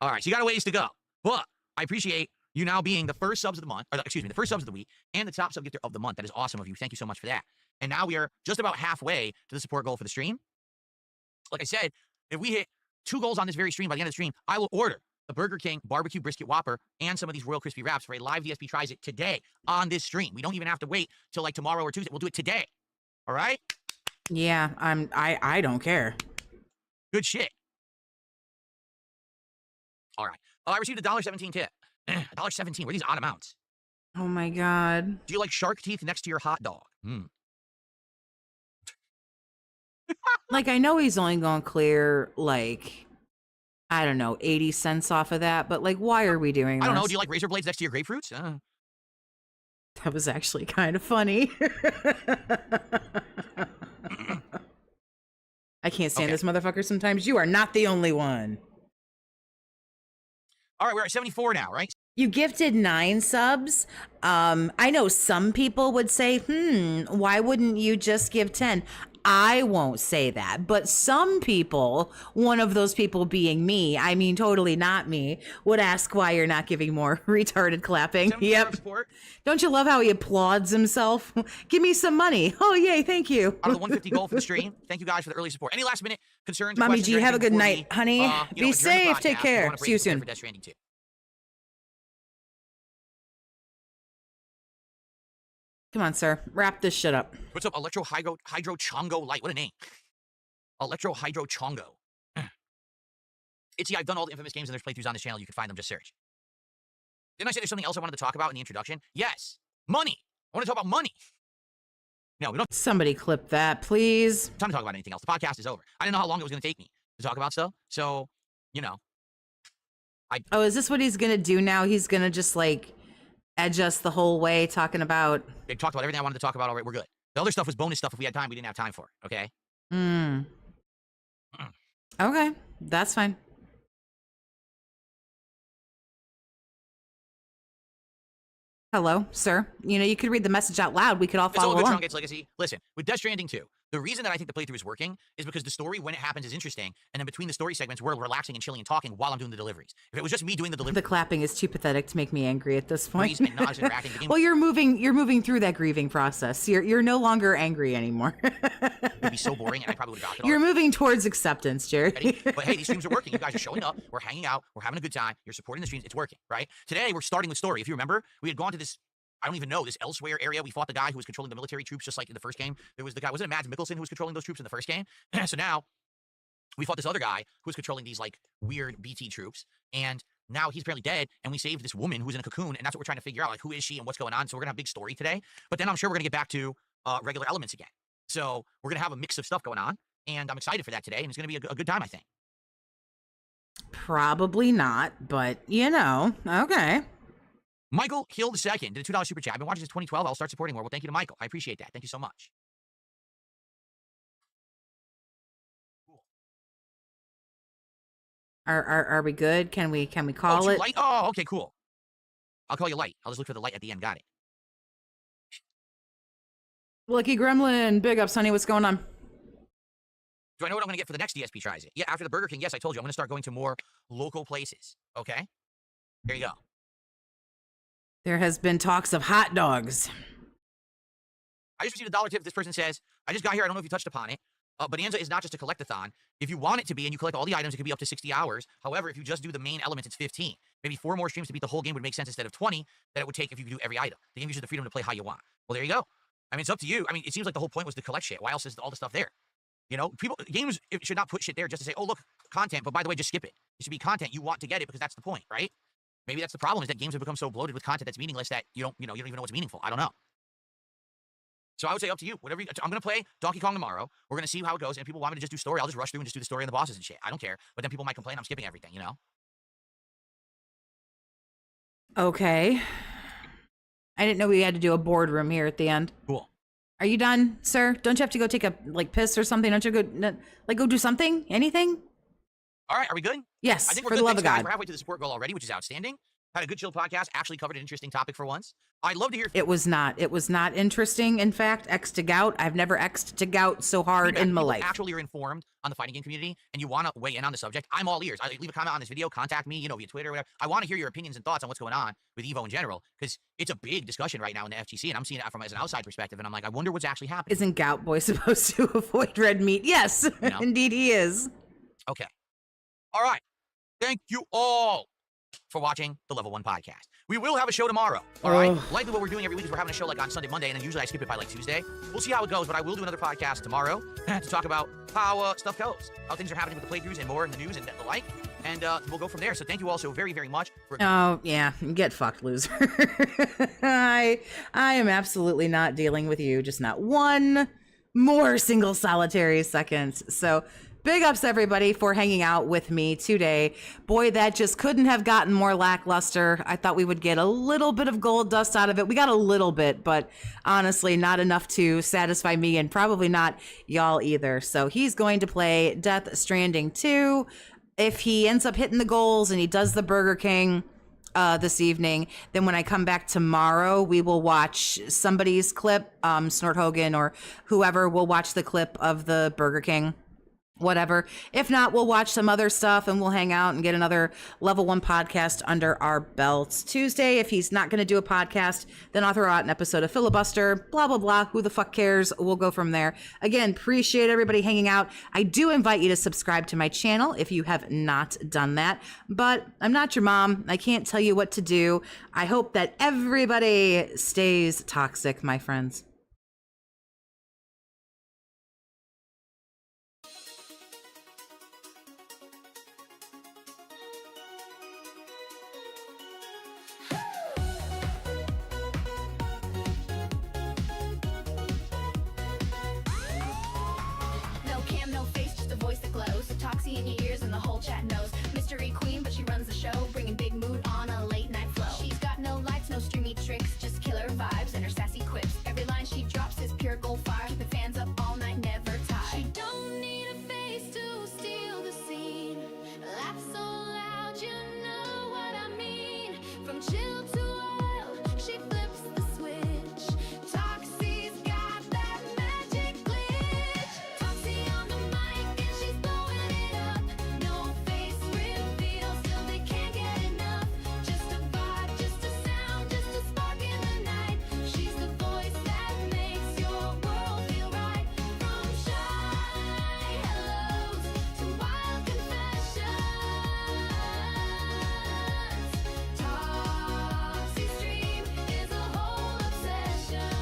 All right, so you got a ways to go. But I appreciate you now being the first subs of the month, or excuse me, the first subs of the week, and the top sub gifter of the month. That is awesome of you. Thank you so much for that. And now we are just about halfway to the support goal for the stream. Like I said, if we hit 2 goals on this very stream by the end of the stream, I will order the Burger King barbecue brisket whopper and some of these Royal Crispy wraps for a live DSP tries it today on this stream. We don't even have to wait till like tomorrow or Tuesday. We'll do it today. All right? Yeah, I don't care. Good shit. All right. I received a $1.17 tip. $1.17. Where are these odd amounts? Oh my God. Do you like shark teeth next to your hot dog? Like, I know he's only going to clear, like, I don't know, 80 cents off of that, but, like, why are we doing this? I don't know. Do you like razor blades next to your grapefruits? That was actually kind of funny. I can't stand this motherfucker sometimes. You are not the only one. All right, we're at 74 now, right? You gifted 9 subs. I know some people would say, why wouldn't you just give 10? I won't say that, but some people, one of those people being me, I mean totally not me, would ask why you're not giving more. Retarded clapping. Yep. Don't you love how he applauds himself? Give me some money. Oh, yay, thank you. Out of the 150 goal for the stream, thank you guys for the early support. Any last minute concerns? Mommy G, have a good night, honey. Be safe. Take care. See you soon. For Death Stranding 2. Come on, sir. Wrap this shit up. What's up, Electro Hydro Chongo Light? What a name. Electro Hydro Chongo. I've done all the infamous games and there's playthroughs on this channel. You can find them, just search. Didn't I say there's something else I wanted to talk about in the introduction? Yes. Money. I want to talk about money. No, we don't. Somebody clip that, please. Time to talk about anything else. The podcast is over. I didn't know how long it was going to take me to talk about stuff. So, you know. Oh, is this what he's going to do now? He's going to just like edge us the whole way talking about. I talked about everything I wanted to talk about already. We're good. The other stuff was bonus stuff. If we had time, we didn't have time for it. Okay? Okay. That's fine. Hello, sir. You know, you could read the message out loud. We could all follow along. It's all good, along. Sean Gates Legacy. Listen, with Death Stranding 2, the reason that I think the playthrough is working is because the story, when it happens, is interesting. And then between the story segments, we're relaxing and chilling and talking while I'm doing the deliveries. If it was just me doing the deliveries... The clapping is too pathetic to make me angry at this point. And not interacting, the game well, you're moving through that grieving process. You're no longer angry anymore. would be so boring, and I probably would have dropped it all. You're moving towards acceptance, Jerry. But hey, these streams are working. You guys are showing up. We're hanging out. We're having a good time. You're supporting the streams. It's working, right? Today, we're starting with story. If you remember, we had gone to this... I don't even know, this elsewhere area. We fought the guy who was controlling the military troops, just like in the first game. There was the guy, wasn't it Mads Mikkelsen who was controlling those troops in the first game? So now, we fought this other guy who was controlling these, like, weird BT troops. And now he's apparently dead, and we saved this woman who's in a cocoon, and that's what we're trying to figure out, like, who is she and what's going on? So we're gonna have a big story today. But then I'm sure we're gonna get back to regular elements again. So we're gonna have a mix of stuff going on, and I'm excited for that today, and it's gonna be a good time, I think. Probably not, but, you know, okay. Michael Hill II did a $2 super chat. I've been watching since 2012. I'll start supporting more. Well, thank you to Michael. I appreciate that. Thank you so much. Cool. Are we good? Can we call it? Light? Oh, okay, cool. I'll call you Light. I'll just look for the light at the end. Got it. Lucky Gremlin, big ups, honey. What's going on? Do I know what I'm going to get for the next DSP tries it? Yeah, after the Burger King, yes, I told you. I'm going to start going to more local places. Okay? There you go. There has been talks of hot dogs. I just received a $1 tip. This person says, I just got here. I don't know if you touched upon it. Bonanza is not just a collect-a-thon. If you want it to be and you collect all the items, it could be up to 60 hours. However, if you just do the main elements, it's 15. Maybe 4 more streams to beat the whole game would make sense instead of 20 that it would take if you could do every item. The game gives you the freedom to play how you want. Well, there you go. I mean, it's up to you. I mean, it seems like the whole point was to collect shit. Why else is all the stuff there? You know, games should not put shit there just to say, oh, look, content, but by the way, just skip it. It should be content. You want to get it because that's the point, right? Maybe that's the problem, is that games have become so bloated with content that's meaningless that you don't even know what's meaningful. I don't know. So I would say up to you. Whatever I'm going to play Donkey Kong tomorrow. We're going to see how it goes. And if people want me to just do story, I'll just rush through and just do the story and the bosses and shit. I don't care. But then people might complain I'm skipping everything, you know? Okay. I didn't know we had to do a boardroom here at the end. Cool. Are you done, sir? Don't you have to go take a, piss or something? Don't you go do something? Anything? All right, are we good? Yes, I think we're for good. the love Thanks, of guys. God. We're halfway to the support goal already, which is outstanding. Had a good chill podcast. Actually covered an interesting topic for once. I'd love to hear. It was not interesting. In fact, X to gout. I've never X'd to gout so hard in my life. Actually, you're informed on the fighting game community and you want to weigh in on the subject. I'm all ears. Leave a comment on this video. Contact me, via Twitter or whatever. I want to hear your opinions and thoughts on what's going on with Evo in general, because it's a big discussion right now in the FGC, and I'm seeing it from as an outside perspective. And I'm like, I wonder what's actually happening. Isn't Gout Boy supposed to avoid red meat? Yes, indeed he is. Okay. All right. Thank you all for watching the Level 1 podcast. We will have a show tomorrow, all right? Likely what we're doing every week is we're having a show like on Sunday, Monday, and then usually I skip it by like Tuesday. We'll see how it goes, but I will do another podcast tomorrow to talk about how stuff goes, how things are happening with the playthroughs and more in the news and the like, and we'll go from there. So thank you all so very, very much. Oh, yeah. Get fucked, loser. I am absolutely not dealing with you. Just not one more single solitary second. So big ups, everybody, for hanging out with me today. Boy, that just couldn't have gotten more lackluster. I thought we would get a little bit of gold dust out of it. We got a little bit, but honestly, not enough to satisfy me and probably not y'all either. So he's going to play Death Stranding 2. If he ends up hitting the goals and he does the Burger King this evening, then when I come back tomorrow, we will watch somebody's clip, Snort Hogan or whoever will watch the clip of the Burger King. whatever. If not, we'll watch some other stuff and we'll hang out and get another level 1 podcast under our belts. Tuesday, if he's not going to do a podcast, then I'll throw out an episode of Filibuster, blah, blah, blah. Who the fuck cares? We'll go from there. Again, appreciate everybody hanging out. I do invite you to subscribe to my channel if you have not done that, but I'm not your mom. I can't tell you what to do. I hope that everybody stays toxic, my friends. Toxie in your ears and the whole chat knows. Mystery queen, but she runs the show, bringing big mood on a late night flow. She's got no lights, no streamy tricks, just killer vibes and her sassy quips. Every line she drops is pure gold fire, keeping fans up all night, never tired. She don't need a face to steal the scene. Laugh so loud, you know what I mean. From chill to wild, she flips the switch. Toxie's got that magic glitch. Toxie on the mic and she's blowing it up. No face reveal, still they can't get enough. Just a vibe, just a sound, just a spark in the night. She's the voice that makes your world feel right. From shy hellos to wild confessions, Toxie's stream is a whole obsession.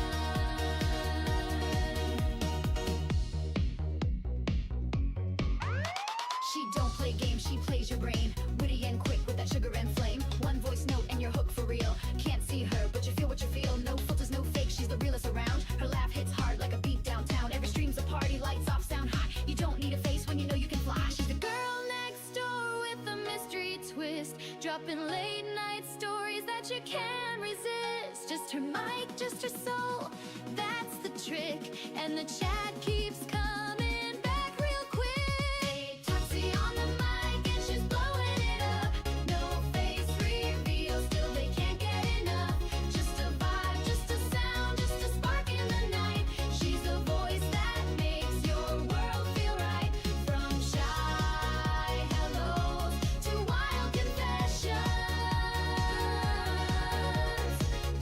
She don't play games, she plays your brain. Witty and quick with that sugar and flame. One voice note and you're hooked for real. Can't see her, but you feel what you feel. No filters, no fake, she's the realest around. Her laugh hits hard like a beat downtown. Every stream's a party, lights off, sound high. You don't need a face when you know you can fly. She's the girl next door with a mystery twist. Dropping late night stories that you can't resist. Just her mic, just her soul, that's the trick. And the chat keeps coming back real quick. Toxie on the mic and she's blowing it up. No face reveal, still they can't get enough. Just a vibe, just a sound, just a spark in the night. She's the voice that makes your world feel right. From shy hellos to wild confessions,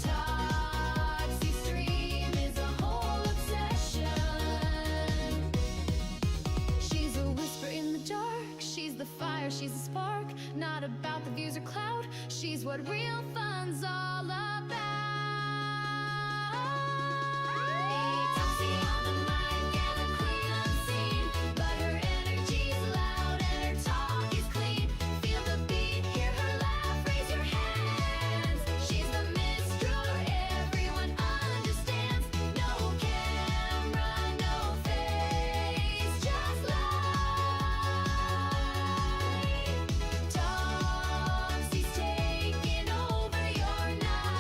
Toxie stream is a whole obsession. She's a whisper in the dark, she's the fire, she's a spark. Not about the views or clout, she's what real fun's all about. Toxie on the mic and a queen unseen, but her energy's loud and her talk is clean. Feel the beat, hear her laugh, raise your hands. She's the minstrel everyone understands. No camera, no face, just light. Toxie's taking over your night.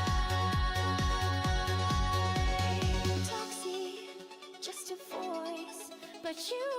Toxie, just a voice, but you